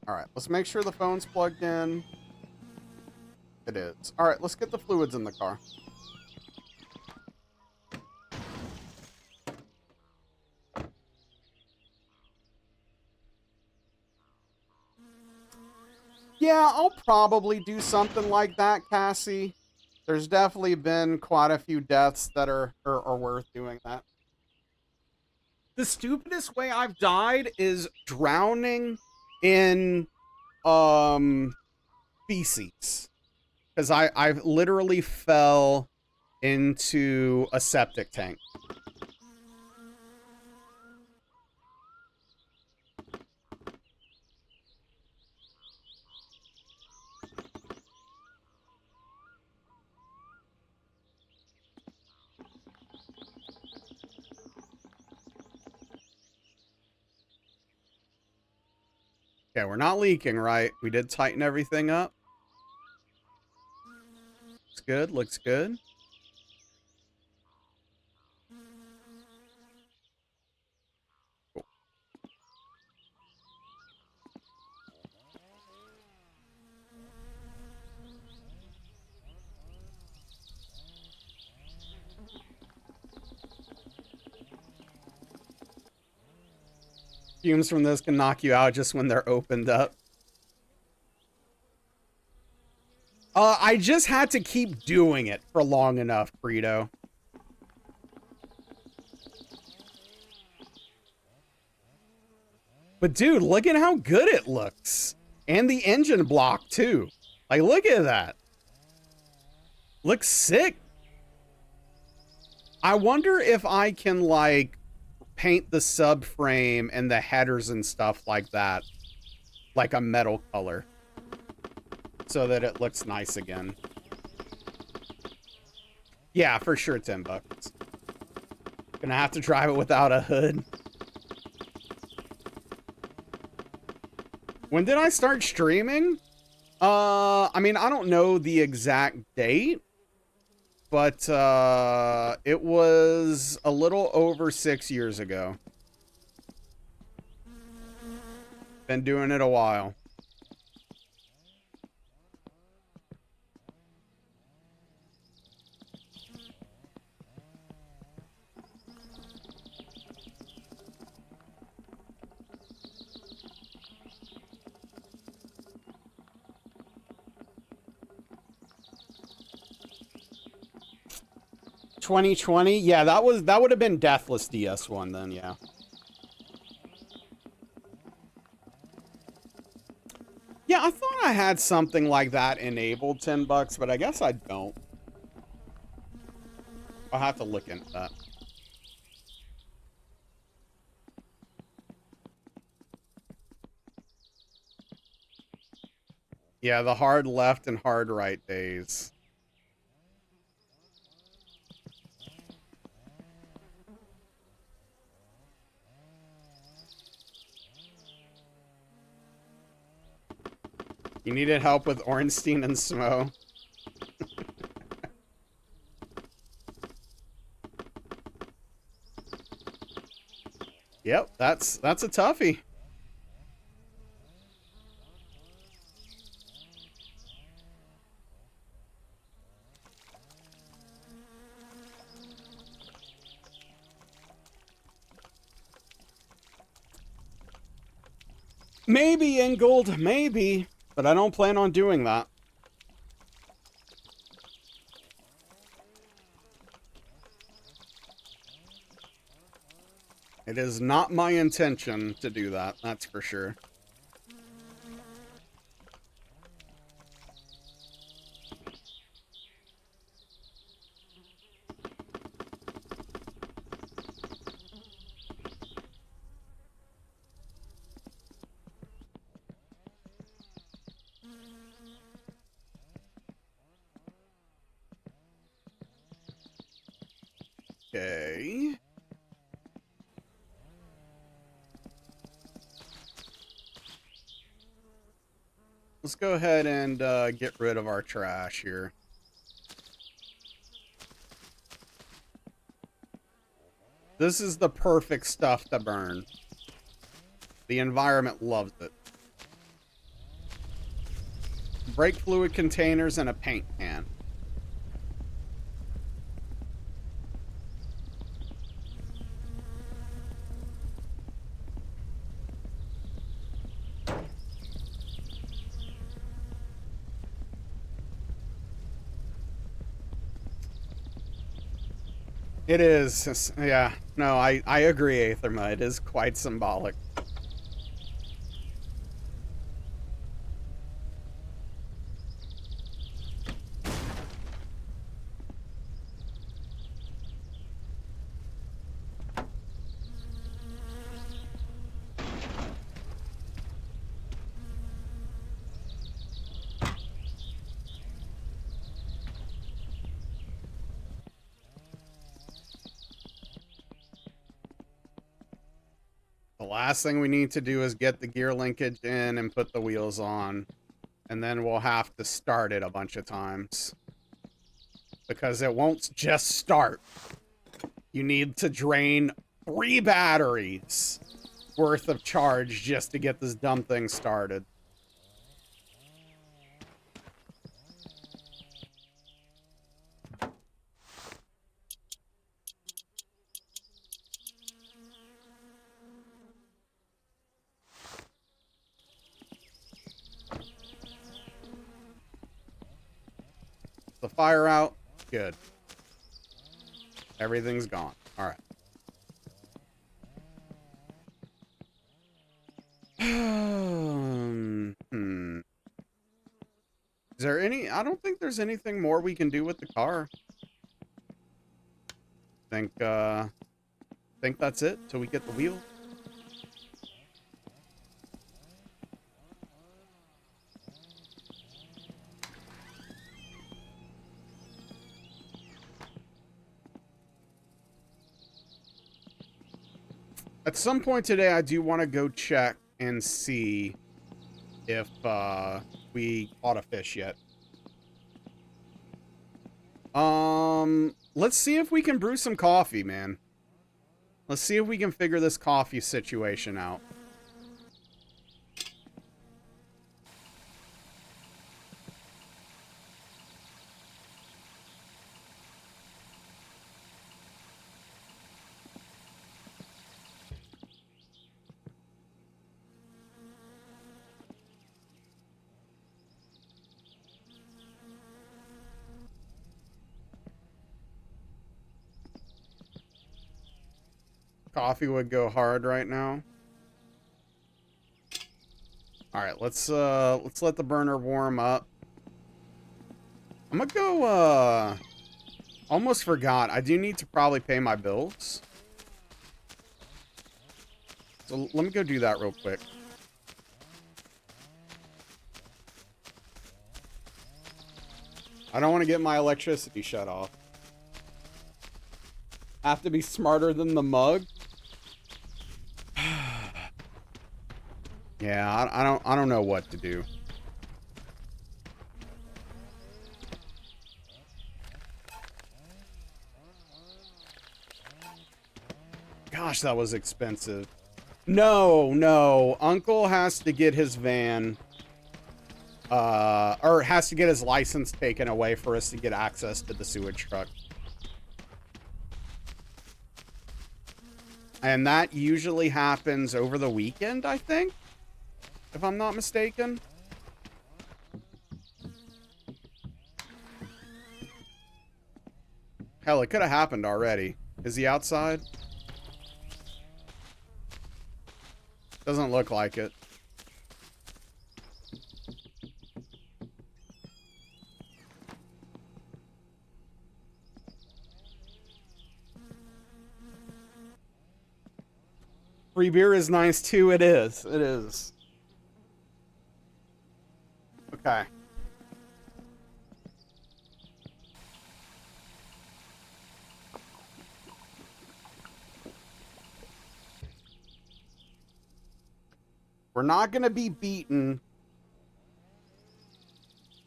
All right, let's make sure the phone's plugged in. It is. All right, let's get the fluids in the car. Yeah, I'll probably do something like that, Cassie. There's definitely been quite a few deaths that are worth doing that. The stupidest way I've died is drowning in feces. Because I literally fell into a septic tank. Okay, we're not leaking, right? We did tighten everything up. Looks good, looks good. Cool. Fumes from this can knock you out just when they're opened up. I just had to keep doing it for long enough, Frito. But dude, look at how good it looks. And the engine block too. Like, look at that. Looks sick. I wonder if I can like paint the subframe and the headers and stuff like that like a metal color so that it looks nice again. Yeah, for sure, $10. Gonna have to drive it without a hood. When did I start streaming? I mean, I don't know the exact date, but it was a little over 6 years ago. Been doing it a while. $2020? Yeah, that would have been Deathless DS1 then, yeah. Yeah, I thought I had something like that enabled, $10, but I guess I don't. I'll have to look into that. Yeah, the hard left and hard right days. You needed help with Ornstein and Smo. Yep, that's a toughie. Maybe, Ingold, maybe. But I don't plan on doing that. It is not my intention to do that, that's for sure. Okay. Let's go ahead and get rid of our trash here. This is the perfect stuff to burn. The environment loves it. brake fluid containers, and a paint can. It is, yeah. No, I agree, Aetherma. It is quite symbolic. The last thing we need to do is get the gear linkage in and put the wheels on. And then we'll have to start it a bunch of times. Because it won't just start. You need to drain 3 batteries worth of charge just to get this dumb thing started. The fire out. Good. Everything's gone. All right. Is there any... I don't think there's anything more we can do with the car. Think that's it till we get the wheel. At some point today, I do want to go check and see if we caught a fish yet. Let's see if we can brew some coffee, man. Let's see if we can figure this coffee situation out. Coffee would go hard right now. All right, let's let the burner warm up. I'm gonna go, almost forgot. I do need to probably pay my bills. So let me go do that real quick. I don't want to get my electricity shut off. Have to be smarter than the mug. Yeah, I don't know what to do. Gosh, that was expensive. No. Uncle has to get his van, or has to get his license taken away for us to get access to the sewage truck. And that usually happens over the weekend, I think, if I'm not mistaken. Hell, it could have happened already. Is he outside? Doesn't look like it. Free beer is nice too. It is. It is. Okay. We're not going to be beaten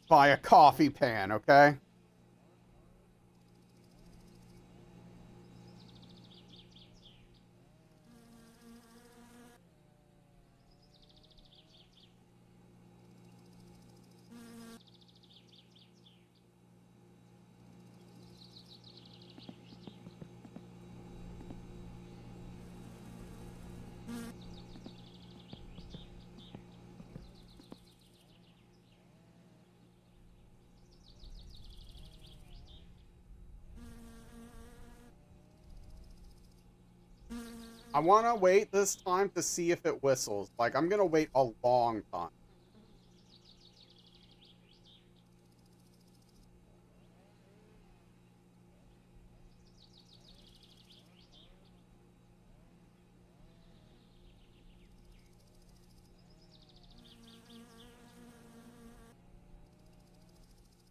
by a coffee pan, okay? I want to wait this time to see if it whistles. Like, I'm going to wait a long time.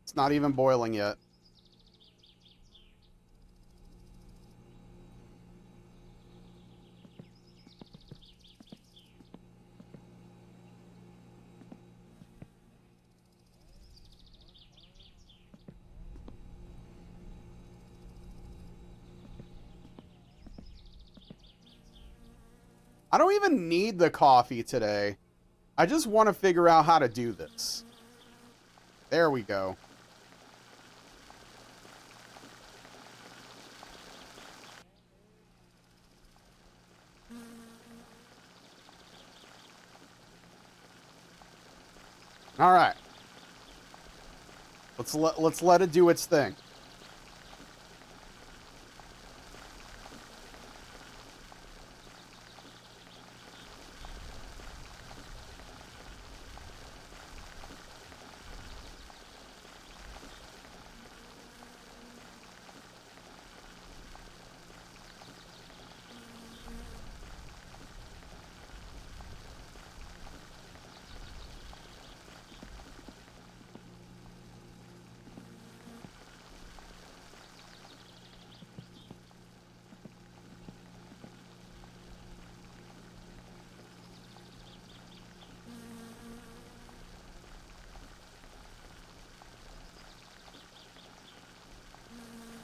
It's not even boiling yet. I don't even need the coffee today. I just want to figure out how to do this. There we go. All right. Let's let it do its thing.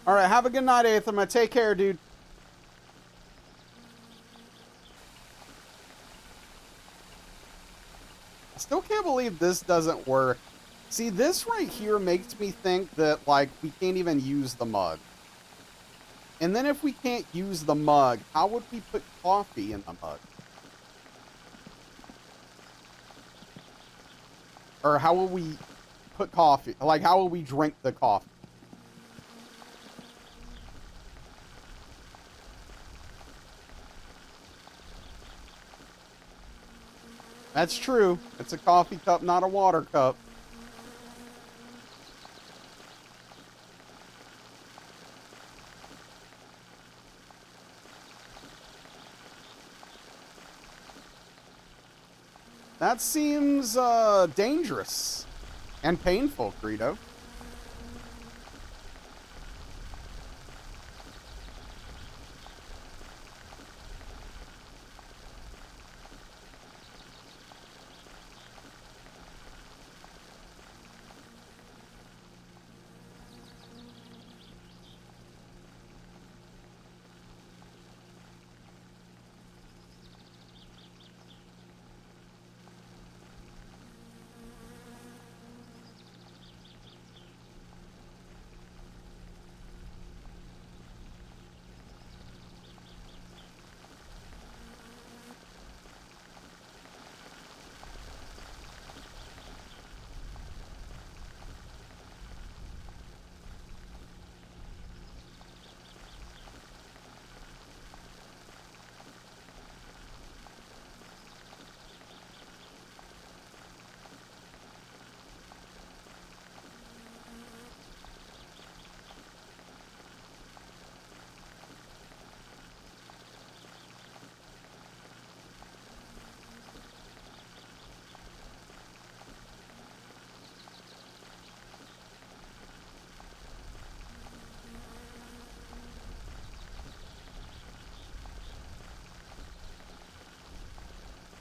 All right, have a good night, Aethema. Take care, dude. I still can't believe this doesn't work. See, this right here makes me think that, like, we can't even use the mug. And then if we can't use the mug, how would we put coffee in the mug? Or how will we put coffee? Like, how will we drink the coffee? That's true. It's a coffee cup, not a water cup. That seems dangerous and painful, Greedo.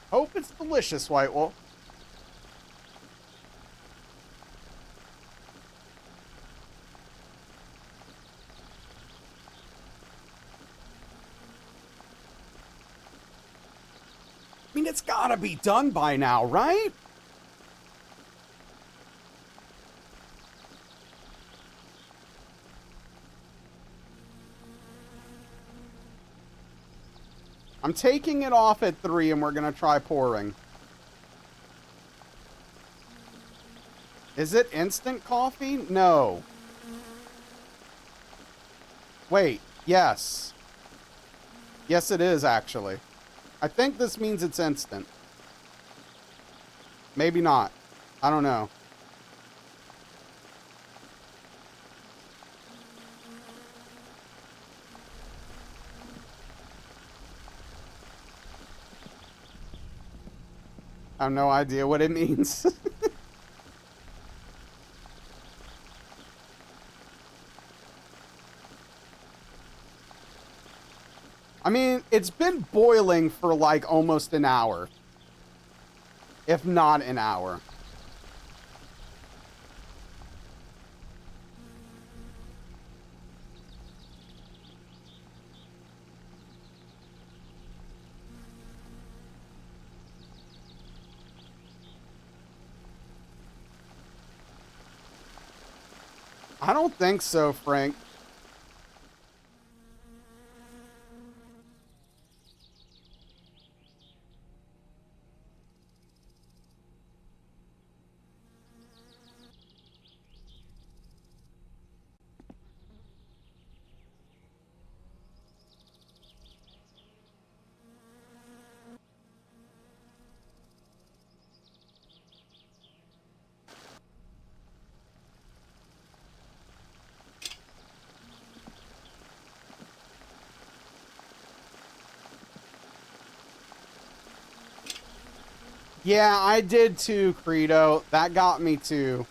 Hope it's delicious, White Wolf. I mean, it's gotta be done by now, right? I'm taking it off at 3 and we're gonna try pouring. Is it instant coffee? No. Wait, yes. Yes, it is, actually. I think this means it's instant. Maybe not. I don't know. I have no idea what it means. I mean, it's been boiling for like almost an hour. If not an hour. I don't think so, Frank. Yeah, I did too, Credo. That got me too.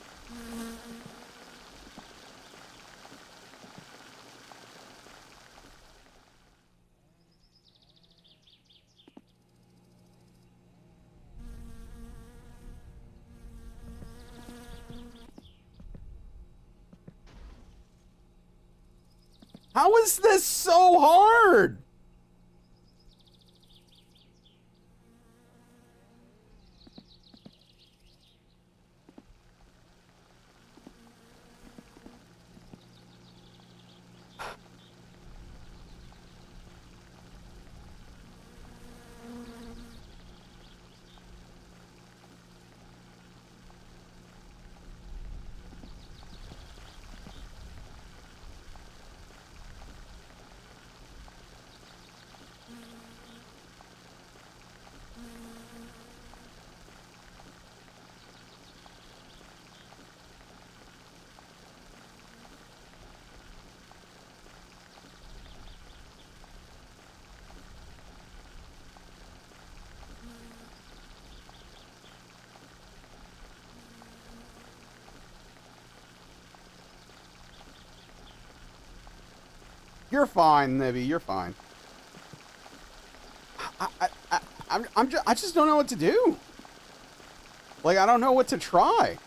How is this so hard? You're fine, Nibby. You're fine. I just don't know what to do. Like, I don't know what to try.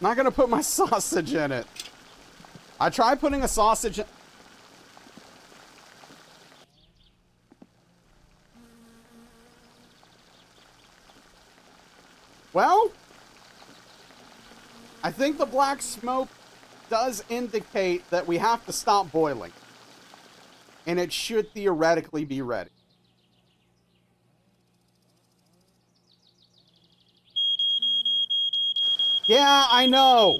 Not gonna put my sausage in it. I tried putting a sausage in... Well, I think the black smoke does indicate that we have to stop boiling. And it should theoretically be ready. Yeah, I know.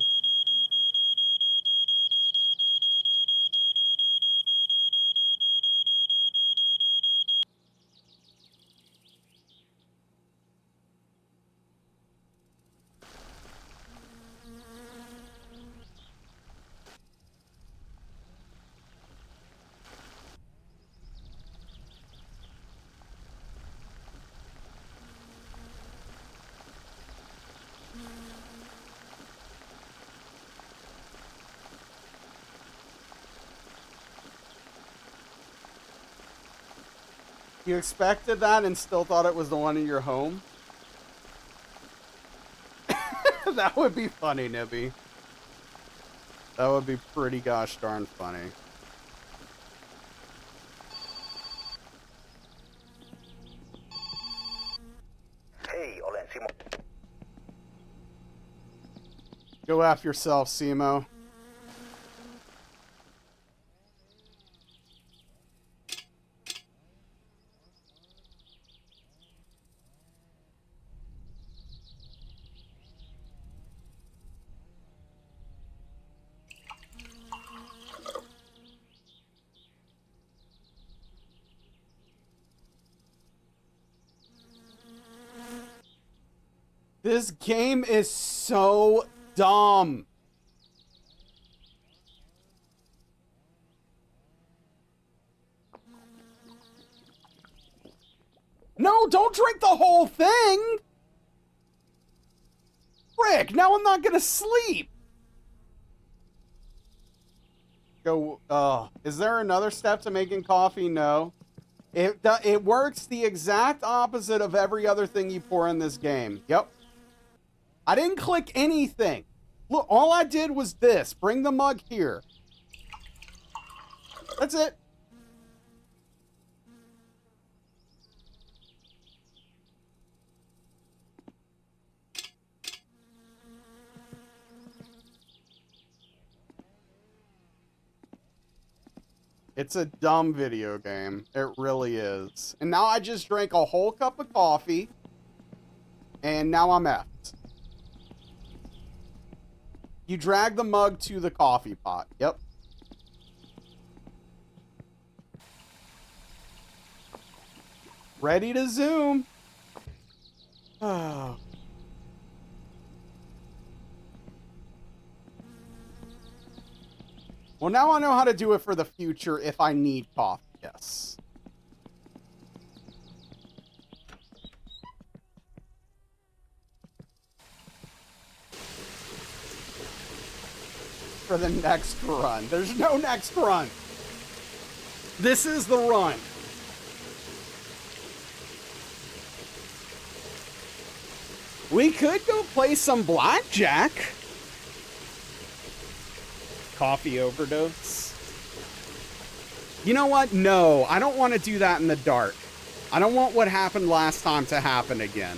You expected that and still thought it was the one in your home? That would be funny, Nibby. That would be pretty gosh darn funny. Hei, olen Simo. Go after yourself, Simo. This game is so dumb. No, don't drink the whole thing! Frick, now I'm not gonna sleep! Go, is there another step to making coffee? No. It works the exact opposite of every other thing you pour in this game. Yep. I didn't click anything. Look, all I did was this. Bring the mug here. That's it. It's a dumb video game. It really is. And now I just drank a whole cup of coffee. And now I'm effed. You drag the mug to the coffee pot. Yep. Ready to zoom. Oh. Well, now I know how to do it for the future if I need coffee. Yes. For the next run. There's no next run. This is the run. We could go play some blackjack. Coffee overdose. You know what? No, I don't want to do that in the dark. I don't want what happened last time to happen again.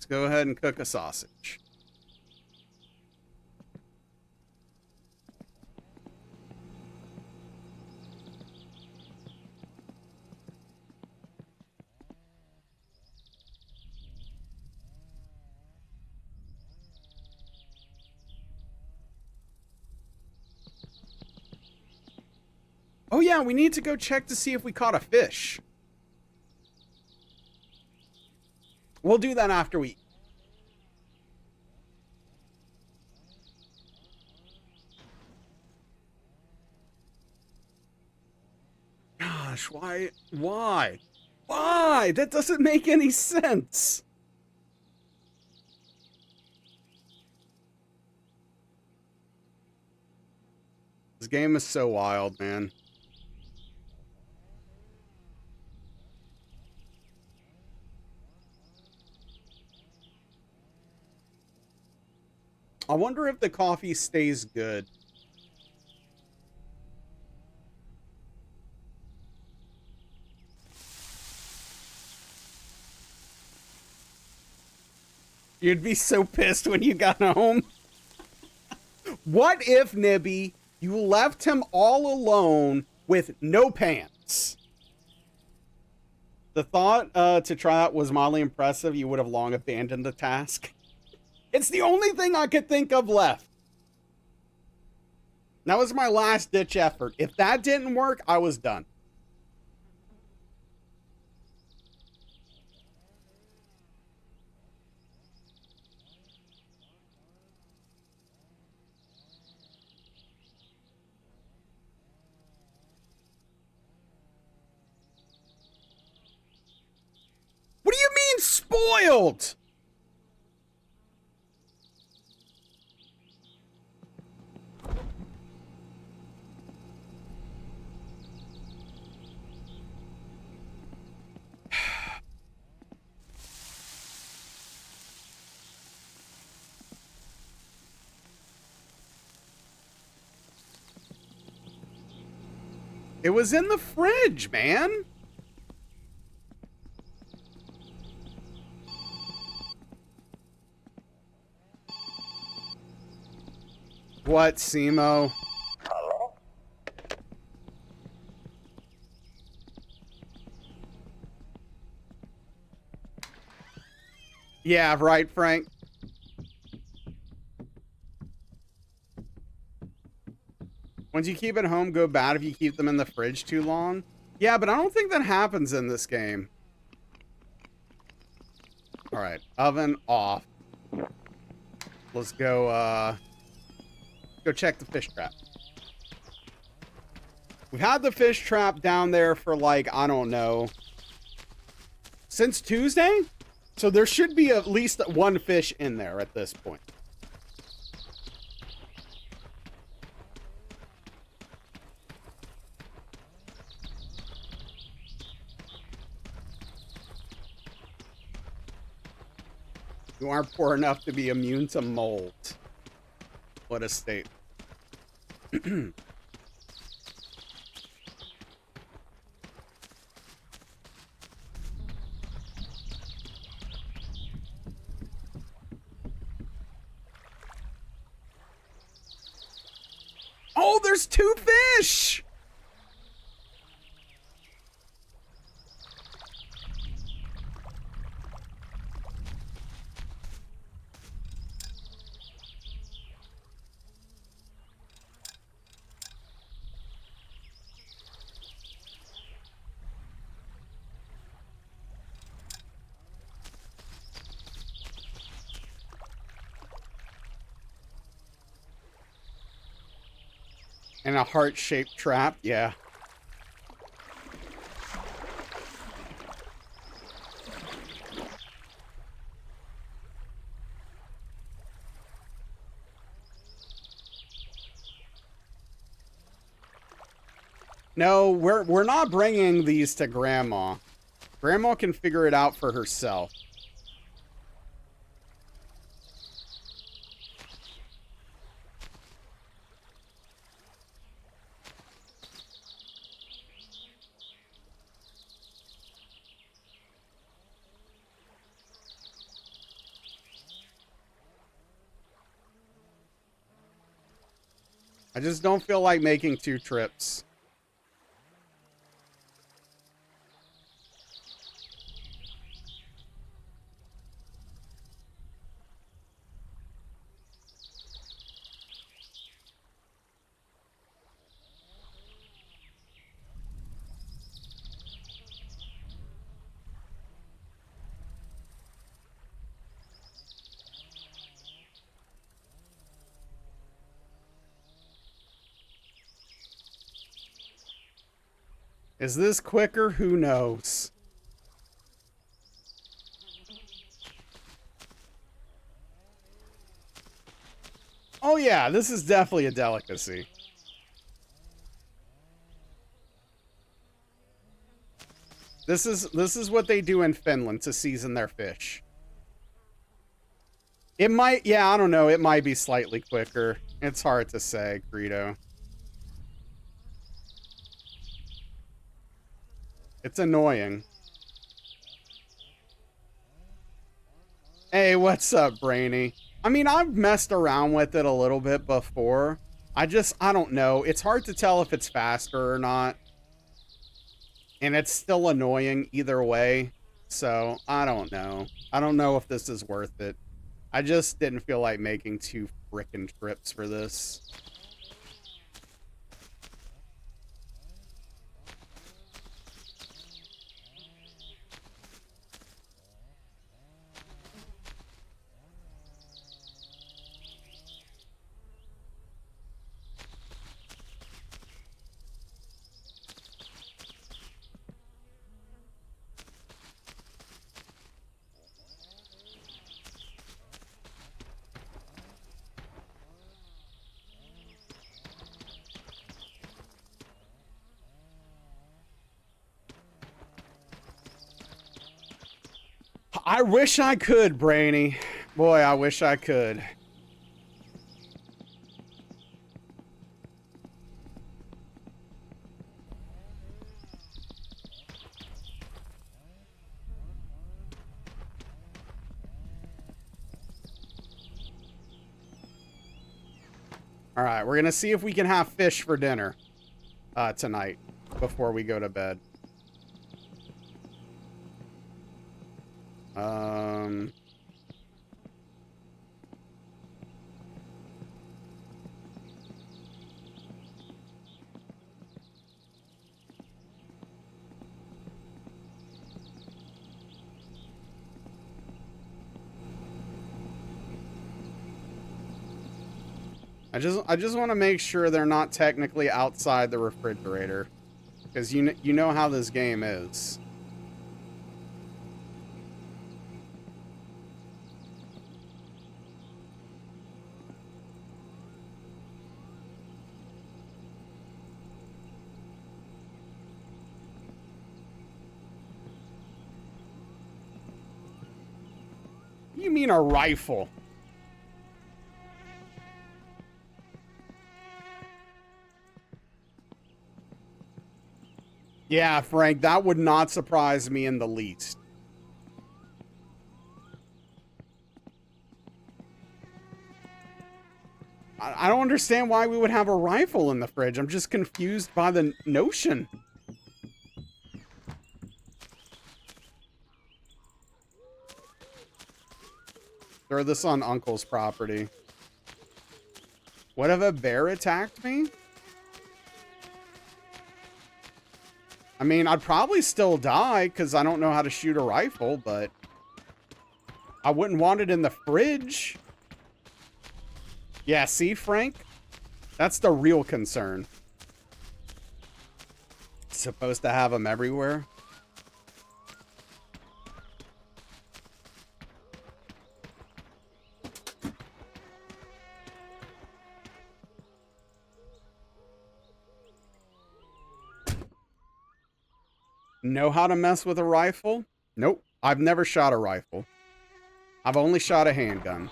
Go ahead and cook a sausage. Oh yeah, we need to go check to see if we caught a fish. We'll do that after we... Gosh, why? Why? Why? That doesn't make any sense. This game is so wild, man. I wonder if the coffee stays good. You'd be so pissed when you got home. What if, Nibby, you left him all alone with no pants? The thought to try out was mildly impressive. You would have long abandoned the task. It's the only thing I could think of left. That was my last ditch effort. If that didn't work, I was done. What do you mean spoiled? It was in the fridge, man. What, Simo? Hello? Yeah, right, Frank. Once you keep it home, go bad if you keep them in the fridge too long. Yeah, but I don't think that happens in this game. All right, oven off. Let's go, go check the fish trap. We've had the fish trap down there for like, I don't know, since Tuesday? So there should be at least one fish in there at this point. You aren't poor enough to be immune to mold. What a state. Oh, there's 2 fish! And a heart-shaped trap, yeah. No, we're not bringing these to Grandma. Grandma can figure it out for herself. I just don't feel like making 2 trips. Is this quicker? Who knows? Oh yeah, this is definitely a delicacy. This is what they do in Finland to season their fish. It might, yeah, I don't know, it might be slightly quicker. It's hard to say, Greedo. It's annoying. Hey, what's up, Brainy? I mean, I've messed around with it a little bit before. I don't know. It's hard to tell if it's faster or not. And it's still annoying either way. So, I don't know. I don't know if this is worth it. I just didn't feel like making 2 frickin' trips for this. I wish I could, Brainy. Boy, I wish I could. All right, we're gonna see if we can have fish for dinner tonight before we go to bed. I just want to make sure they're not technically outside the refrigerator, because you know how this game is. You mean a rifle? Yeah, Frank, that would not surprise me in the least. I don't understand why we would have a rifle in the fridge. I'm just confused by the notion. Throw this on Uncle's property. What if a bear attacked me? I mean, I'd probably still die because I don't know how to shoot a rifle, but I wouldn't want it in the fridge. Yeah, see, Frank? That's the real concern. Supposed to have them everywhere. Know how to mess with a rifle? Nope. I've never shot a rifle. I've only shot a handgun.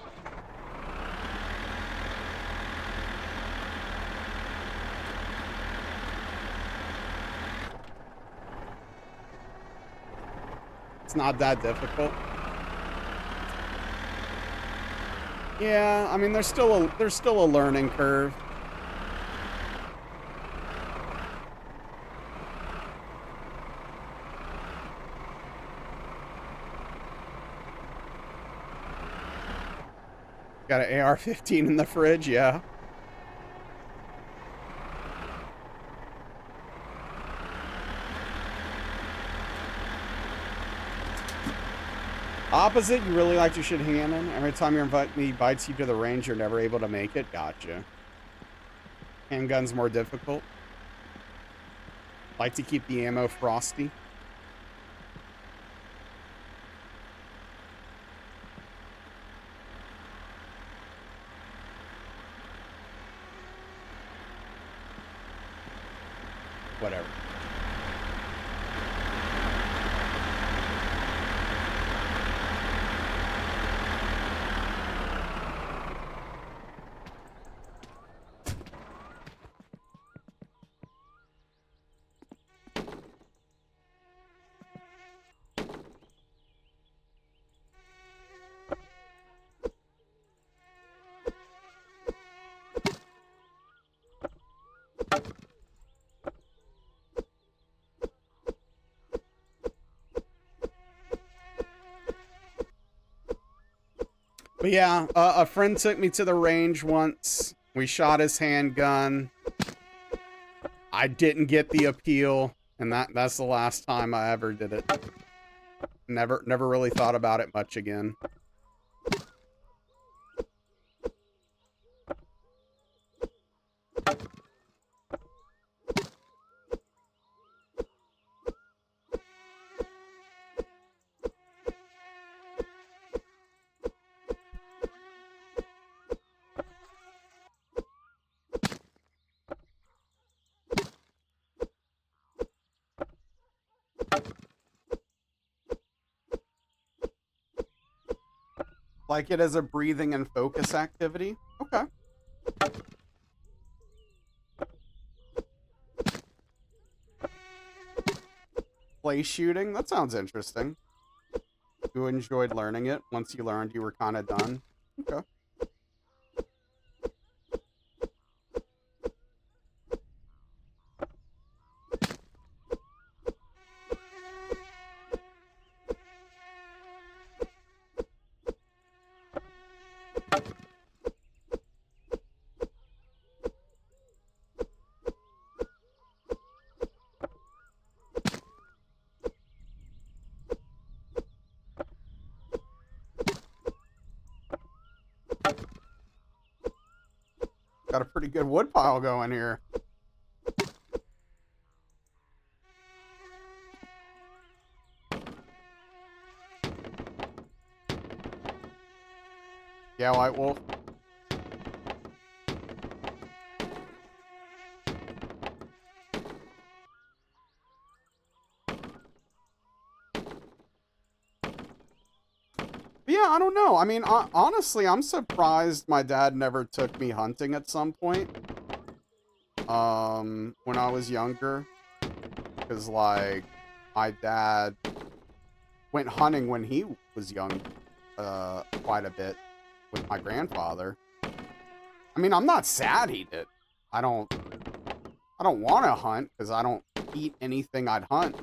It's not that difficult. Yeah, I mean, there's still a learning curve. Got an AR-15 in the fridge, yeah. Opposite, you really like to shoot handgun. Every time he invites you to the range, you're never able to make it. Gotcha. Handgun's more difficult. Like to keep the ammo frosty. Whatever. But yeah, a friend took me to the range once. We shot his handgun. I didn't get the appeal, and that's the last time I ever did it. Never really thought about it much again. Like it as a breathing and focus activity? Okay. Play shooting? That sounds interesting. You enjoyed learning it. Once you learned, you were kind of done. Okay. Got a pretty good wood pile going here. Yeah, White Wolf. Yeah, I don't know. I mean, honestly, I'm surprised my dad never took me hunting at some point. When I was younger. Because, like, my dad went hunting when he was young, quite a bit with my grandfather. I mean, I'm not sad he did. I don't want to hunt because I don't eat anything I'd hunt.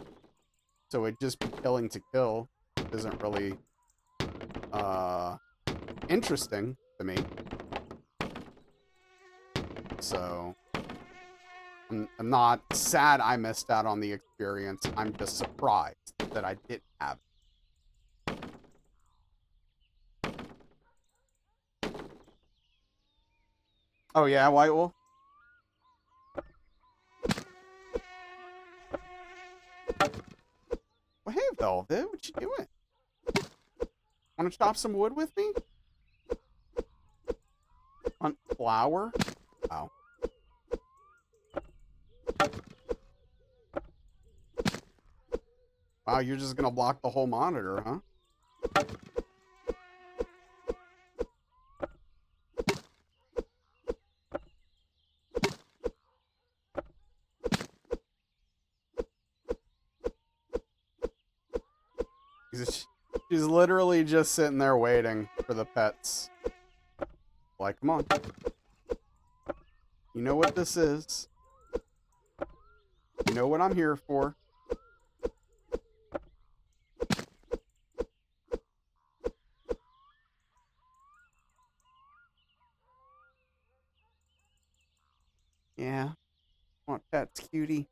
So it'd just be killing to kill. Isn't really, interesting to me. So I'm not sad I missed out on the experience. I'm just surprised that I didn't have it. Oh yeah, White Wolf? Well, hey, Velvet, what you doing? Want to chop some wood with me? Hunt flower? Wow. Wow, you're just gonna block the whole monitor, huh? She's literally just sitting there waiting for the pets. Like, come on. You know what this is. You know what I'm here for. Yeah. Want pets, cutie.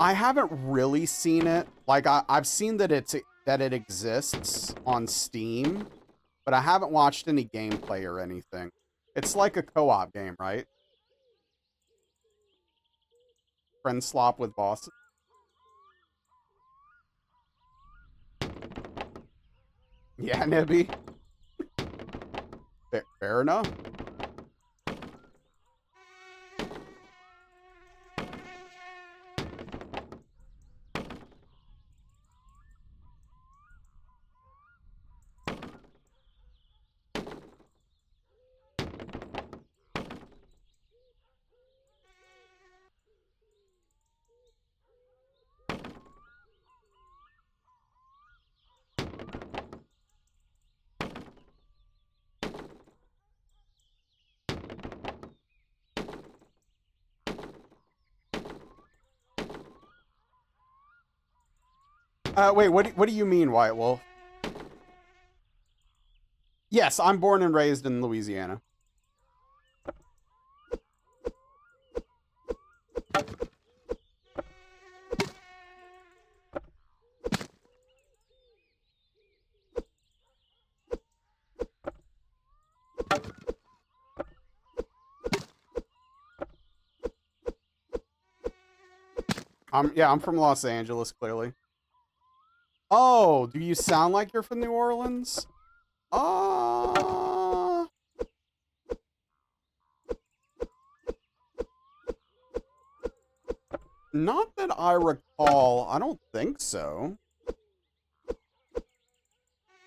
I haven't really seen it. Like I've seen that it exists on Steam, but I haven't watched any gameplay or anything. It's like a co-op game, right? Friend slop with bosses. Yeah, Nibby. Fair enough. Wait, what do you mean, White Wolf? Yes, I'm born and raised in Louisiana. I'm from Los Angeles, clearly. Oh, do you sound like you're from New Orleans? Not that I recall. I don't think so.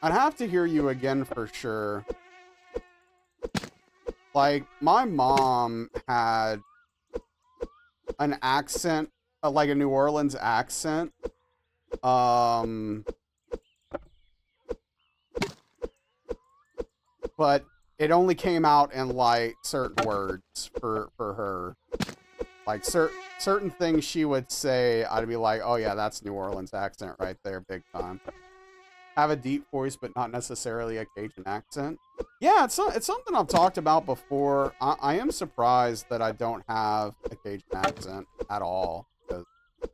I'd have to hear you again for sure. Like, my mom had an accent, like a New Orleans accent. But it only came out in, like, certain words for her. Like, certain things she would say, I'd be like, oh yeah, that's New Orleans accent right there, big time. have a deep voice, but not necessarily a Cajun accent. Yeah, it's something I've talked about before. I am surprised that I don't have a Cajun accent at all. Because, you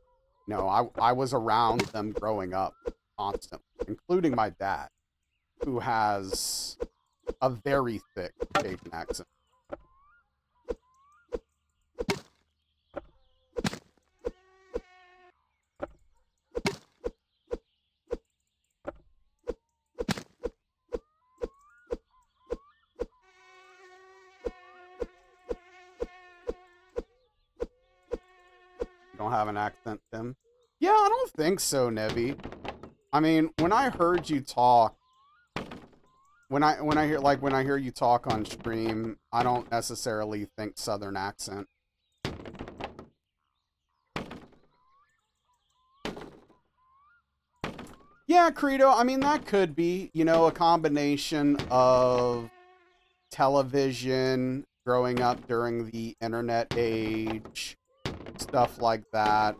know, I was around them growing up constantly, including my dad, who has a very thick Cajun accent. Don't have an accent, Tim? Yeah, I don't think so, Nevi. I mean, when I heard you talk, when I hear you talk on stream, I don't necessarily think Southern accent. Yeah, Credo, I mean, that could be, you know, a combination of television, growing up during the internet age, stuff like that,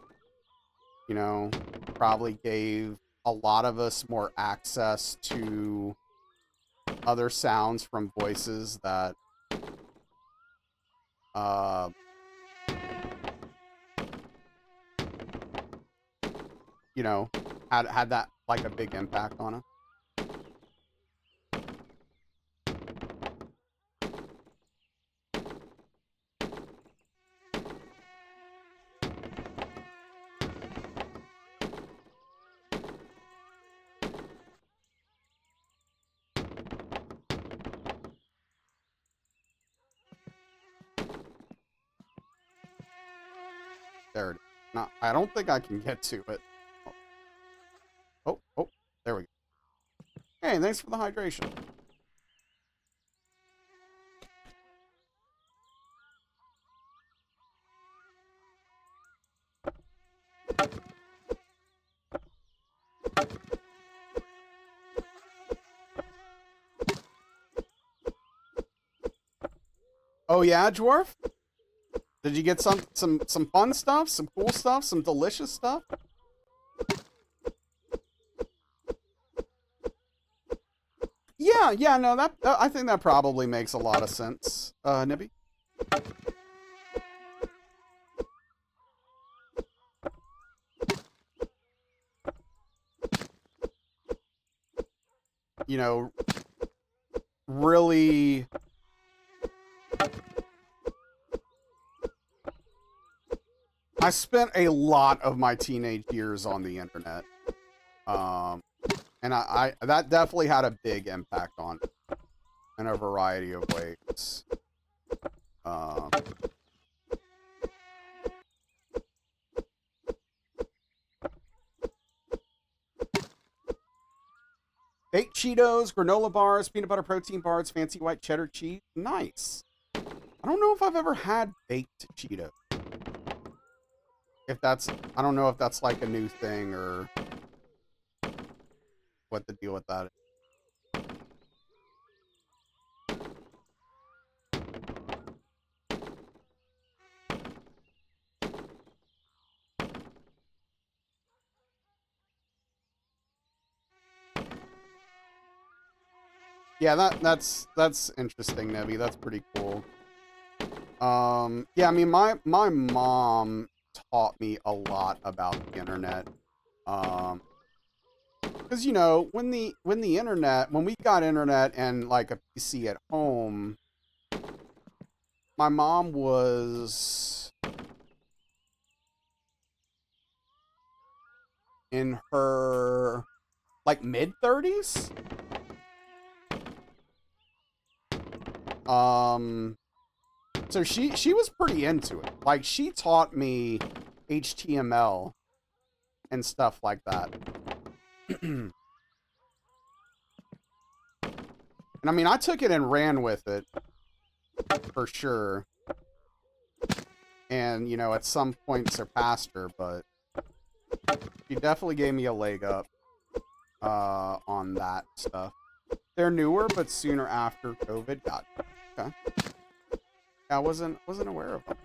you know, probably gave a lot of us more access to other sounds from voices that, you know, had that, like, a big impact on us. There it is. No, I don't think I can get to it. Oh, there we go. Hey, thanks for the hydration. Oh yeah, Dwarf? Did you get some fun stuff, some cool stuff, some delicious stuff? Yeah, no, that I think that probably makes a lot of sense, Nibby. You know, really I spent a lot of my teenage years on the internet. And I that definitely had a big impact on it in a variety of ways. Baked Cheetos, granola bars, peanut butter protein bars, fancy white cheddar cheese. Nice. I don't know if I've ever had baked Cheetos. If that's, I don't know if that's like a new thing or what the deal with that is. Yeah, that's interesting, Nevi. That's pretty cool. Yeah, I mean, my mom taught me a lot about the internet. Because, you know, when we got internet and like a PC at home, my mom was in her like mid-30s. So she was pretty into it. Like, she taught me HTML and stuff like that. And I mean, I took it and ran with it for sure. And, you know, at some point surpassed her, but she definitely gave me a leg up on that stuff. They're newer, but sooner after COVID. Got it. Okay. I wasn't aware of them.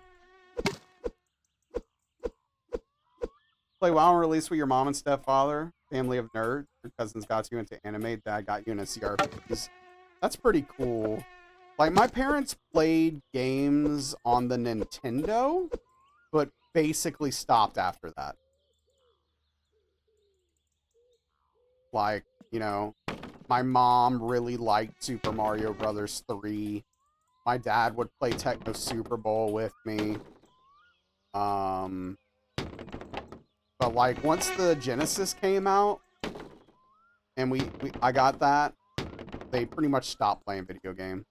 Play WoW and release with your mom and stepfather, family of nerds. Your cousins got you into anime, dad got you into CRPGs. That's pretty cool. Like, my parents played games on the Nintendo, but basically stopped after that. Like, you know, my mom really liked Super Mario Brothers 3. My dad would play Techno Super Bowl with me. But like once the Genesis came out and I got that, they pretty much stopped playing video games.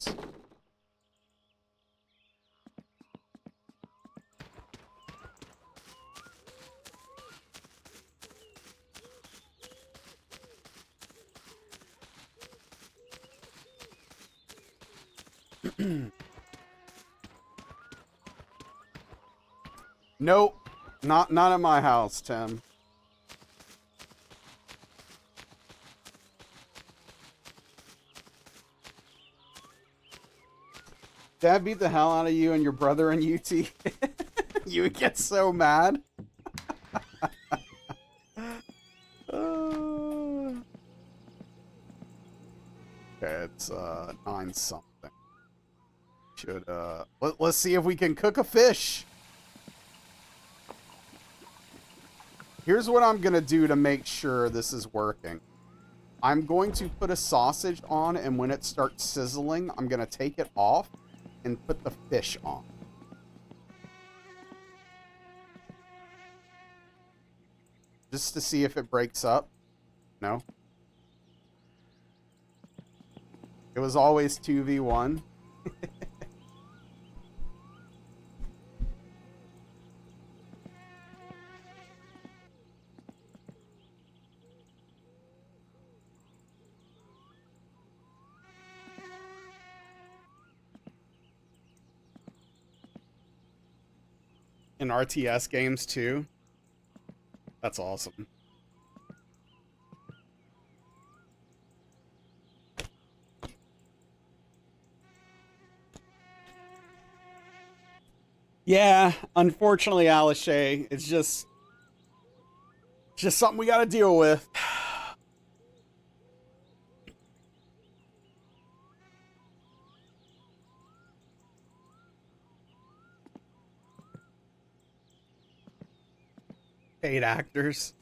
Nope. Not at my house, Tim. Dad beat the hell out of you and your brother in UT. You would get so mad. Okay, it's 9 something. Should let's see if we can cook a fish. Here's what I'm gonna do to make sure this is working. I'm going to put a sausage on, and when it starts sizzling, I'm gonna take it off and put the fish on. Just to see if it breaks up. No. It was always 2v1. In RTS games too. That's awesome. Yeah, unfortunately, Alishay, it's just something we got to deal with. Paid actors.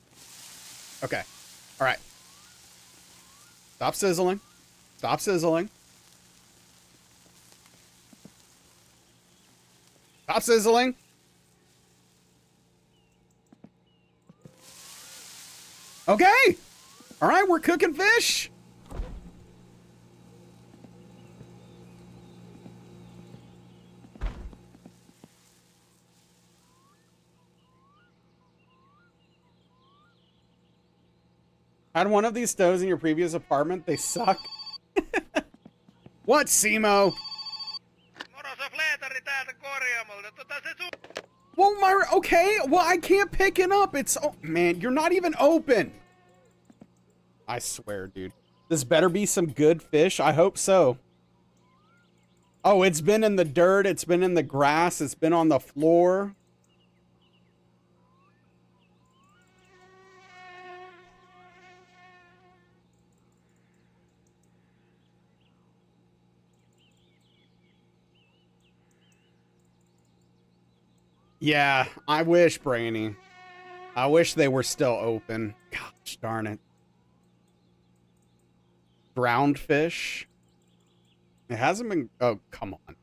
Okay. All right. Stop sizzling. Stop sizzling. Stop sizzling. Okay. All right, we're cooking fish. Had one of these stoves in your previous apartment? They suck. What, Simo? Well, okay. Well, I can't pick it up. It's, oh, man, you're not even open. I swear, dude. This better be some good fish. I hope so. Oh, it's been in the dirt. It's been in the grass. It's been on the floor. Yeah, I wish, Brainy. I wish they were still open. Gosh darn it. Drowned fish? It hasn't been... Oh, come on.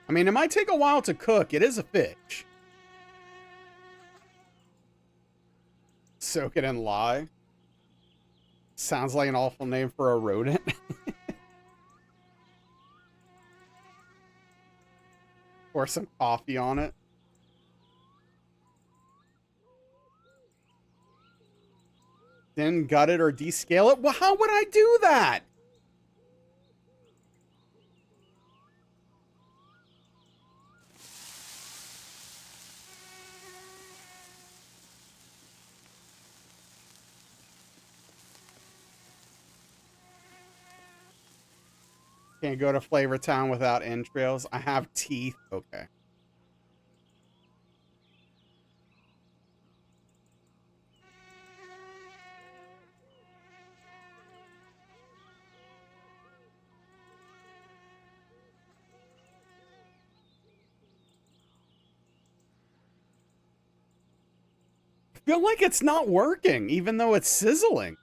I mean, it might take a while to cook. It is a fish. Soak it in lye. Sounds like an awful name for a rodent. Pour some coffee on it. Then gut it or descale it? Well, how would I do that? Can't go to Flavor Town without entrails. I have teeth. Okay. I feel like it's not working, even though it's sizzling.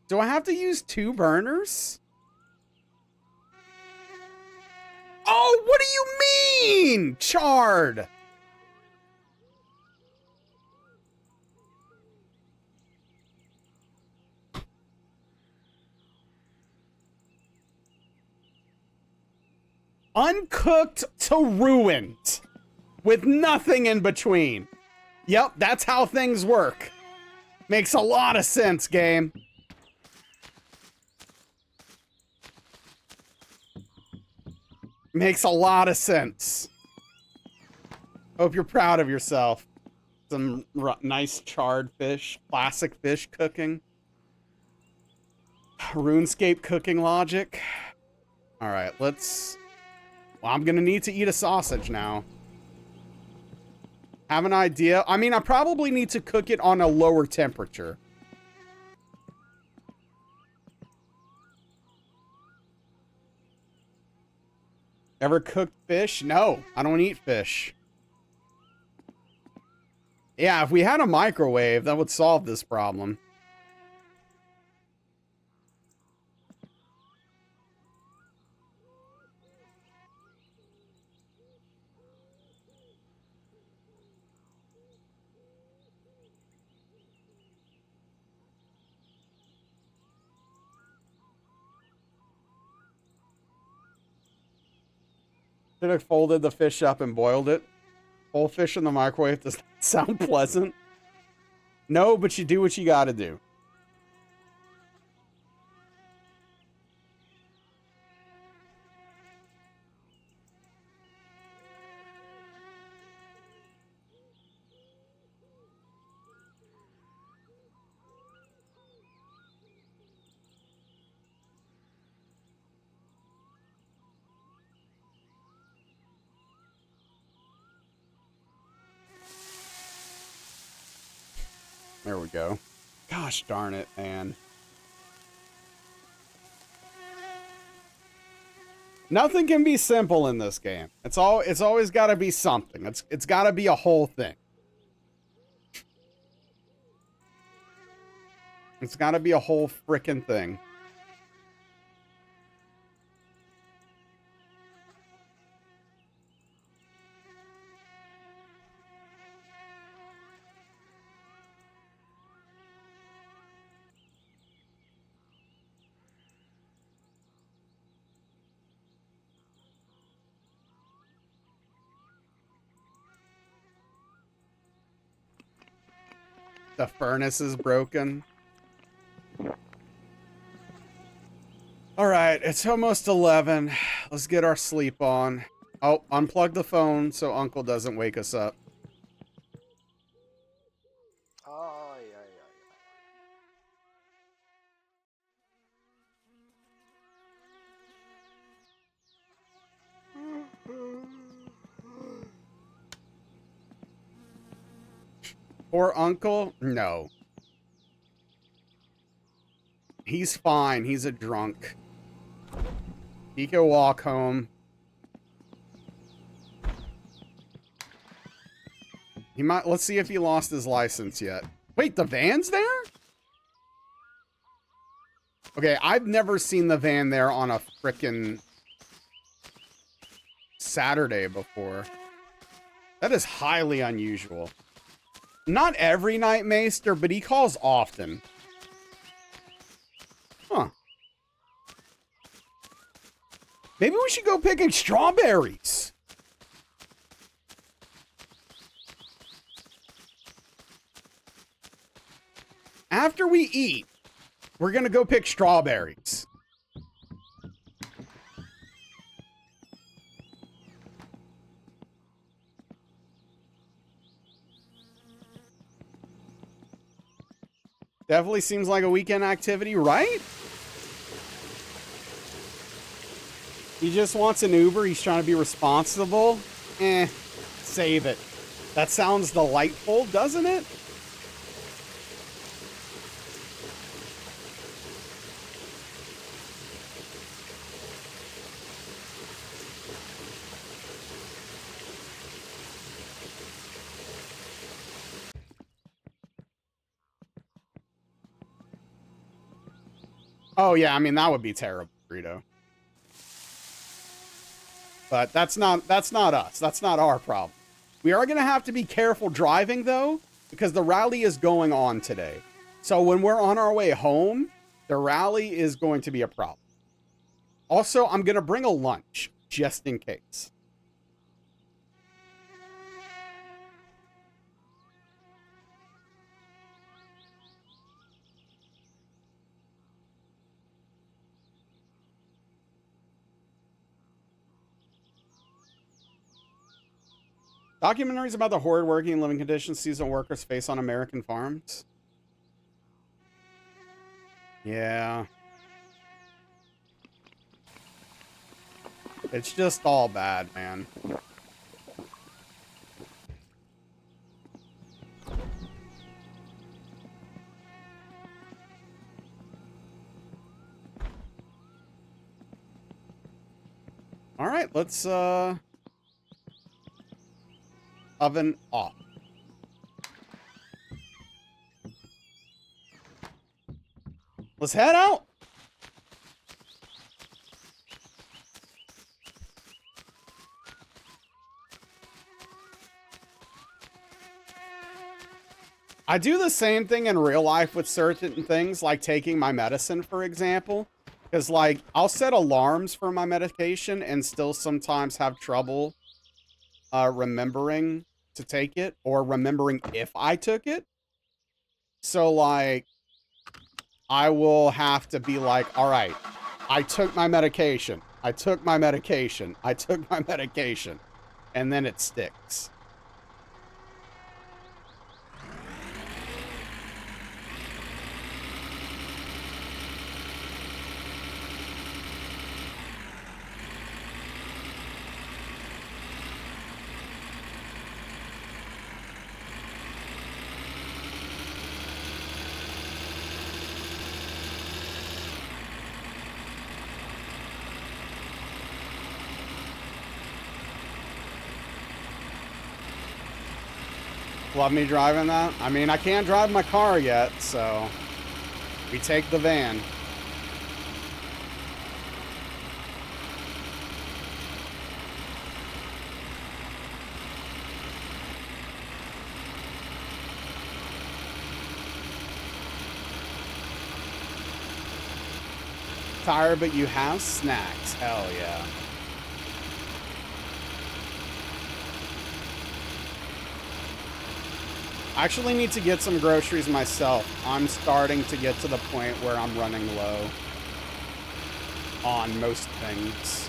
Do I have to use 2 burners? Oh, what do you mean? Charred. Uncooked to ruined. With nothing in between. Yep, that's how things work. Makes a lot of sense, game. Makes a lot of sense. Hope you're proud of yourself. Some nice charred fish. Classic fish cooking. RuneScape cooking logic. Alright, let's... Well, I'm gonna need to eat a sausage now. Have an idea? I mean, I probably need to cook it on a lower temperature. Ever cooked fish? No, I don't eat fish. Yeah, if we had a microwave, that would solve this problem. Should have folded the fish up and boiled it. Whole fish in the microwave does not sound pleasant. No, but you do what you gotta do. There we go. Gosh darn it, man. Nothing can be simple in this game. It's always got to be something. It's got to be a whole thing. It's got to be a whole frickin' thing. The furnace is broken. All right, it's almost 11. Let's get our sleep on. Oh, unplug the phone so Uncle doesn't wake us up. Ai, ai, ai. Poor Uncle? No. He's fine. He's a drunk. He can walk home. He might. Let's see if he lost his license yet. Wait, the van's there? Okay, I've never seen the van there on a frickin' Saturday before. That is highly unusual. Not every night, Maester, but he calls often. Huh. Maybe we should go picking strawberries. After we eat, we're gonna go pick strawberries. Definitely seems like a weekend activity, right? He just wants an Uber. He's trying to be responsible. Save it. That sounds delightful, doesn't it? Oh yeah, I mean that would be terrible, Burrito. But that's not us. That's not our problem. We are going to have to be careful driving though, because the rally is going on today. So when we're on our way home, the rally is going to be a problem. Also, I'm going to bring a lunch just in case. Documentaries about the horrid working and living conditions seasonal workers face on American farms. Yeah. It's just all bad, man. All right, let's oven off. Let's head out. I do the same thing in real life with certain things, like taking my medicine, for example. Because, like, I'll set alarms for my medication and still sometimes have trouble remembering to take it or remembering if I took it. So, like, I will have to be like, all right, I took my medication. I took my medication. I took my medication. And then it sticks. Love me driving that? I mean, I can't drive my car yet, so we take the van. Tired, but you have snacks. Hell yeah. I actually need to get some groceries myself. I'm starting to get to the point where I'm running low on most things.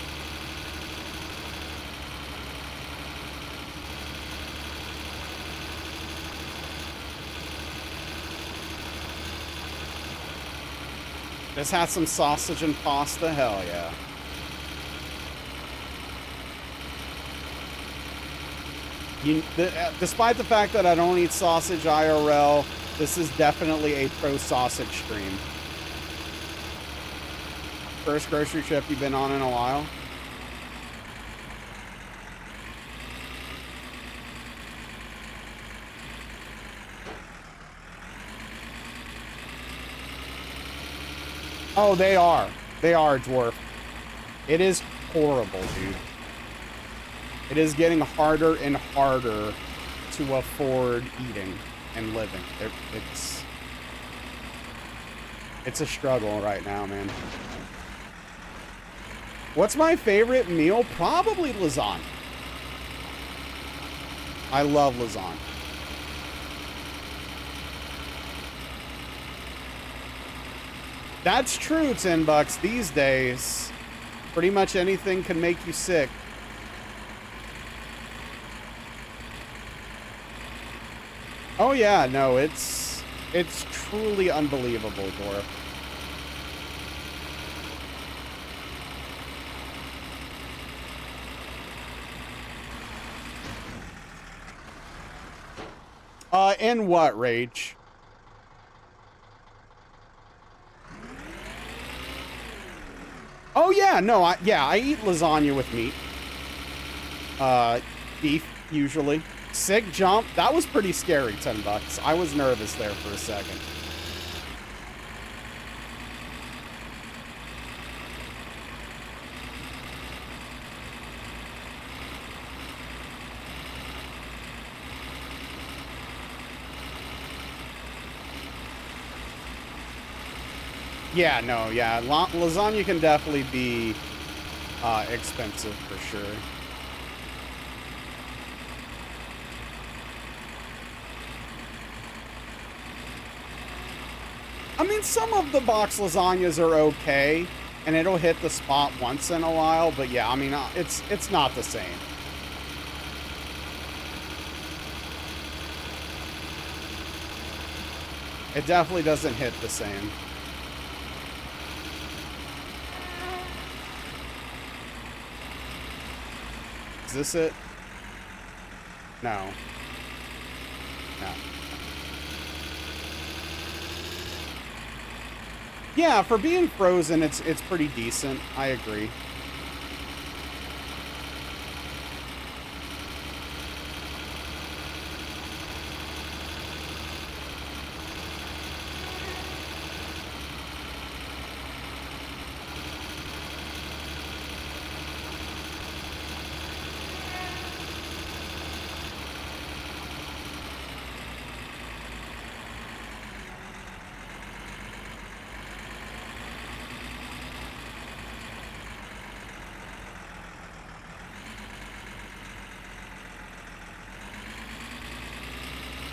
This has some sausage and pasta. Hell yeah. Despite the fact that I don't eat sausage IRL, this is definitely a pro-sausage stream. First grocery trip you've been on in a while? Oh, they are. They are, Dwarf. It is horrible, dude. It is getting harder and harder to afford eating and living. It's a struggle right now, man. What's my favorite meal? Probably lasagna. I love lasagna. That's true, $10 these days. Pretty much anything can make you sick. Oh yeah, no, it's It's truly unbelievable, Dora. In what, Rage? Oh yeah, no, I eat lasagna with meat. Beef, usually. Sick jump, that was pretty scary, $10. I was nervous there for a second. Yeah, no, yeah. Lasagna can definitely be expensive for sure. I mean, some of the box lasagnas are okay, and it'll hit the spot once in a while, but yeah, I mean, it's not the same. It definitely doesn't hit the same. Is this it? No. No. Yeah, for being frozen, it's pretty decent. I agree.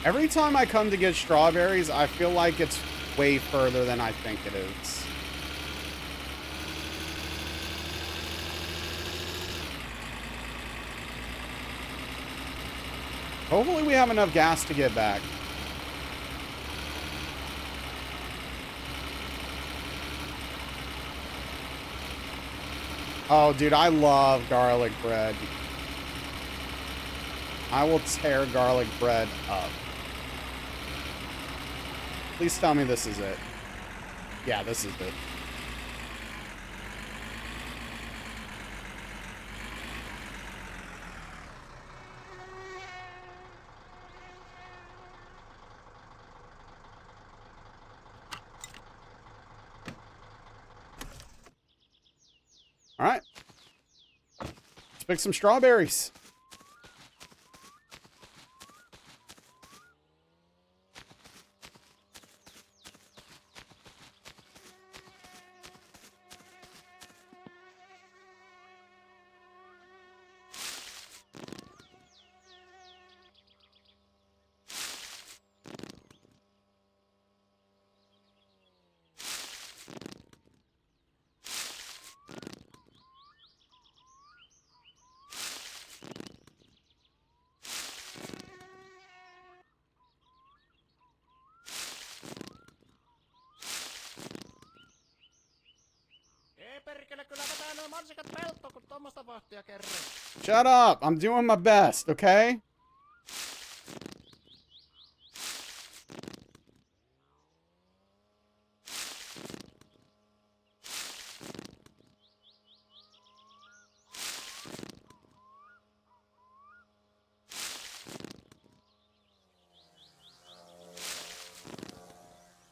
Every time I come to get strawberries, I feel like it's way further than I think it is. Hopefully we have enough gas to get back. Oh, dude, I love garlic bread. I will tear garlic bread up. Please tell me this is it. Yeah, this is it. All right. Let's pick some strawberries. Shut up! I'm doing my best, okay?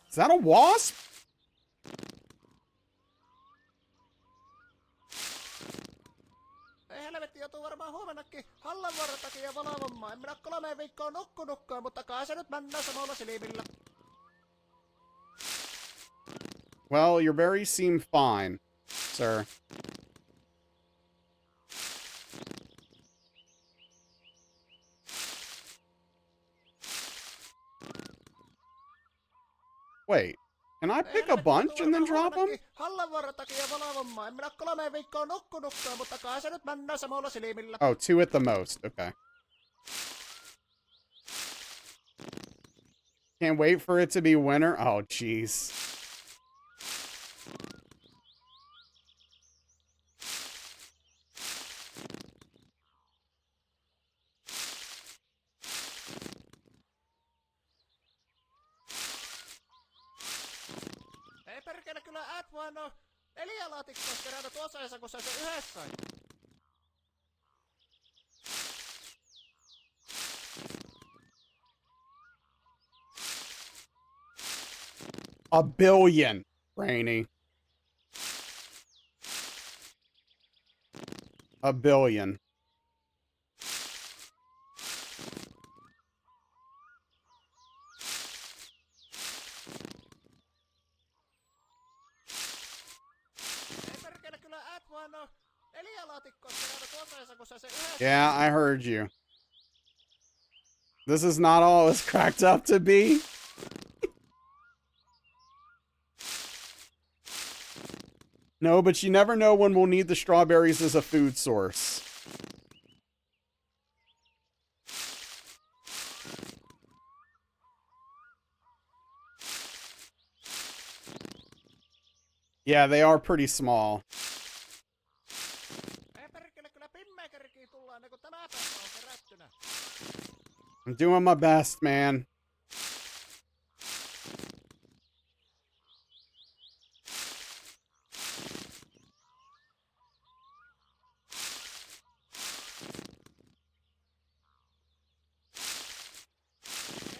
Is that a wasp? Helvetti joutuu varmaan huomennakin Hallanvuoron takia valvomaan. En minä 3 viikkoa nukkunutkaan, mutta kai se nyt mennään samalla silmillä. Well, your berries seem fine, sir. Wait, can I pick a bunch and then drop them? Hallanvuoron takia valvomaan. En minä 3 viikkoa nukkunutkaan, mutta kai se nyt mennään samalla silmillä. Oh, 2 at the most. Okay. Can't wait for it to be winter. Oh, jeez. Ei perkele, kyllä et vaan oo 4 laatikkoa kerätä tuossa ajassa, kun sä se yhdessä sait. A billion, Rainy. A billion. Ei perkele, kyllä et vaan oo 4 laatikkoa kerätä tuossa ajassa, kun sä se yhdessä. Yeah, I heard you. This is not all it's cracked up to be. No, but you never know when we'll need the strawberries as a food source. Yeah, they are pretty small. Ei perkele, kyllä pimmeä kerkii tulla ennen kuin tänä päivänä on kerättynä. I'm doing my best, man.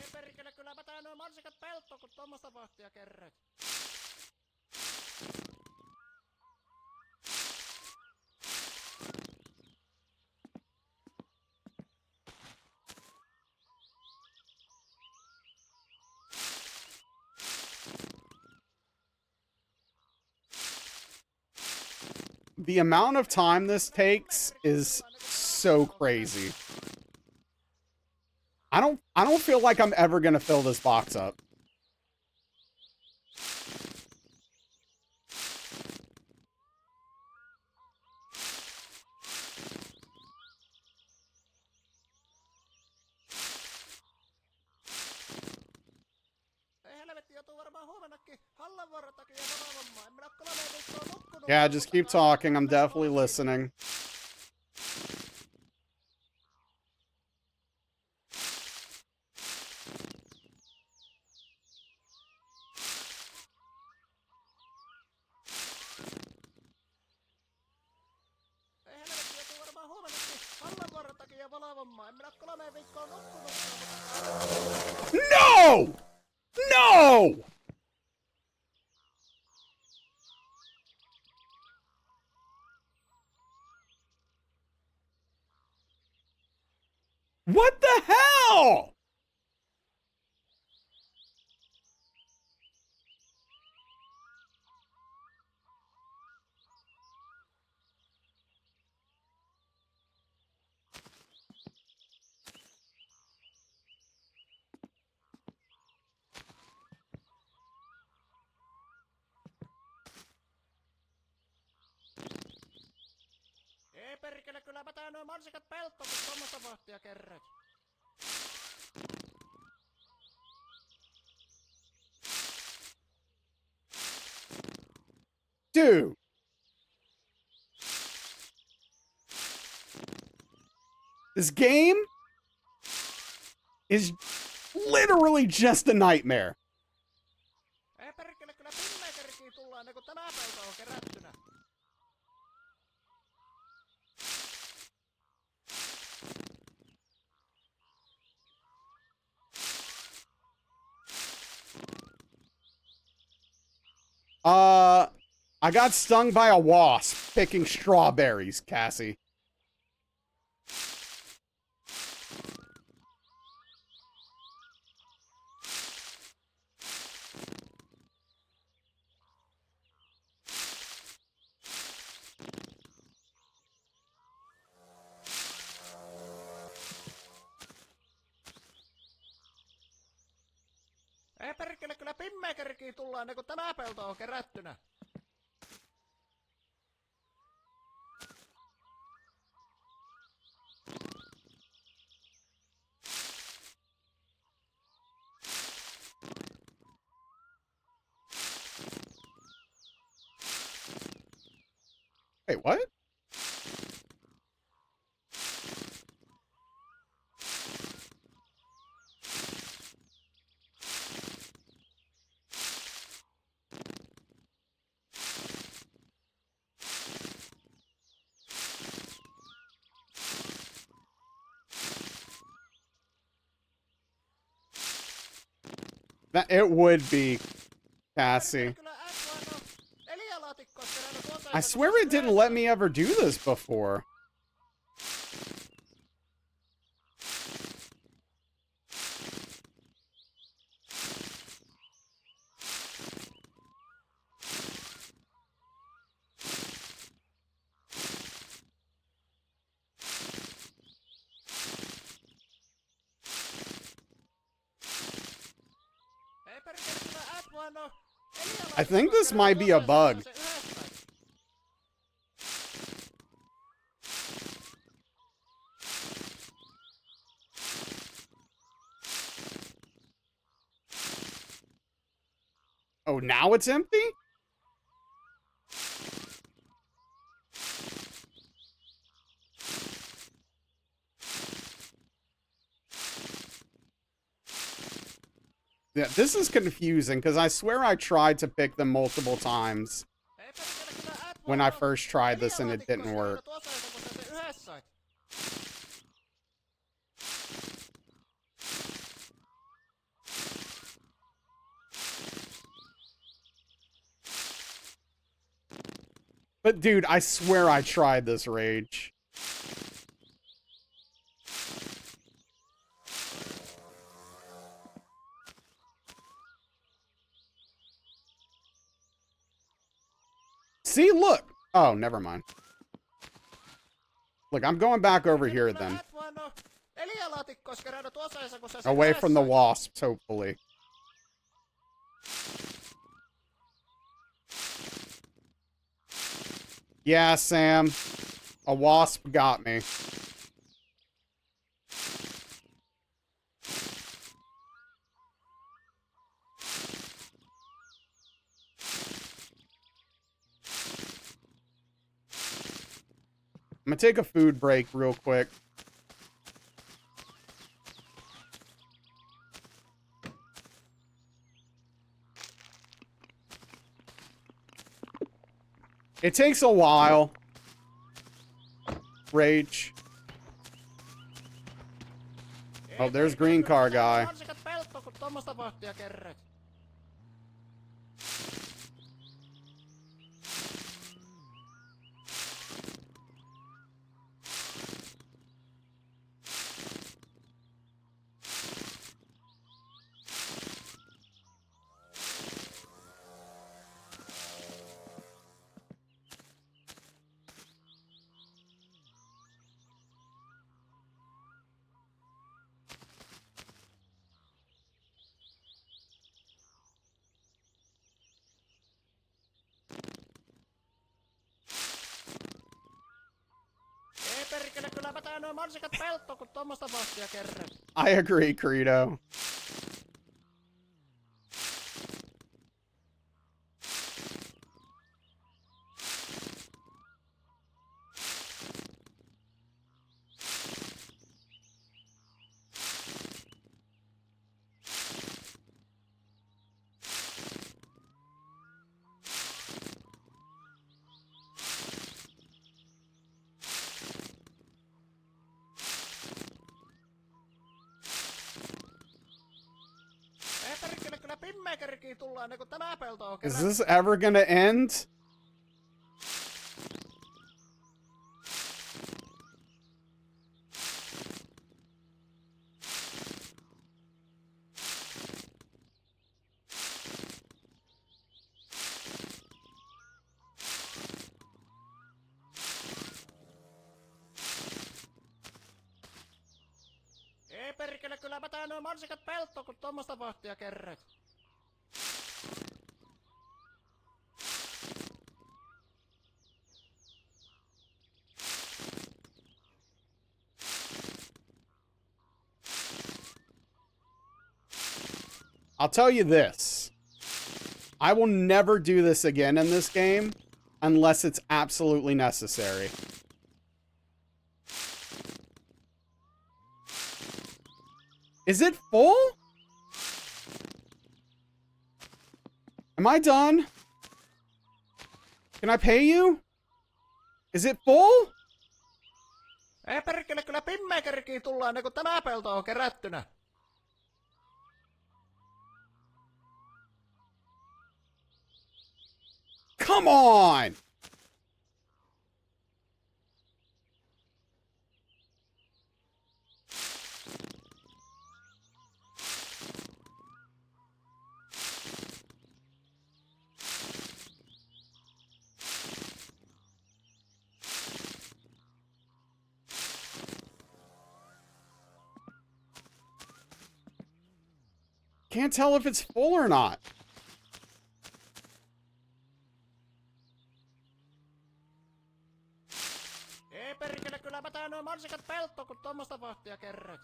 Ei perkele, kyllä mä tää noin mansikat peltoon, kun tommosta vahtia kerrät. The amount of time this takes is so crazy. I don't feel like I'm ever gonna fill this box up. Ei helvetti, joutuu varmaan huomennakin Hallanvuoron takia valvommaan. En minä oo 3 viikkoa nukkunut. Yeah, just keep talking. I'm definitely listening. Ei helvetti, joutuu varmaan huomennakin Hallanvuoron takia valvommaan. En minä oo 3 viikkoa nukkunut. No! No! What the hell? Ei perkele, kyllä mä tää noin mansikat peltoon, kun tommosta vahtia kerrät. Dude. This game is literally just a nightmare. Ei perkele, kyllä pimmeä kerkii tulla ennen kuin tänä päivänä on kerättynä. I got stung by a wasp picking strawberries, Cassie. Ei perkele, kyllä pimmeä kerkii tulla ennen kuin tänä pelto on kerättynä. Wait, what? It would be, Cassie. Kyllä F1 on elialaatikkoista kerännyt osa, I swear it didn't let me ever do this before. Ei perkele, kyllä F1 on I think this might be a bug. Oh, now it's empty? Yeah, this is confusing because I swear I tried to pick them multiple times when I first tried this and it didn't work. But dude, I swear I tried this, Rage. See, look. Oh, never mind. Look, I'm going back over here then. Away from the wasps, hopefully. Yeah, Sam. A wasp got me. I'm gonna take a food break real quick. It takes a while. Rage. Oh, there's green car guy. I agree, Credo. Is this ever gonna end? Ei perkele, kyllä mä tää noin mansikat peltoon, kun tommosta vahtia kerrät. I'll tell you this. I will never do this again in this game unless it's absolutely necessary. Is it full? Am I done? Can I pay you? Is it full? Ei perkele, kyllä pimmää kerkii tullaan, kun tämä pelto on kerättynä. Come on! Can't tell if it's full or not. Ei perkele, kyllä mä tää noin mansikat peltoon, kun tommosta vahtia kerrät.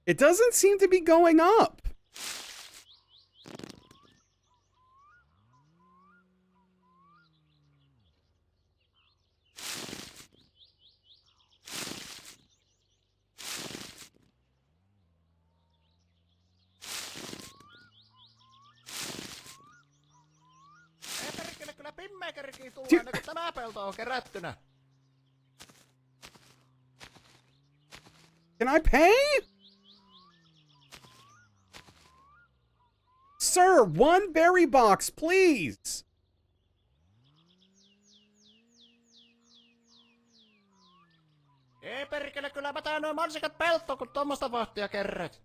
It doesn't seem to be going up. Ei perkele, kyllä pimmää kerkii tullaan, kun tämä pelto on kerättynä. Can I pay? Sir, one berry box, please. Ei perkele, kyllä mä tää noin mansikat peltoon, kun tommosta vahtia kerrät.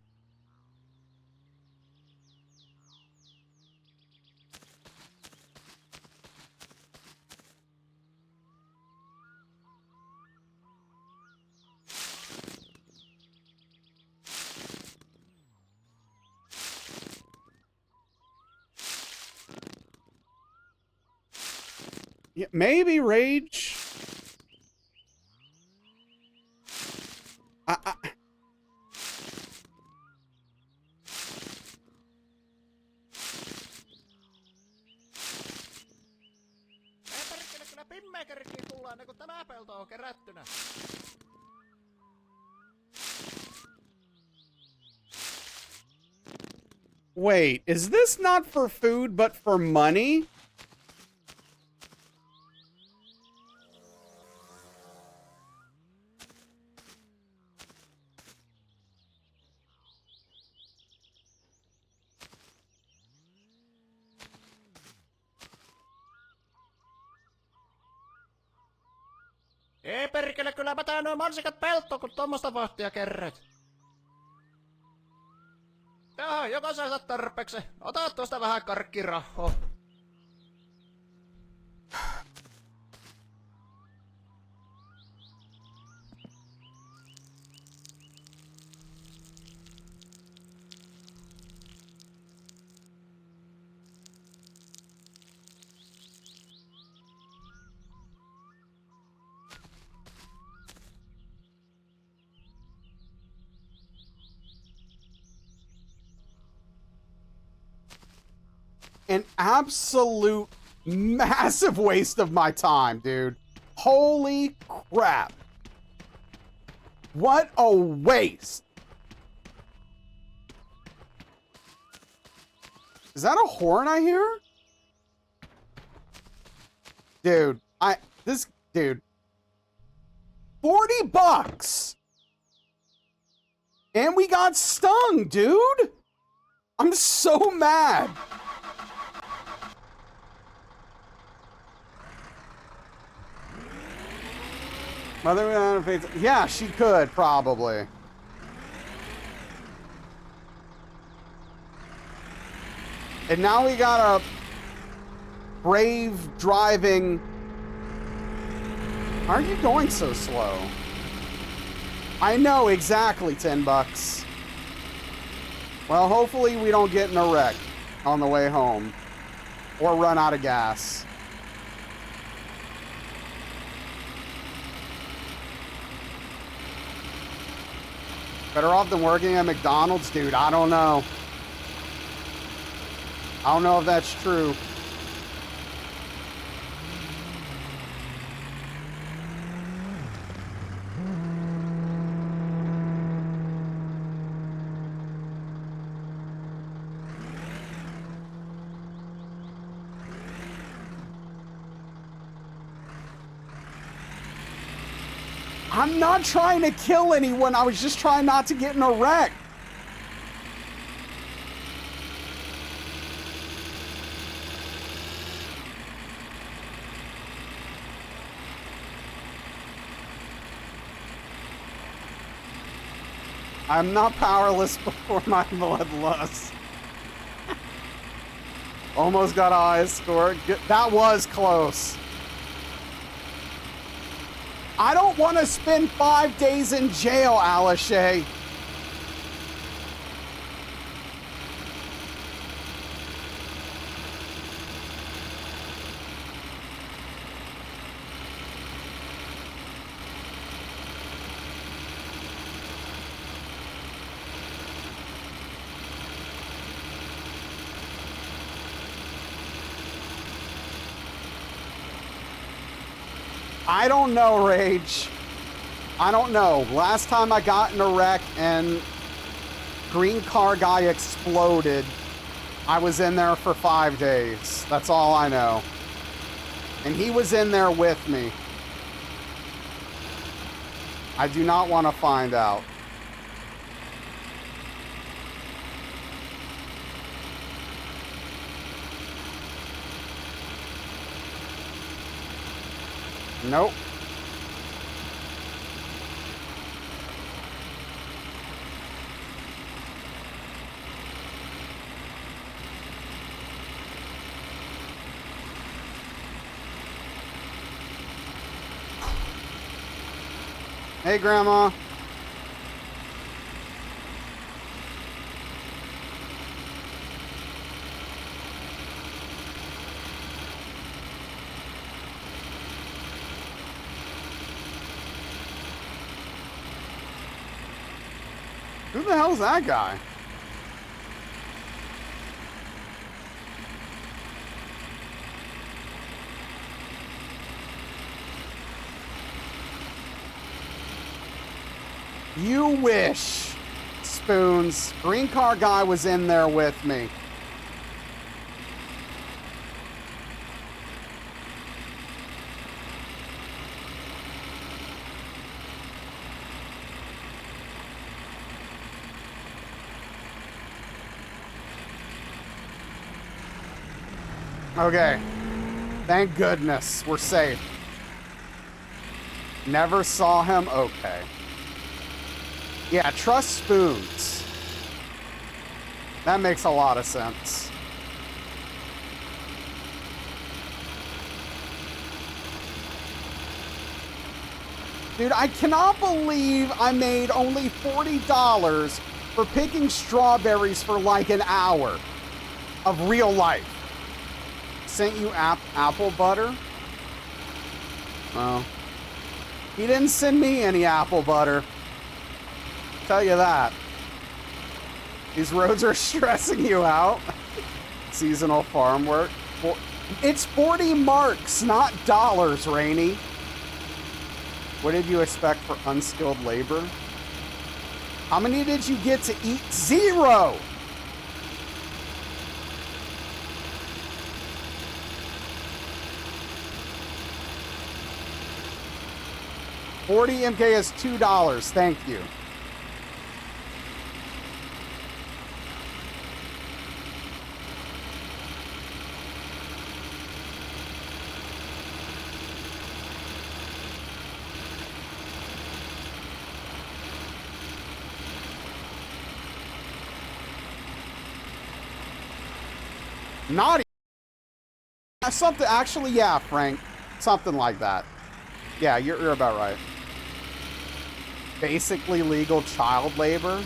Yeah, maybe rage. Ei perkele, kyllä pimmää kerkii tullaan, kun tämä pelto on kerättynä. Wait, is this not for food but for money? Ei perkele, kyllä mä tää noin mansikat peltoon, kun tommosta vahtia kerrät. Jaha, joko sä saat tarpeeksi. Ota tuosta vähän karkkirahoa. An absolute massive waste of my time, dude. Holy crap. What a waste. Is that a horn I hear? Dude, dude. 40 bucks. And we got stung, dude. I'm so mad. Mother, yeah, she could probably. And now we got a brave driving. Why are you going so slow? I know exactly, 10 bucks. Well, hopefully we don't get in a wreck on the way home or run out of gas. Better off than working at McDonald's, dude. I don't know. I don't know if that's true. I'm not trying to kill anyone. I was just trying not to get in a wreck. I'm not powerless before my bloodlust. Almost got a high score. That was close. I don't want to spend 5 days in jail, Alashay. I don't know, Rage. I don't know. Last time I got in a wreck and green car guy exploded, I was in there for 5 days. That's all I know. And he was in there with me. I do not want to find out. Nope. Hey, Grandma. Who the hell's that guy? You wish, Spoons. Green car guy was in there with me. Okay. Thank goodness we're safe. Never saw him? Okay. Yeah, trust Spoons. That makes a lot of sense. Dude, I cannot believe I made only $40 for picking strawberries for like an hour of real life. Sent you apple butter? Well, he didn't send me any apple butter. Tell you that. These roads are stressing you out. Seasonal farm work. It's 40 marks, not dollars, Rainy. What did you expect for unskilled labor? How many did you get to eat? 0! $40 MK is $2. Thank you. Naughty. Something, actually, yeah, Frank. Something like that. Yeah, you're about right. Basically legal child labor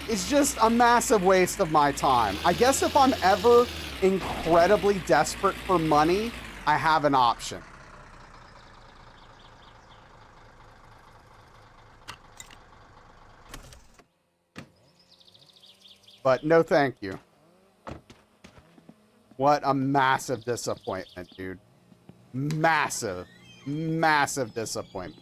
is just a massive waste of my time. I guess if I'm ever incredibly desperate for money, I have an option. but no thank you. What a massive disappointment, dude. Massive, massive disappointment.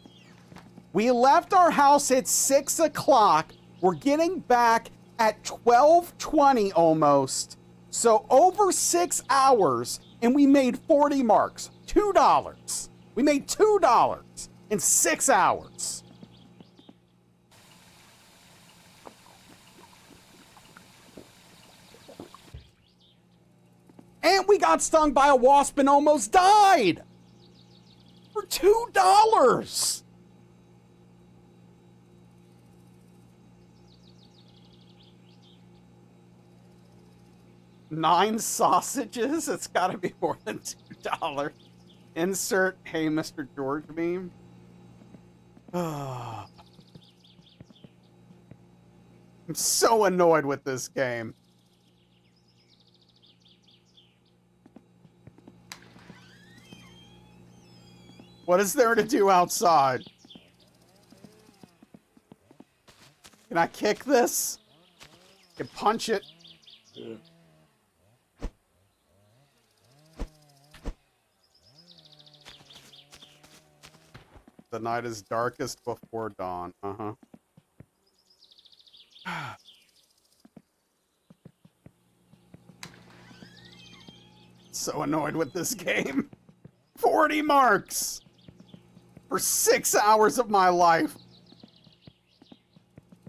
We left our house at 6 o'clock. We're getting back at 12:20 almost. So over 6 hours, and we made 40 marks. $2. We made $2 in 6 hours. And we got stung by a wasp and almost died. For $2. Nine sausages? It's got to be more than $2. Insert, hey, Mr. George meme. I'm so annoyed with this game. What is there to do outside? Can I kick this? I can punch it. The night is darkest before dawn. Uh-huh. So annoyed with this game. 40 marks for 6 hours of my life.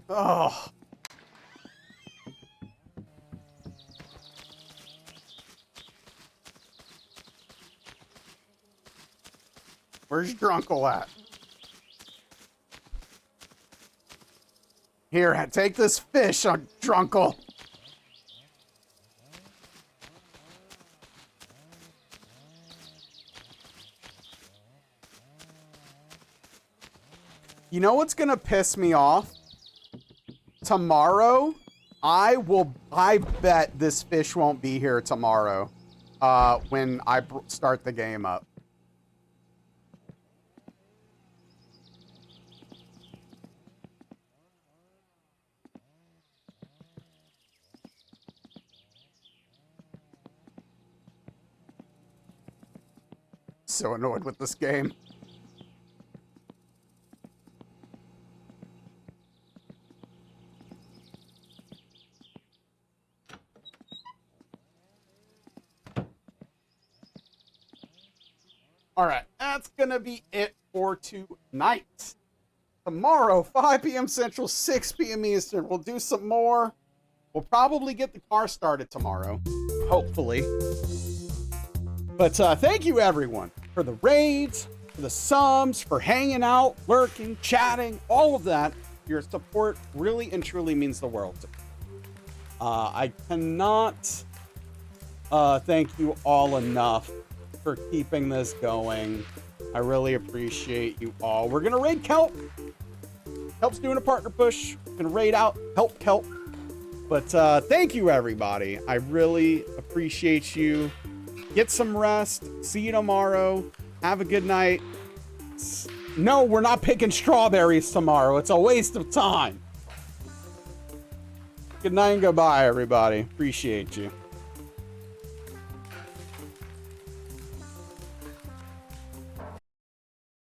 Oh. Where's Drunkle at? Here, take this fish, Drunkle. You know what's gonna piss me off? Tomorrow, I bet this fish won't be here tomorrow when I start the game up. So annoyed with this game. All right, that's gonna be it for tonight. Tomorrow, 5 p.m. Central, 6 p.m. Eastern, we'll do some more. We'll probably get the car started tomorrow, hopefully. But thank you, everyone, for the raids, for the subs, for hanging out, lurking, chatting, all of that. Your support really and truly means the world to me. I cannot thank you all enough for keeping this going. I really appreciate you all. We're gonna raid Kelp. Kelp's doing a partner push. Gonna raid out Help Kelp. But thank you, everybody. I really appreciate you. Get some rest. See you tomorrow. Have a good night. No, we're not picking strawberries tomorrow. It's a waste of time. Good night and goodbye, everybody. Appreciate you.